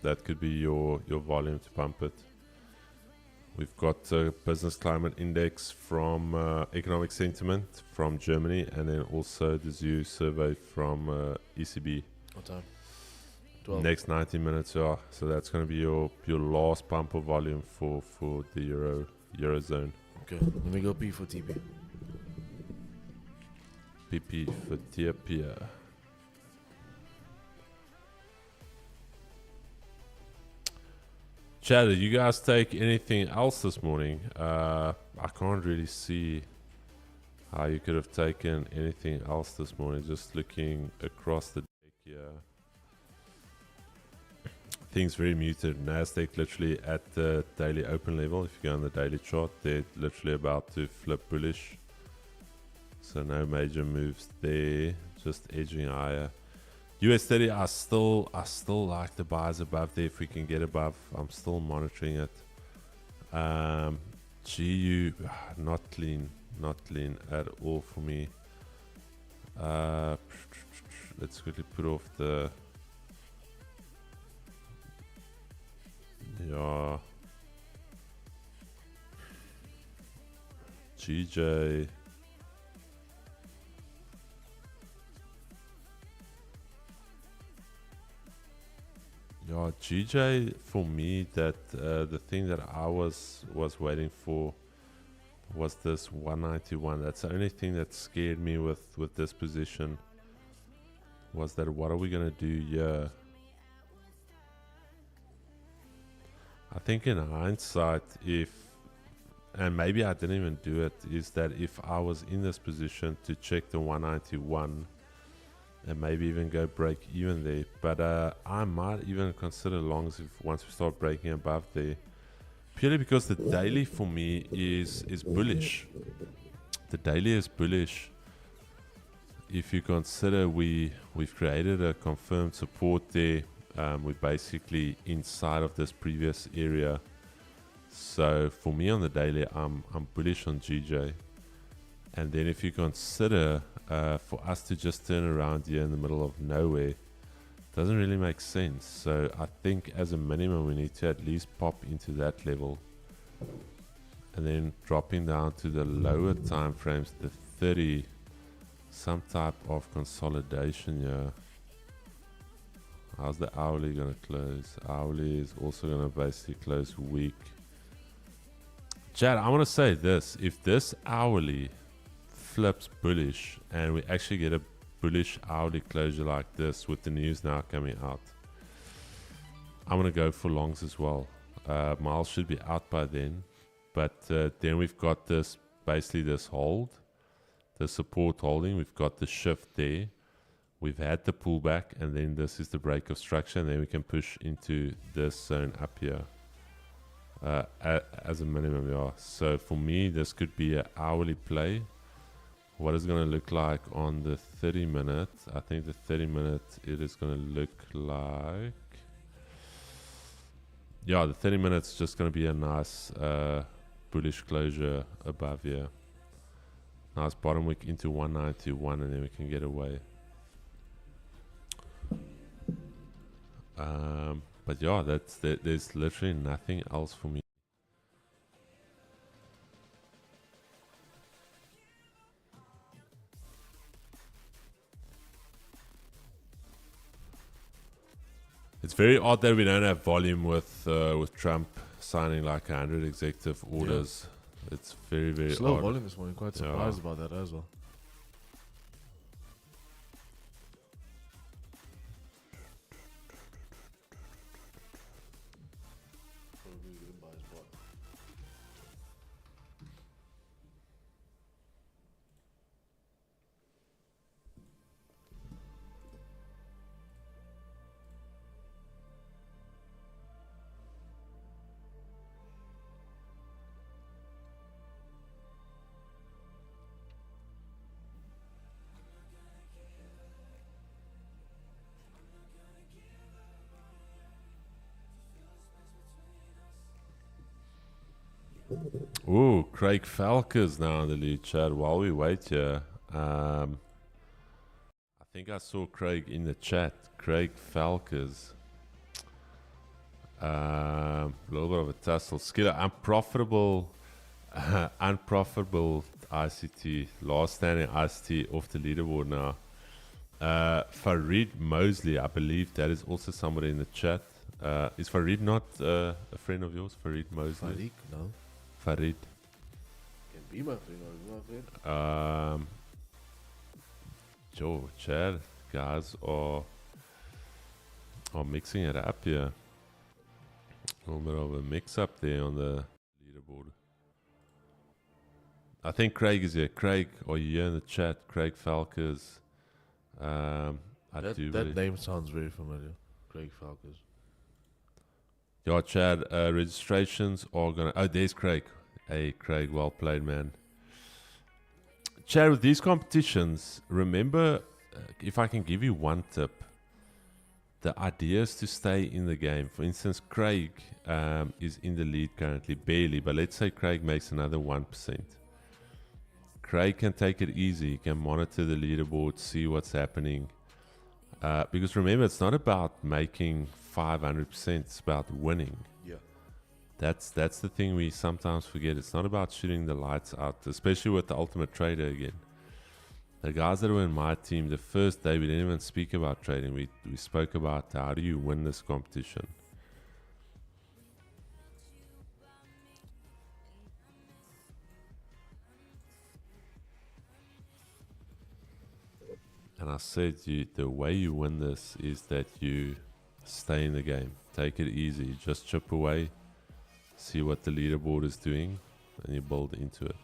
That could be your volume to pump it. We've got a business climate index from economic sentiment from Germany, and then also the ZEW survey from ECB. What time? 12. Next 90 minutes, yeah. So that's going to be your last pump of volume for the Eurozone. Okay, let me go P for TP. PP for Tiapia. Chad, did you guys take anything else this morning? I can't really see how you could have taken anything else this morning. Just looking across the deck here. Things very muted. NASDAQ literally at the daily open level. If you go on the daily chart, they're literally about to flip bullish. So no major moves there. Just edging higher. US 30, I still like the buys above there if we can get above. I'm still monitoring it. GU, not clean at all for me. Let's quickly put off the... Yeah. GJ... Yeah, GJ for me, that the thing that I was waiting for was this 191. That's the only thing that scared me with this position. Was that what are we gonna do here? I think in hindsight, and maybe I didn't even do it, is that if I was in this position to check the 191. And maybe even go break even there, but I might even consider longs once we start breaking above there, purely because the daily for me is bullish. The daily is bullish. If you consider we've created a confirmed support there, we're basically inside of this previous area. So for me on the daily, I'm bullish on GJ. And then if you consider for us to just turn around here in the middle of nowhere, doesn't really make sense. So I think as a minimum we need to at least pop into that level. And then dropping down to the lower time frames, the 30, some type of consolidation here. How's the hourly going to close? Hourly is also going to basically close weak. Chad, I want to say this. If this hourly flips bullish and we actually get a bullish hourly closure like this with the news now coming out, I'm going to go for longs as well. Miles should be out by then, but then we've got this, basically this hold, the support holding. We've got the shift there, we've had the pullback, and then this is the break of structure, and then we can push into this zone up here as a minimum. Yeah. So for me this could be an hourly play. What is going to look like on the 30 minute? I think the 30 minute, it is going to look like... Yeah, the 30 minutes is just going to be a nice bullish closure above here. Nice bottom wick into 191, and then we can get away. But yeah, there's literally nothing else for me. It's very odd that we don't have volume with Trump signing like 100 executive orders. It's very, very Slow odd. volume this morning. Quite surprised about that as well. Ooh, Craig Falkers now in the lead chat. While we wait here, I think I saw Craig in the chat. Craig Falkers. A little bit of a tussle. Skiller, unprofitable, unprofitable ICT. Last standing ICT off the leaderboard now. Farid Mosley, I believe that is also somebody in the chat. Is Farid not a friend of yours? Farid Mosley? Farid? No. Farid. Can be my friend or my friend. Joe, Chad, guys are mixing it up here. A little bit of a mix up there on the leaderboard. I think Craig is here. Craig, are you here in the chat? Craig Falkers. That name sounds very familiar. Craig Falkers. Yeah, Chad, registrations are gonna. Oh, there's Craig. Hey, Craig, well played, man. Chad, with these competitions, remember, if I can give you one tip, the idea is to stay in the game. For instance, Craig is in the lead currently, barely, but let's say Craig makes another 1%. Craig can take it easy. He can monitor the leaderboard, see what's happening. Because remember, it's not about making 500%, it's about winning. Yeah. That's the thing we sometimes forget. It's not about shooting the lights out, especially with the Ultimate Trader again. The guys that were in my team, the first day we didn't even speak about trading. We spoke about how do you win this competition. And I said the way you win this is that you stay in the game. Take it easy. Just chip away. See what the leaderboard is doing. And you build into it.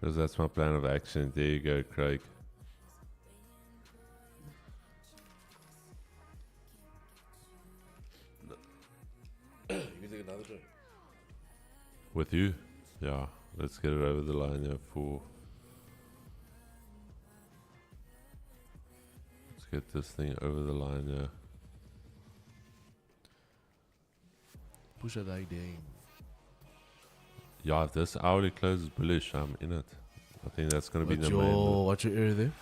Because that's my plan of action. There you go, Craig. You can take another turn. With you? Yeah. Let's get it over the line here for... Let's get this thing over the line here. Push a guy down. Yeah, if this hourly closes bullish, I'm in it. I think that's going to be the main move. What's your area there?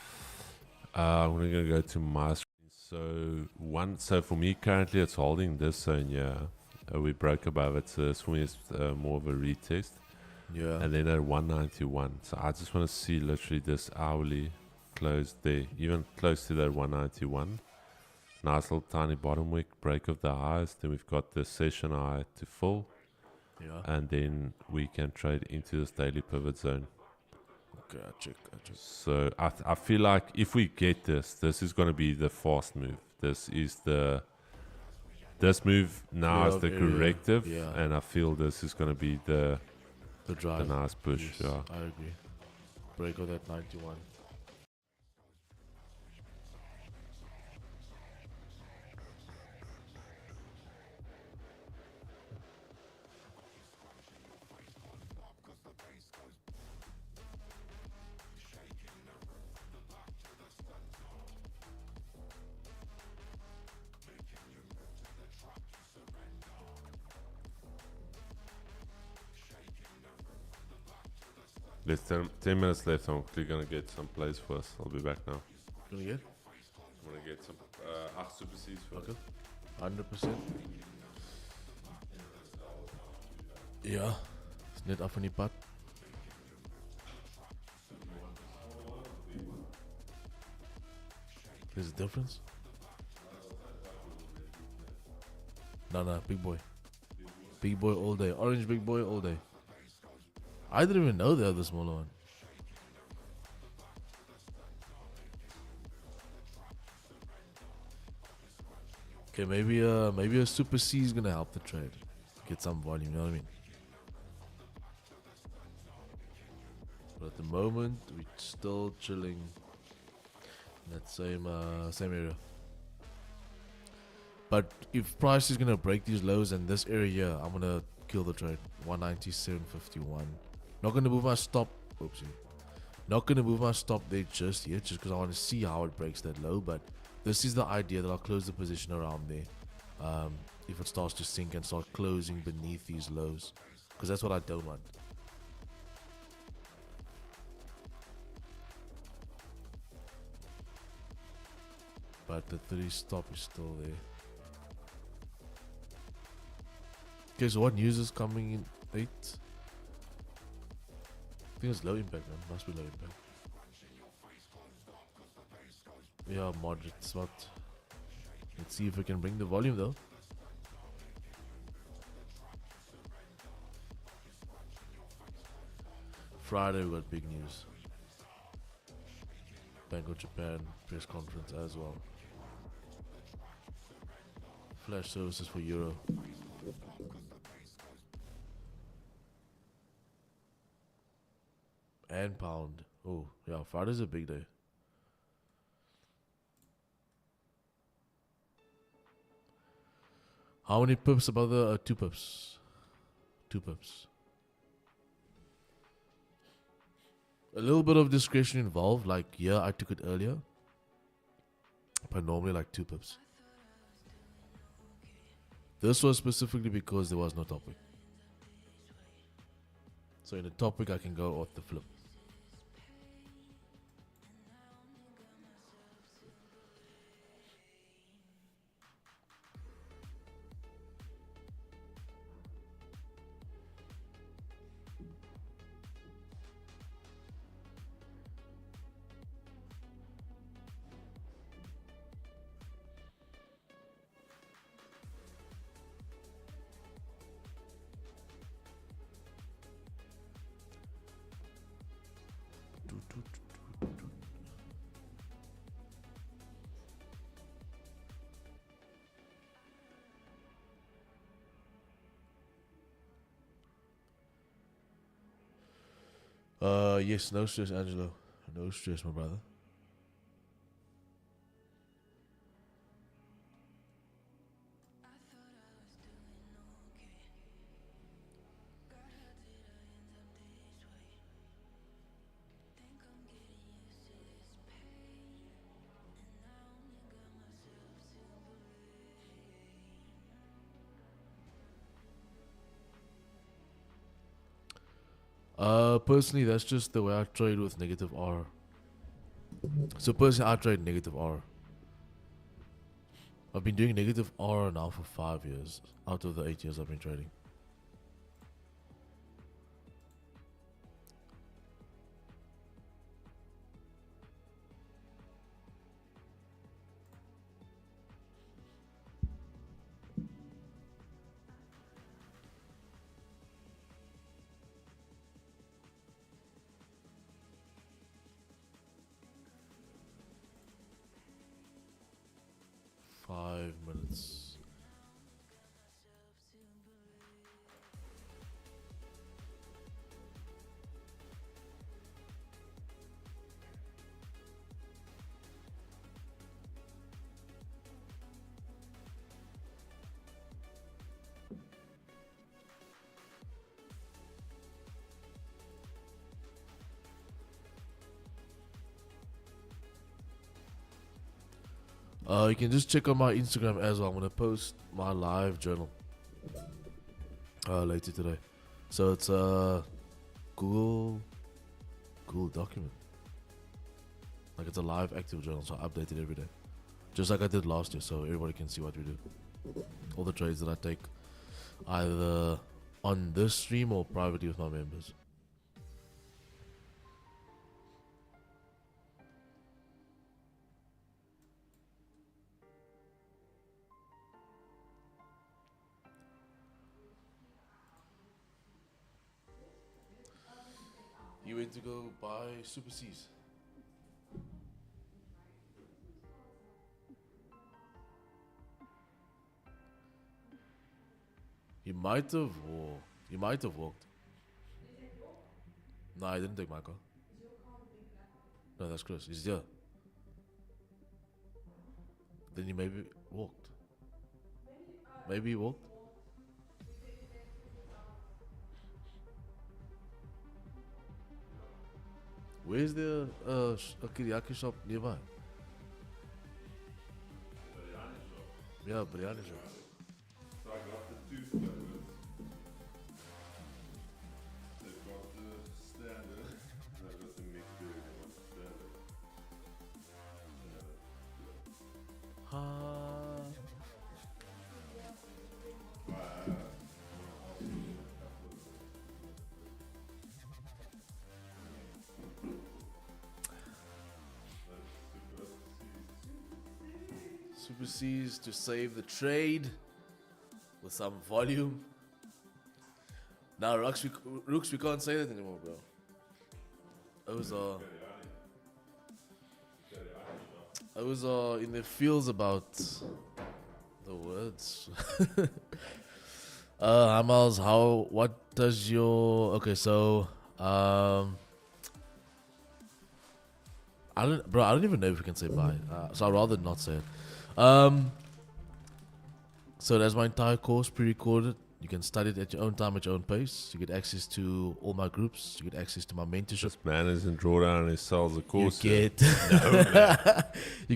I'm going to go to my screen. So for me currently it's holding this zone here. We broke above it, so this for me is more of a retest. Yeah. And then at 191. So I just want to see literally this hourly close there, even close to that 191. Nice little tiny bottom wick, break of the highs. Then we've got the session high to full. Yeah. And then we can trade into this daily pivot zone. Okay, I check. So I feel like if we get this is going to be the fast move. This move now is the corrective, and I feel this is going to be the drive. The nice push. Yes, Yeah. I agree. Break of that 91. There's 10 minutes left. I'm quickly gonna get some plays first. I'll be back now. Gonna get? I'm gonna get some super C's first. Okay. 100%. Ja, is net af van die pad. There's a difference? No, big boy. Big boy all day. Orange big boy all day. I didn't even know they had the smaller one. Okay, maybe a super C is gonna help the trade. Get some volume, you know what I mean? But at the moment, we're still chilling in that same area. But if price is gonna break these lows in this area here, I'm gonna kill the trade. 197.51. Not gonna move my stop. Oopsie. Not gonna move my stop there just yet, just because I want to see how it breaks that low. But this is the idea that I'll close the position around there. If it starts to sink and start closing beneath these lows, because that's what I don't want. But the 3 stop is still there. Okay, so what news is coming in 8? I think it's low impact, man. Must be low impact. Yeah, moderate spot. Let's see if we can bring the volume though. Friday we got big news. Bank of Japan press conference as well. Flash services for Euro. And pound. Oh, yeah, Friday's a big day. How many pips above the 2 pips? 2 pips. A little bit of discretion involved, like yeah, I took it earlier. But normally like 2 pips. This was specifically because there was no topic. So in a topic I can go off the flip. Yes, no stress, Angelo. No stress, my brother. Personally, that's just the way I trade with negative R. So personally, I trade negative R. I've been doing negative R now for 5 years out of the 8 years I've been trading. Minutes. You can just check on my Instagram as well. I'm gonna post my live journal later today. So it's Google cool document. Like it's a live active journal, so I update it every day. Just like I did last year, so everybody can see what we do. All the trades that I take, either on this stream or privately with my members. You went to go buy Super C's. You might have walked. No, I didn't take my car. No, that's Chris. He's there. Then you maybe walked. Maybe you walked. Where's the a kiriaki shop nearby? Yeah, biryani shop. So I got the two flavors. They've got the standard, and I've got the mixed berry one. Standard. Super C's to save the trade with some volume. Now, Rooks, we can't say that anymore, bro. Those are in their fields about the words. Hi Miles, what does your, okay, so, I don't even know if we can say bye. So I'd rather not say it. So there's my entire course pre-recorded. You can study it at your own time, at your own pace. You get access to all my groups. You get access to my mentorship. This man is in drawdown and he sells a course. You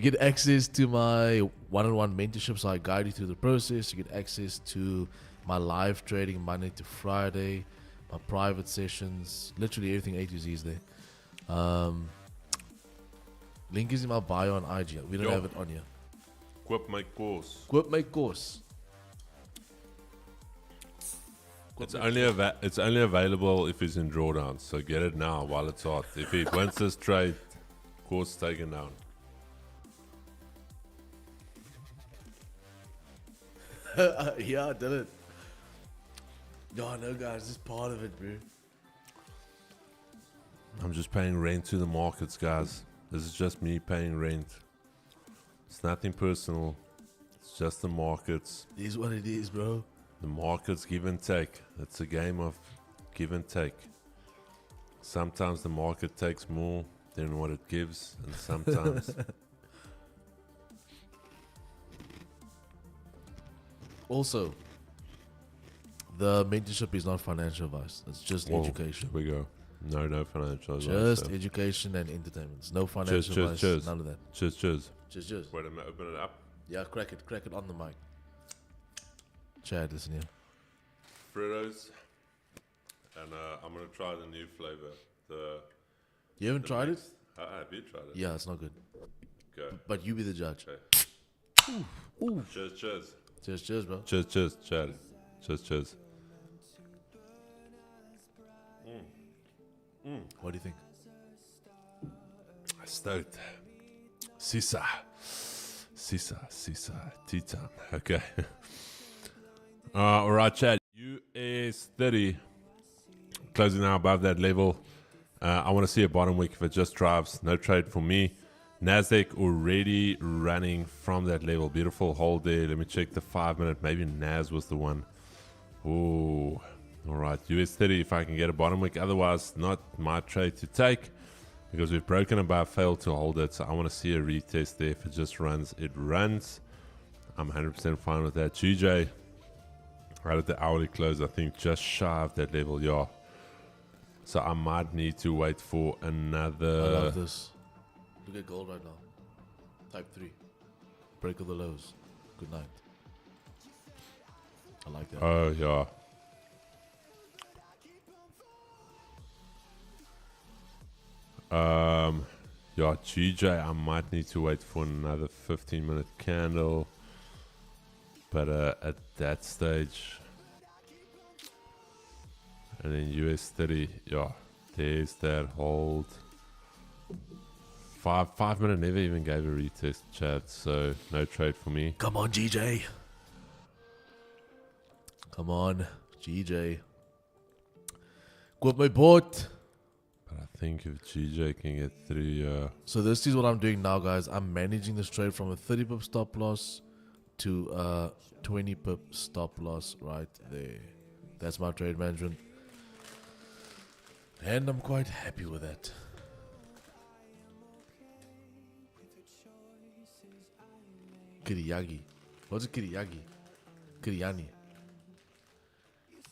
get access to my one-on-one mentorship, so I guide you through the process. You get access to my live trading Monday to Friday, my private sessions, literally everything A to Z is there. Link is in my bio on IG. We don't have it on here. Quip my course. Quip my course. It's only available if it's in drawdown, so get it now while it's hot. If he wins this trade, course taken down. Yeah, I did it. No, guys, this is part of it, bro. I'm just paying rent to the markets, guys. This is just me paying rent. It's nothing personal. It's just the markets. It is what it is, bro. The markets give and take. It's a game of give and take. Sometimes the market takes more than what it gives, and sometimes... Also, the mentorship is not financial advice. It's just education. Here we go. No financial advice. Just education and entertainment. No financial advice. None of that. Cheers. Cheers. Wait a minute, open it up. Yeah, crack it on the mic. Chad, listen here. Fritos. And I'm going to try the new flavor. You haven't tried it? Have you tried it? Yeah, it's not good. Okay. But you be the judge. Okay. Ooh. Cheers. Cheers, bro. Cheers, Chad. Cheers. What do you think? Stoked. Sisa. Tea time. Okay. All right, Chad. US 30. Closing now above that level. I want to see a bottom wick if it just drives. No trade for me. NASDAQ already running from that level. Beautiful hold there. Let me check the 5 minute. Maybe NAS was the one. Ooh. All right. US 30 if I can get a bottom wick. Otherwise, not my trade to take. Because we've broken above, failed to hold it. So I want to see a retest there. If it just runs, it runs. I'm 100% fine with that. GJ, right at the hourly close, I think just shy of that level, yeah. So I might need to wait for another... I love this. Look at gold right now. Type 3. Break of the lows. Good night. I like that. Oh, yeah. Yeah, GJ, I might need to wait for another 15-minute candle. But at that stage, and then US 30, yeah, there's that hold. 5 minute never even gave a retest, chat, so no trade for me. Come on, GJ. Come on, GJ. Got my bot. But I think if GJ can get through, So this is what I'm doing now, guys. I'm managing this trade from a 30 pip stop loss to a 20 pip stop loss right there. That's my trade management. And I'm quite happy with that. Kiriyagi. What's a Kiriyagi? Kiriyani.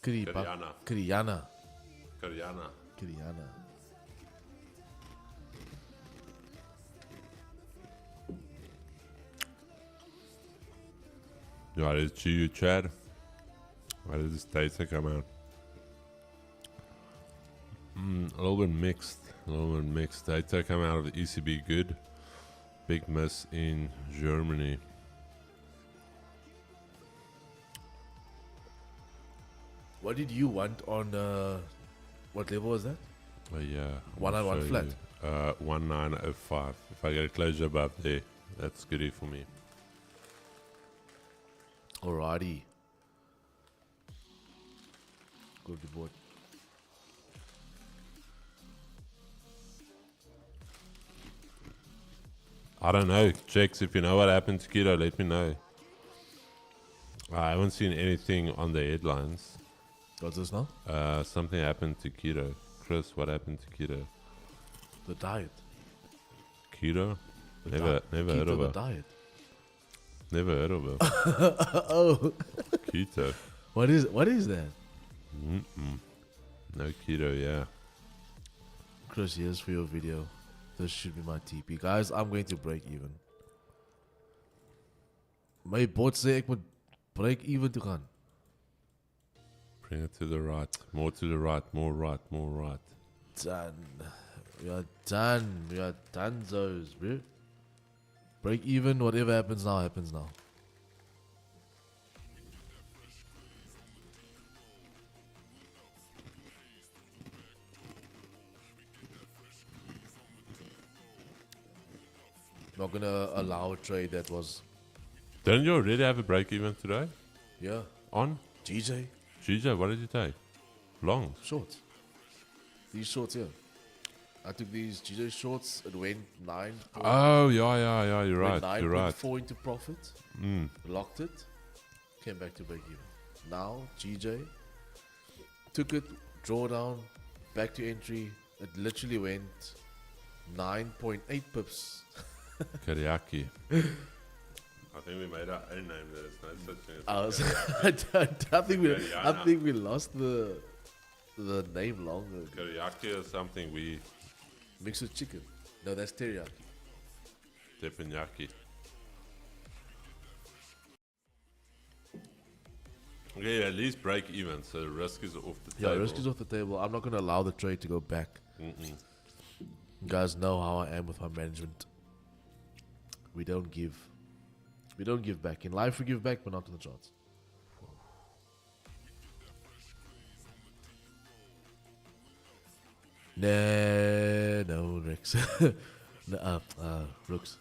Kiryana. Kiriyana. Kiryana. Kiriyana. Yeah, it's GU, Chad. Why did this data come out? A little bit mixed. Data come out of the ECB good. Big miss in Germany. What did you want on what level was that? Oh yeah. 191 flat. 1905. If I get a closure above there, that's goodie for me. Alrighty. Good board. I don't know. Checks, if you know what happened to Keto, let me know. I haven't seen anything on the headlines. What's this now? Something happened to Keto. Chris, what happened to Keto? The diet. Keto? The Never heard keto of the her. diet. Never heard of her. Oh. Keto. What is that? No keto, yeah. Chris, here's for your video. This should be my TP. Guys, I'm going to break even. My bot sê ek moet break even toe gaan. Bring it to the right. More to the right. More right. More right. Done. We are done. We are done those, bro. Break even. Whatever happens now, happens now. Not gonna allow a trade that was, Didn't you already have a break even today? yeah, On? GJ GJ, what did you take? Long. shorts. These shorts here. I took these GJ shorts. It went 9. Oh, yeah. You're right. You're right. 9.4 into profit. Locked it. Came back to break even. Now GJ took it, drawdown, back to entry. It literally went 9.8 pips. Kariaki. I think we made our own name. There is no such thing as I think we lost the name long ago. Kariaki is something we Mixed with chicken. No, that's teriyaki. teppanyaki. Okay, at least break even, so the risk is off the table. Yeah, risk is off the table. I'm not going to allow the trade to go back. You guys know how I am with my management. We don't give. We don't give back. In life, we give back, but not in the charts. No, Rex. No, Rooks.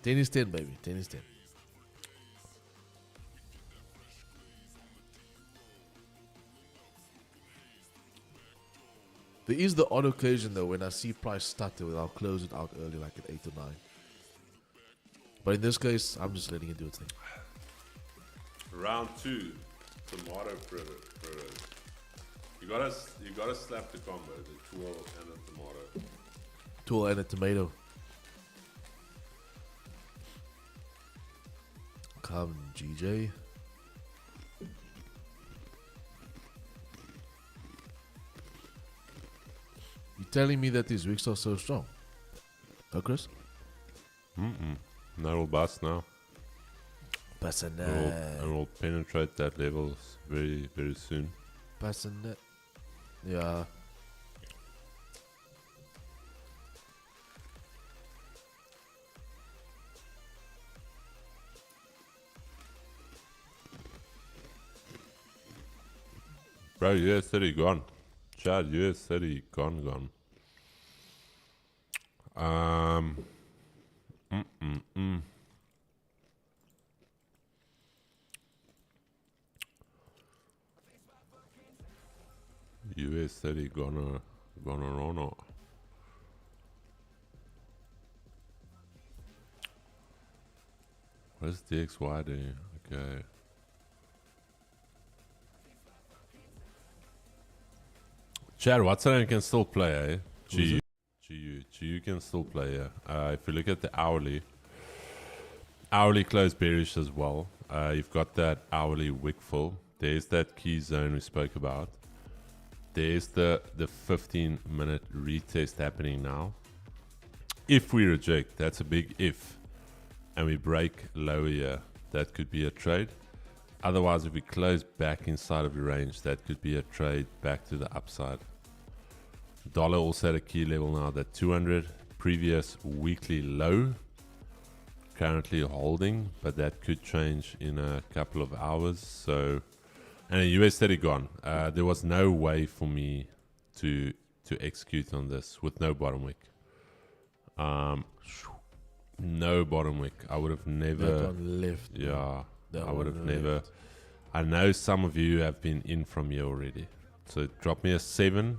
10 is 10, baby. 10 is 10. There is the odd occasion though when I see price stutter, I'll close it out early, like at 8 or 9. But in this case, I'm just letting it do its thing. Round 2, tomato fritters. You gotta slap the combo, the twirl and the tomato. Tool and a tomato. Come, GJ. You telling me that these wicks are so strong? Oh, Chris? That will bust now. Passanet. And we'll penetrate that level very, very soon. Passanet. Yeah. Bro, US 30 gone. Chad, US 30 gone. US 30 gonna run. Where's DXY doing? Okay. Chad, what's that? You can still play, eh? GU can still play, yeah. If you look at the hourly close bearish as well. You've got that hourly wick fill. There's that key zone we spoke about. There's the 15-minute retest happening now. If we reject, that's a big if, and we break lower here, that could be a trade. Otherwise, if we close back inside of the range, that could be a trade back to the upside. Dollar also at a key level now, that 200 previous weekly low, currently holding, but that could change in a couple of hours. So, and the US 30 gone. There was no way for me to execute on this with no bottom wick. No bottom wick. I would have never. That one left. Yeah, That I would have one never. left. I know some of you have been in from here already. So drop me a 7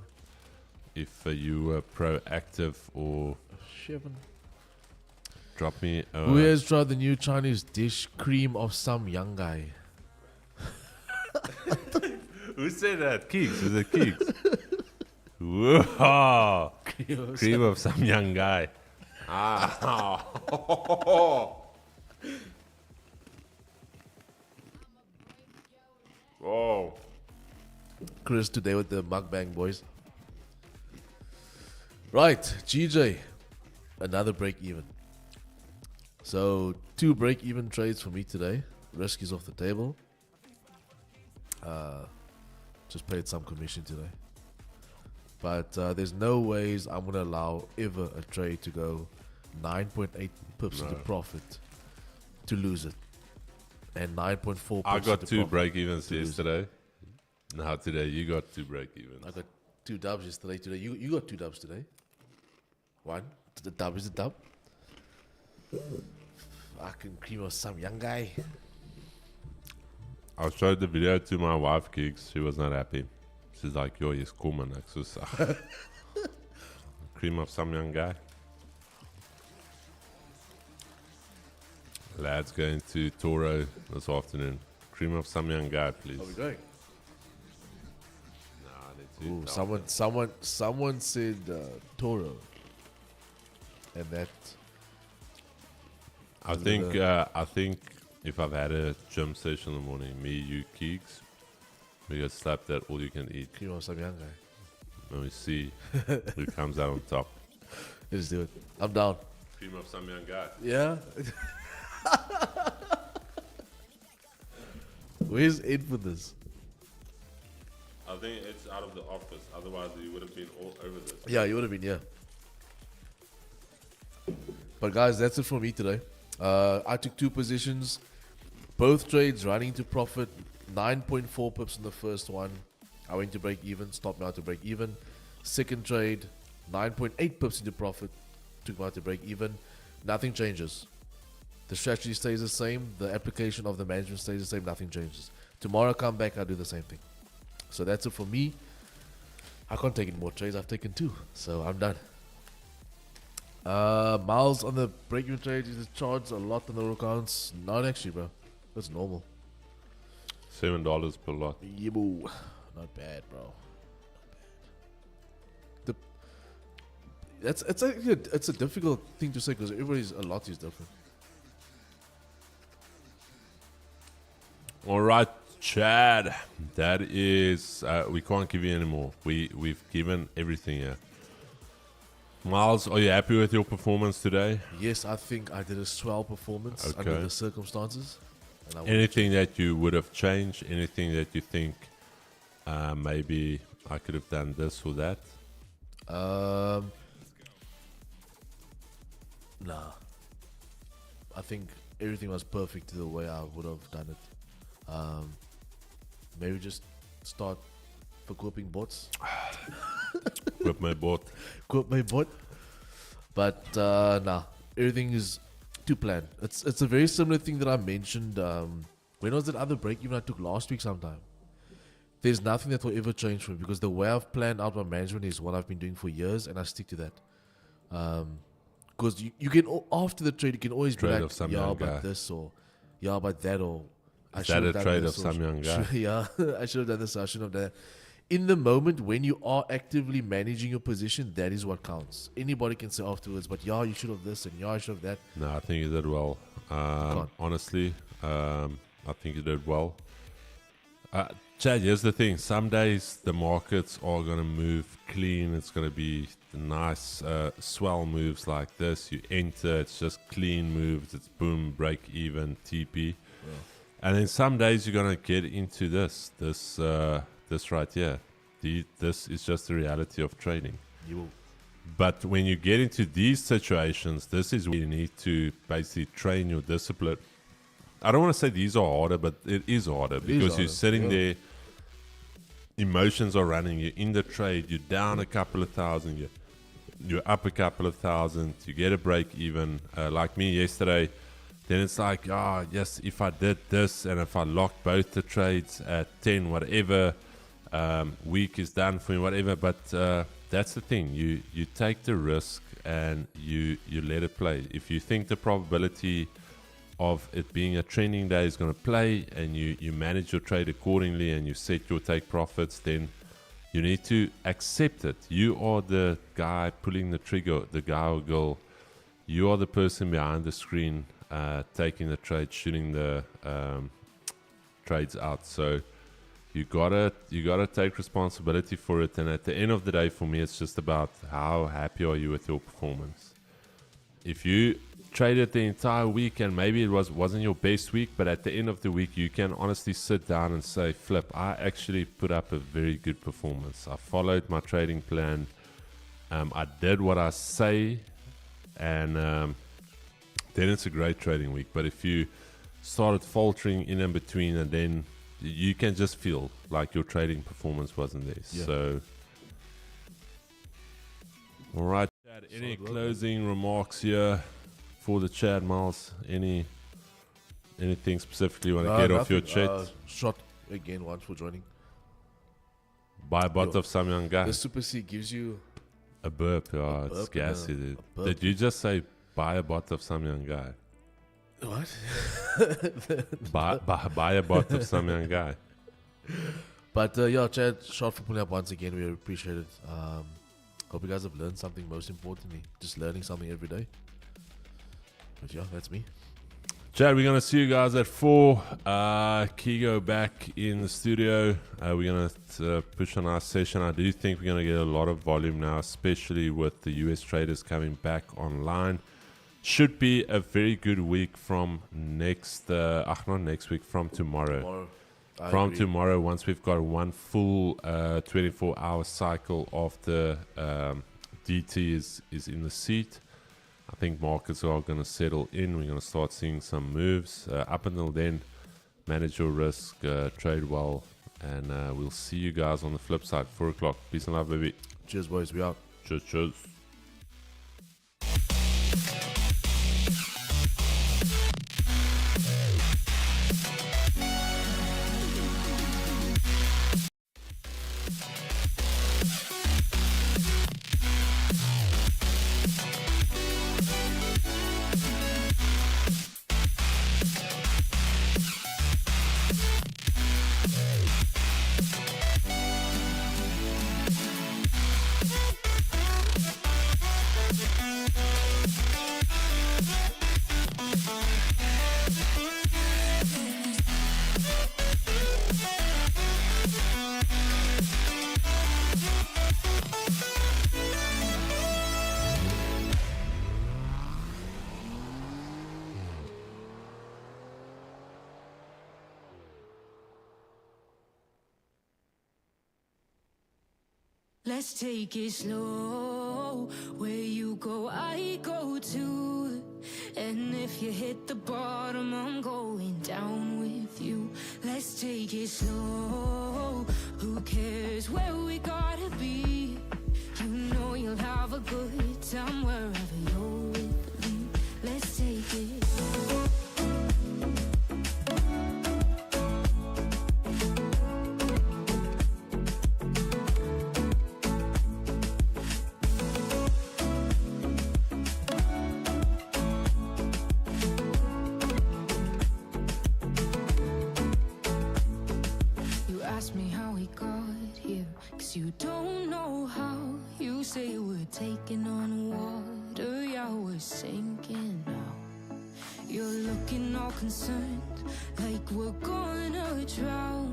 if you were proactive, or 7. drop me a. Who has tried the new Chinese dish, cream of some young guy? Who said that? Keeks. Is it Keeks? Whoa. Cream of some young guy. Ah. Whoa. Chris today with the mukbang boys. Right, GJ, another break even. So 2 break even trades for me today. Risk is off the table. Just paid some commission today. But there's no ways I'm going to allow ever a trade to go 9.8 pips into profit to lose it. And 9.4 pips I got into 2 profit break evens to lose it. yesterday. Now today you got 2 break evens. I got 2 dubs yesterday. Today you got 2 dubs today. 1. The dub is a dub. Fucking cream of some young guy. I showed the video to my wife, Gigs. She was not happy. She's like, yo, he's cool, man. Cream of some young guy. Lads going to Toro this afternoon. Cream of some young guy, please. Are we going? Nah, I need to Ooh, someone said Toro. And that I think if I've had a gym session in the morning, me, you, Keeks, we get slapped at all you can eat. cream of some young guy. And we see who comes out on top. Let's do it. I'm down. Cream of some young guy. Yeah. Where's Ed for this? I think it's out of the office. Otherwise, you would have been all over this. Yeah, you would have been, yeah. But guys, that's it for me today. I took 2 positions. Both trades running to profit. 9.4 pips in the first one. I went to break even. Stopped me out to break even. Second trade, 9.8 pips into profit. Took me out to break even. Nothing changes. The strategy stays the same. The application of the management stays the same. Nothing changes. Tomorrow I come back, I'll do the same thing. So that's it for me. I can't take any more trades. I've taken 2. So I'm done. Miles on the break-even trade is charged a lot on the accounts. Not actually, bro. That's normal. $7 per lot. Yeah, boo. Not bad, bro. Not bad. It's a difficult thing to say because everybody's a lot is different. All right, Chad. That is, we can't give you any more. We've given everything here. Miles, are you happy with your performance today? Yes, I think I did a swell performance Okay. under the circumstances. And I Anything that you would have changed? Anything that you think maybe I could have done this or that? Nah. I think everything was perfect the way I would have done it. Maybe just start verkoping bots. With my bot. Quote my bot. But nah, everything is to plan. It's a very similar thing that I mentioned. When was that other break even I took last week sometime? There's nothing that will ever change for me because the way I've planned out my management is what I've been doing for years, and I stick to that. Because you can after the trade you can always Trade be of some like, yeah, young but guy. this or yeah, but that or I Is should that have a done trade this of or some young guy? yeah, I should have done this. I should have done that. In the moment when you are actively managing your position, that is what counts. Anybody can say afterwards, but yeah, you should have this and yeah, you should have that. No, I think you did well. Honestly, I think you did well. Chad, here's the thing. Some days the markets are going to move clean. It's going to be nice swell moves like this. You enter, it's just clean moves. It's boom, break even, TP. Yeah. And then some days you're going to get into this right here. This is just the reality of trading. You will. But when you get into these situations, this is where you need to basically train your discipline. I don't want to say these are harder, but it is harder because you're sitting there, emotions are running, you're in the trade, you're down a couple of thousand, you're up a couple of thousand, you get a break even. Like me yesterday, then it's like, yes, if I did this and if I locked both the trades at 10, whatever, week is done for me, whatever. But that's the thing, you take the risk and you let it play. If you think the probability of it being a trending day is going to play and you manage your trade accordingly and you set your take profits, then you need to accept it. You are the guy pulling the trigger, the guy or girl. You are the person behind the screen taking the trade, shooting the trades out. So you gotta take responsibility for it. And at the end of the day, for me, it's just about how happy are you with your performance. If you traded the entire week and maybe it wasn't your best week, but at the end of the week you can honestly sit down and say, flip, I actually put up a very good performance. I followed my trading plan. I did what I say, and then it's a great trading week. But if you started faltering in between, and then you can just feel like your trading performance wasn't there. Yeah. So all right, Chad, any closing remarks here for the chat, Miles? Anything specifically you want to get off your chat? Shot again once for joining. Buy a bot of some young guy. The Super C gives you a burp. Yeah, it's gassy, dude. Did you just say buy a bot of some young guy? What? buy a bot of some young guy. But yeah, Chad, shot for pulling up once again. We appreciate it. Hope you guys have learned something. Most importantly, just learning something every day. But yeah, that's me. Chad, we're going to see you guys at 4. Kigo back in the studio. We're going to push on our session. I do think we're going to get a lot of volume now, especially with the US traders coming back online. Should be a very good week from from tomorrow. From tomorrow, once we've got one full 24-hour cycle of the DT is in the seat. I think markets are going to settle in. We're going to start seeing some moves. Up until then, manage your risk, trade well, and we'll see you guys on the flip side, 4 o'clock. Peace and love, baby. Cheers, boys. We out. Cheers. Let's take it slow. Where you go, I go too. And if you hit the bottom, I'm going down with you. Let's take it slow. Who cares where you don't know how. You say we're taking on water, yeah, we're sinking now. You're looking all concerned, like we're gonna drown.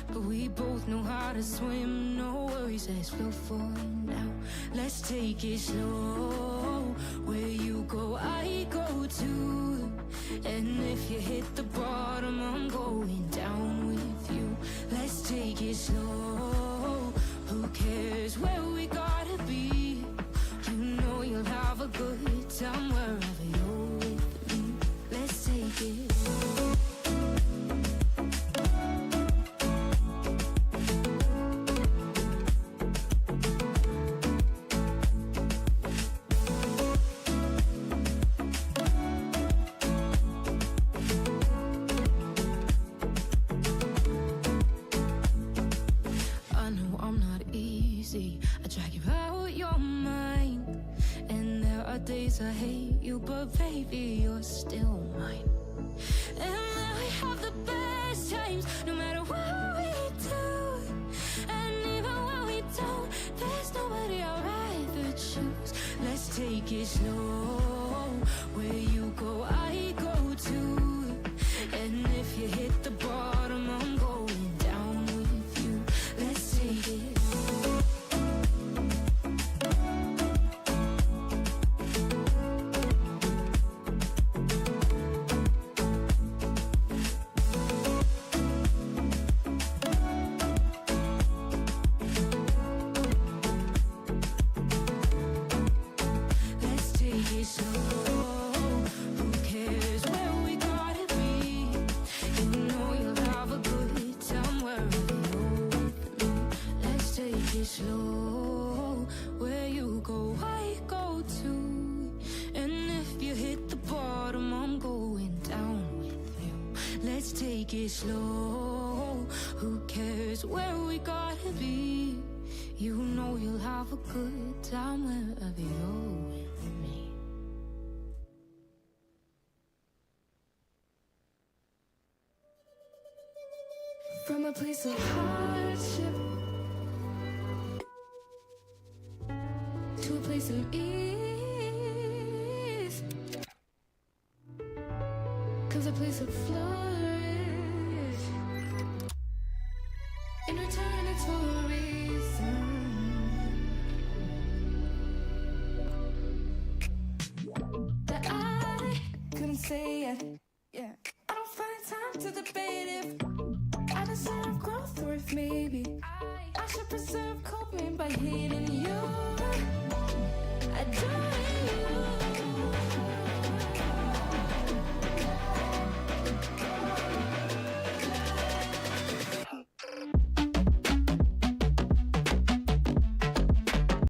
But we both know how to swim, no worries, let's flow for now. Let's take it slow, where you go, I go too. And if you hit the bottom, I'm going down with you. Let's take it slow, who cares where we gotta be? You know you'll have a good time wherever you're with me. Let's take it slow. I drag you out your mind, and there are days I hate you, but baby, you're still mine. And I have the best times, no matter what we do. And even when we don't, there's nobody I'd rather choose. Let's take it slow, where you go, I go too. And if you hit the bottom, I'm going down with you. Let's take it. Slow, where you go, I go too. And if you hit the bottom, I'm going down with you. Let's take it slow, who cares where we gotta be? You know you'll have a good time wherever you're with me. From a place of hardship to a place of ease comes a place of flourish. In return, it's for a reason that I couldn't say yet. Yeah, I don't find time to debate if I deserve growth or if maybe I should preserve coping by hating you. I don't